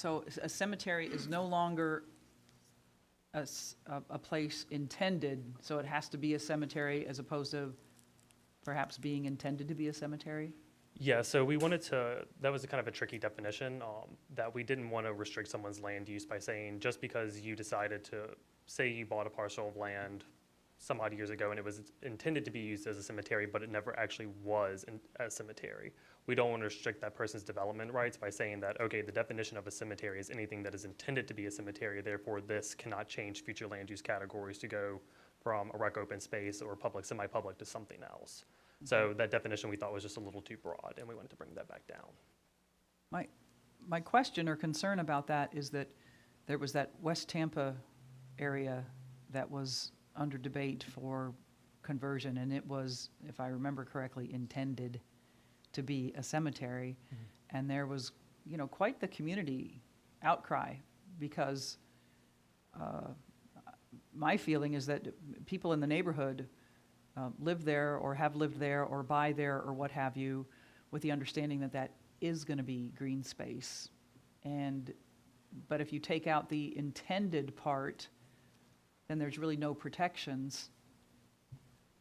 a cemetery is no longer a place intended, so it has to be a cemetery as opposed to perhaps being intended to be a cemetery? Yeah, so we wanted to, that was a kind of a tricky definition, that we didn't want to restrict someone's land use by saying just because you decided to, say you bought a parcel of land some odd years ago and it was intended to be used as a cemetery, but it never actually was a cemetery. We don't want to restrict that person's development rights by saying that, okay, the definition of a cemetery is anything that is intended to be a cemetery, therefore this cannot change future land use categories to go from a rec open space or public, semi-public to something else. So that definition we thought was just a little too broad, and we wanted to bring that back down. My question or concern about that is that there was that West Tampa area that was under debate for conversion, and it was, if I remember correctly, intended to be a cemetery. Mm-hmm. And there was, quite the community outcry because my feeling is that people in the neighborhood live there or have lived there or buy there or what have you with the understanding that that is going to be green space. But if you take out the intended part, then there's really no protections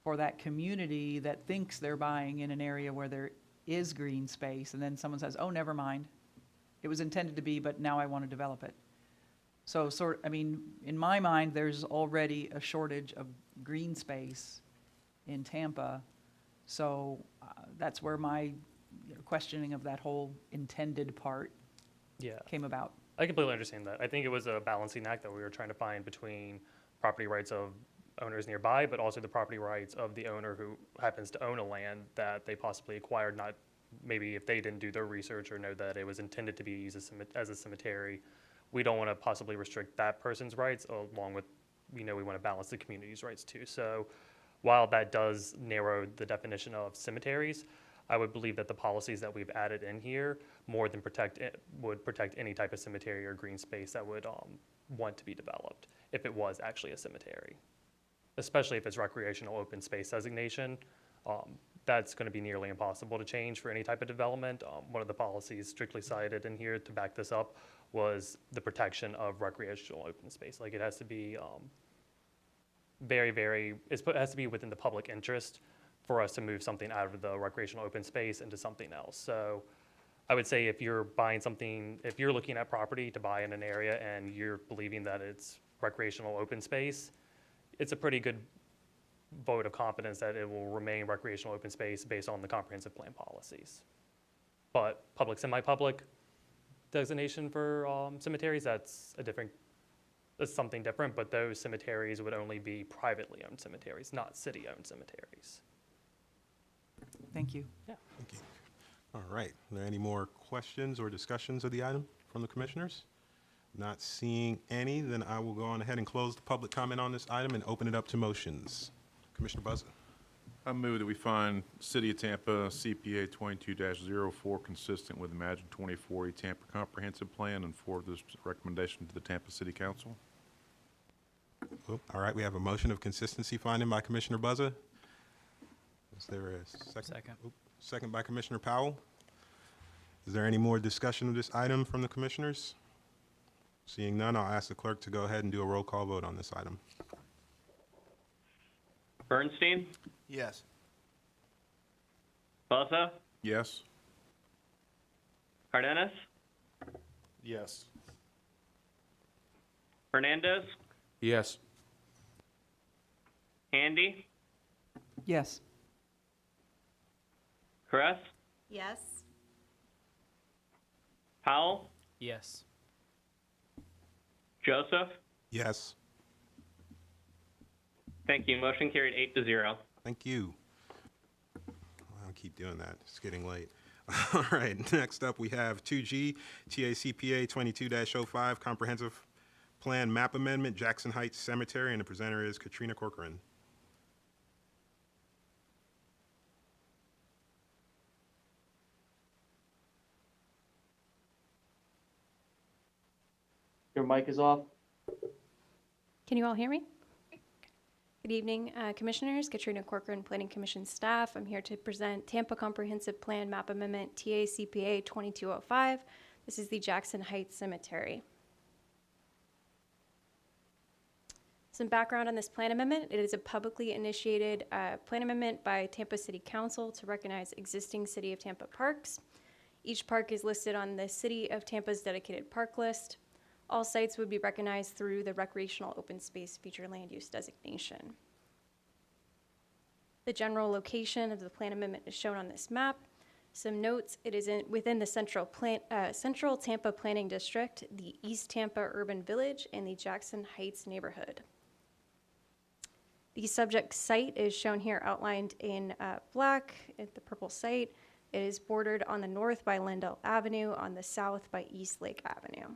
for that community that thinks they're buying in an area where there is green space, and then someone says, oh, never mind. It was intended to be, but now I want to develop it. So in my mind, there's already a shortage of green space in Tampa. So that's where my questioning of that whole intended part came about. I completely understand that. I think it was a balancing act that we were trying to find between property rights of owners nearby, but also the property rights of the owner who happens to own a land that they possibly acquired, not maybe if they didn't do their research or know that it was intended to be used as a cemetery. We don't want to possibly restrict that person's rights, along with, we want to balance the community's rights too. So while that does narrow the definition of cemeteries, I would believe that the policies that we've added in here more than would protect any type of cemetery or green space that would want to be developed if it was actually a cemetery, especially if it's recreational open space designation. That's going to be nearly impossible to change for any type of development. One of the policies strictly cited in here to back this up was the protection of recreational open space. Like, it has to be it has to be within the public interest for us to move something out of the recreational open space into something else. So I would say if you're buying something, if you're looking at property to buy in an area and you're believing that it's recreational open space, it's a pretty good vote of confidence that it will remain recreational open space based on the comprehensive plan policies. But public, semi-public designation for cemeteries, that's something different, but those cemeteries would only be privately owned cemeteries, not city-owned cemeteries. Thank you. Yeah. Thank you. All right. Are there any more questions or discussions of the item from the commissioners? Not seeing any, then I will go on ahead and close the public comment on this item and open it up to motions. Commissioner Buzza. I move that we find City of Tampa CPA 22-04 consistent with Imagine 2040 Tampa Comprehensive Plan and forward this recommendation to the Tampa City Council. All right, we have a motion of consistency finding by Commissioner Buzza. Is there a second? Second. Second by Commissioner Powell. Is there any more discussion of this item from the commissioners? Seeing none, I'll ask the clerk to go ahead and do a roll call vote on this item. Bernstein, Yes. Buzza, Yes? Cardenas, Yes. Hernandez, Yes. Handy, Yes. Kress, Yes. Powell, Yes. Joseph. Yes. Thank you. Motion carried 8-0. Thank you. I'll keep doing that. It's getting late. All right, next up we have 2G, TACPA 22-05, Comprehensive Plan Map Amendment, Jackson Heights Cemetery, and the presenter is Katrina Corcoran. Your mic is off. Can you all hear me? Good evening, Commissioners. Katrina Corcoran, Planning Commission staff. I'm here to present Tampa Comprehensive Plan Map Amendment TACPA 2205. This is the Jackson Heights Cemetery. Some background on this plan amendment. It is a publicly initiated plan amendment by Tampa City Council to recognize existing City of Tampa parks. Each park is listed on the City of Tampa's dedicated park list. All sites would be recognized through the Recreational Open Space Future Land Use designation. The general location of the plan amendment is shown on this map. Some notes: it is within the Central Tampa Planning District, the East Tampa Urban Village, and the Jackson Heights neighborhood. The subject site is shown here outlined in black at the purple site. It is bordered on the north by Lindell Avenue, on the south by East Lake Avenue.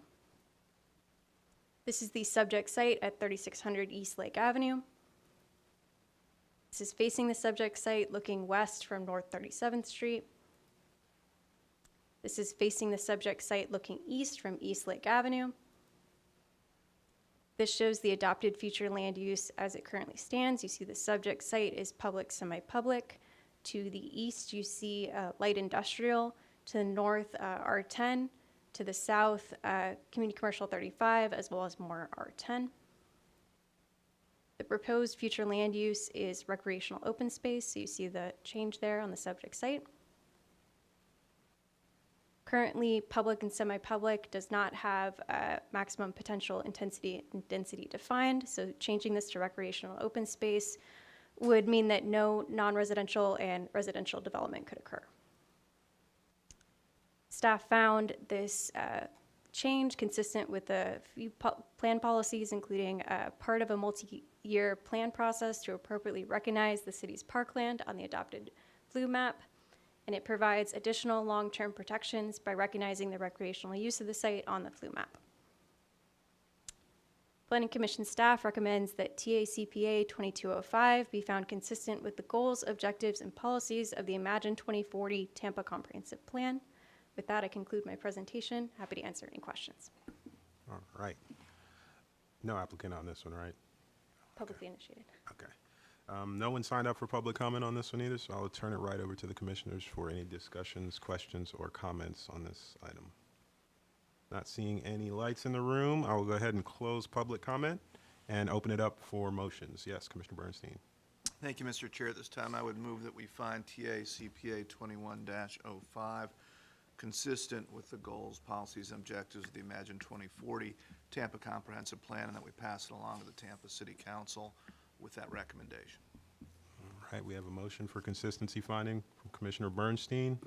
This is the subject site at 3600 East Lake Avenue. This is facing the subject site looking west from North 37th Street. This is facing the subject site looking east from East Lake Avenue. This shows the adopted future land use as it currently stands. You see the subject site is public, semi-public. To the east, you see light industrial. To the north, R10. To the south, Community Commercial 35, as well as more R10. The proposed future land use is recreational open space, so you see the change there on the subject site. Currently, public and semi-public does not have maximum potential intensity and density defined, so changing this to recreational open space would mean that no non-residential and residential development could occur. Staff found this change consistent with a few plan policies, including part of a multi-year plan process to appropriately recognize the city's parkland on the adopted Blue Map, and it provides additional long-term protections by recognizing the recreational use of the site on the Blue Map. Planning Commission staff recommends that TACPA 2205 be found consistent with the goals, objectives, and policies of the Imagine 2040 Tampa Comprehensive Plan. With that, I conclude my presentation. Happy to answer any questions. All right. No applicant on this one, right? Publicly initiated. Okay. No one signed up for public comment on this one either, so I'll turn it right over to the commissioners for any discussions, questions, or comments on this item. Not seeing any lights in the room, I will go ahead and close public comment and open it up for motions. Yes, Commissioner Bernstein. Thank you, Mr. Chair. At this time, I would move that we find TA CPA 21-05 consistent with the goals, policies, and objectives of the Imagine 2040 Tampa Comprehensive Plan, and that we pass it along to the Tampa City Council with that recommendation. All right, we have a motion for consistency finding from Commissioner Bernstein.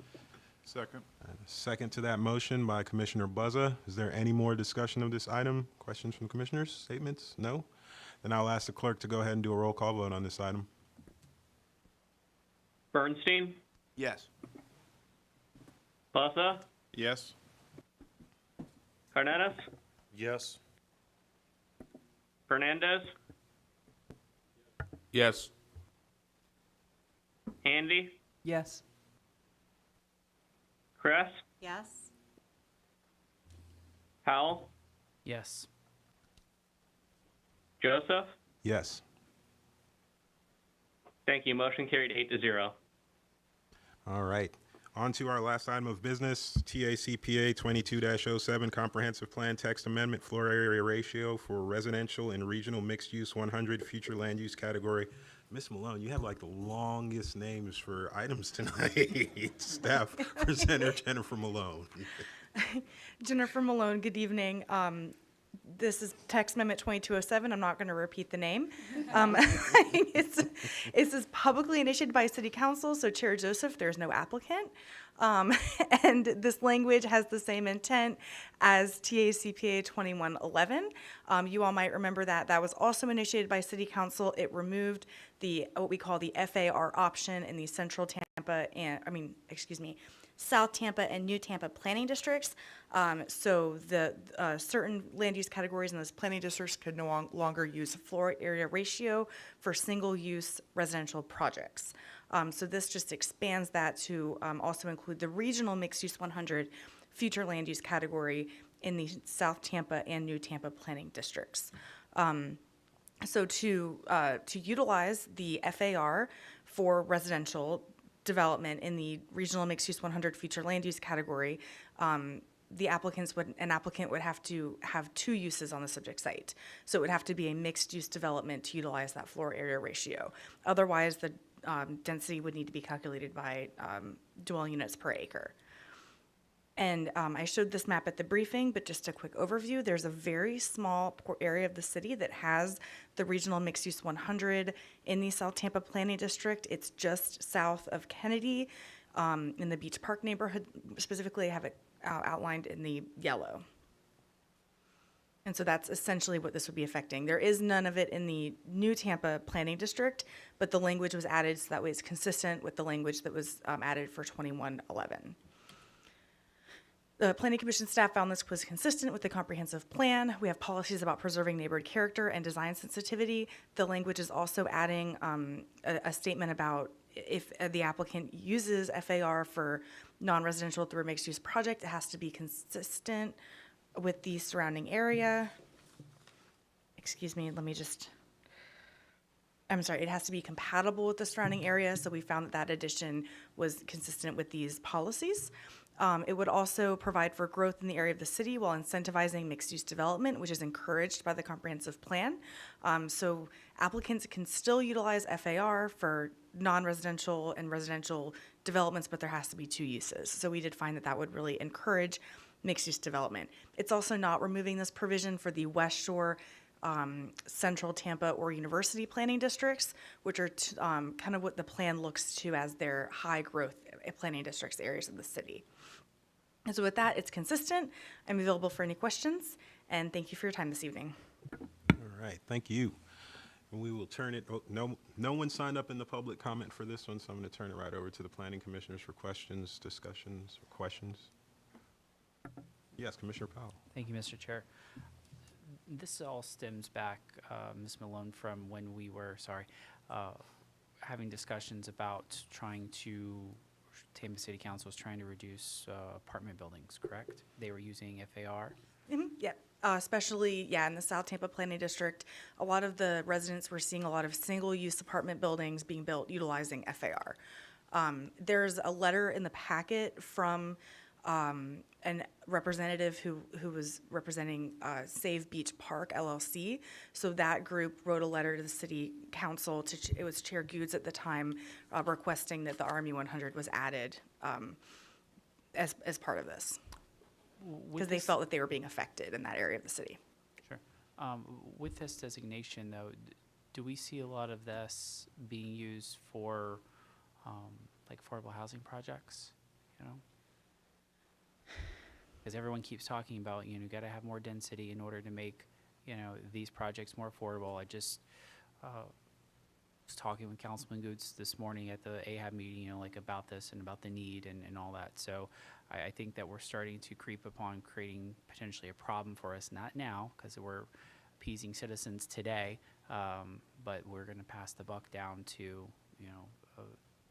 Second. And a second to that motion by Commissioner Buzza. Is there any more discussion of this item? Questions from commissioners? Statements? No? Then I'll ask the clerk to go ahead and do a roll call vote on this item. Bernstein, Yes. Buzza, Yes. Cardenas, Yes. Fernandez, Yes. Handy, Yes. Kress, Yes. Powell, Yes. Joseph. Yes. Thank you. Motion carried 8-0. All right. On to our last item of business, TACPA 22-07 Comprehensive Plan Text Amendment Floor Area Ratio for Residential and Regional Mixed Use 100 Future Land Use Category. Ms. Malone, you have like the longest names for items tonight. Staff Presenter Jennifer Malone. Jennifer Malone, good evening. This is text amendment 2207. I'm not going to repeat the name. This is publicly initiated by City Council, so Chair Joseph, there's no applicant. And this language has the same intent as TACPA 2111. You all might remember that that was also initiated by City Council. It removed what we call the FAR option in the Central Tampa South Tampa and New Tampa planning districts. So the certain land use categories in those planning districts could no longer use floor area ratio for single-use residential projects. So this just expands that to also include the regional mixed-use 100 future land use category in the South Tampa and New Tampa planning districts. So to utilize the FAR for residential development in the regional mixed-use 100 future land use category, an applicant would have to have two uses on the subject site. So it would have to be a mixed-use development to utilize that floor area ratio. Otherwise, the density would need to be calculated by dwelling units per acre. And I showed this map at the briefing, but just a quick overview, there's a very small area of the city that has the regional mixed-use 100 in the South Tampa Planning District. It's just south of Kennedy in the Beach Park neighborhood. Specifically, I have it outlined in the yellow. And so that's essentially what this would be affecting. There is none of it in the New Tampa Planning District, but the language was added so that way it's consistent with the language that was added for 2111. The Planning Commission staff found this was consistent with the comprehensive plan. We have policies about preserving neighborhood character and design sensitivity. The language is also adding a statement about if the applicant uses FAR for non-residential through a mixed-use project, it has to be consistent with the surrounding area. Excuse me, it has to be compatible with the surrounding area, so we found that addition was consistent with these policies. It would also provide for growth in the area of the city while incentivizing mixed-use development, which is encouraged by the comprehensive plan. So applicants can still utilize FAR for non-residential and residential developments, but there has to be two uses. So we did find that that would really encourage mixed-use development. It's also not removing this provision for the West Shore, Central Tampa, or University planning districts, which are kind of what the plan looks to as their high-growth planning districts areas of the city. And so with that, it's consistent. I'm available for any questions, and thank you for your time this evening. All right, thank you. And we will turn it, no one signed up in the public comment for this one, so I'm going to turn it right over to the planning commissioners for questions, discussions, or questions. Yes, Commissioner Powell. Thank you, Mr. Chair. This all stems back, Ms. Malone, from when we were, having discussions about Tampa City Council was trying to reduce apartment buildings, correct? They were using FAR? Yep. especially, yeah, in the South Tampa Planning District, a lot of the residents were seeing a lot of single-use apartment buildings being built utilizing FAR. There's a letter in the packet from an representative who was representing Save Beach Park LLC. So that group wrote a letter to the city council, it was Chair Goods at the time, requesting that the RMU 100 was added as part of this, because they felt that they were being affected in that area of the city. Sure. With this designation, though, do we see a lot of this being used for like affordable housing projects? You know, because everyone keeps talking about, you got to have more density in order to make, these projects more affordable. I just was talking with Councilman Goods this morning at the AHAB meeting, like about this and about the need and all that. So I think that we're starting to creep upon creating potentially a problem for us, not now, because we're appeasing citizens today, but we're going to pass the buck down to,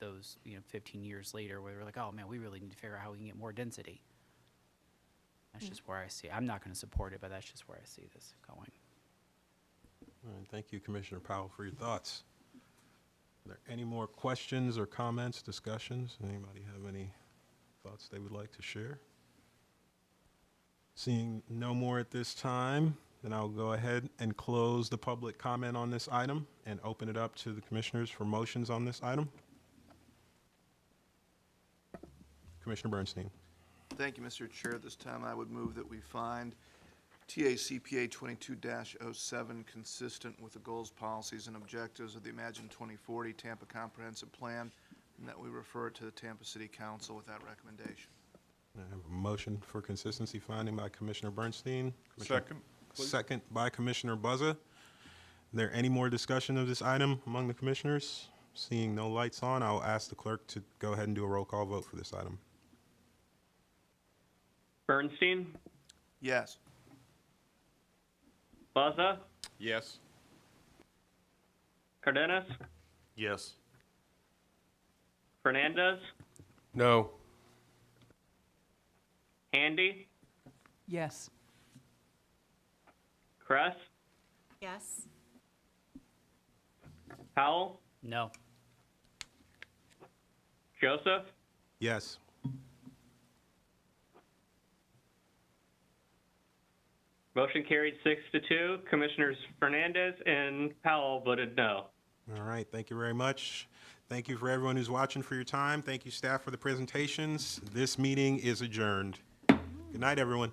those, 15 years later, where we're like, oh man, we really need to figure out how we can get more density. That's just where I see. I'm not going to support it, but that's just where I see this going. All right, thank you, Commissioner Powell, for your thoughts. Are there any more questions or comments, discussions? Anybody have any thoughts they would like to share? Seeing no more at this time, then I'll go ahead and close the public comment on this item and open it up to the commissioners for motions on this item. Commissioner Bernstein. Thank you, Mr. Chair. This time I would move that we find TACPA 22-07 consistent with the goals, policies, and objectives of the Imagine 2040 Tampa Comprehensive Plan, and that we refer it to the Tampa City Council with that recommendation. I have a motion for consistency finding by Commissioner Bernstein. Second, please. Second by Commissioner Buzza. Is there any more discussion of this item among the commissioners? Seeing no lights on, I'll ask the clerk to go ahead and do a roll call vote for this item. Bernstein, Yes. Buzza, Yes. Cardenas, Yes. Fernandez, No. Handy, Yes. Kress, Yes. Powell, No. Joseph, Yes. motion carried 6-2. Commissioners Fernandez and Powell voted no. All right, thank you very much. Thank you for everyone who's watching for your time. Thank you, staff, for the presentations. This meeting is adjourned. Good night, everyone.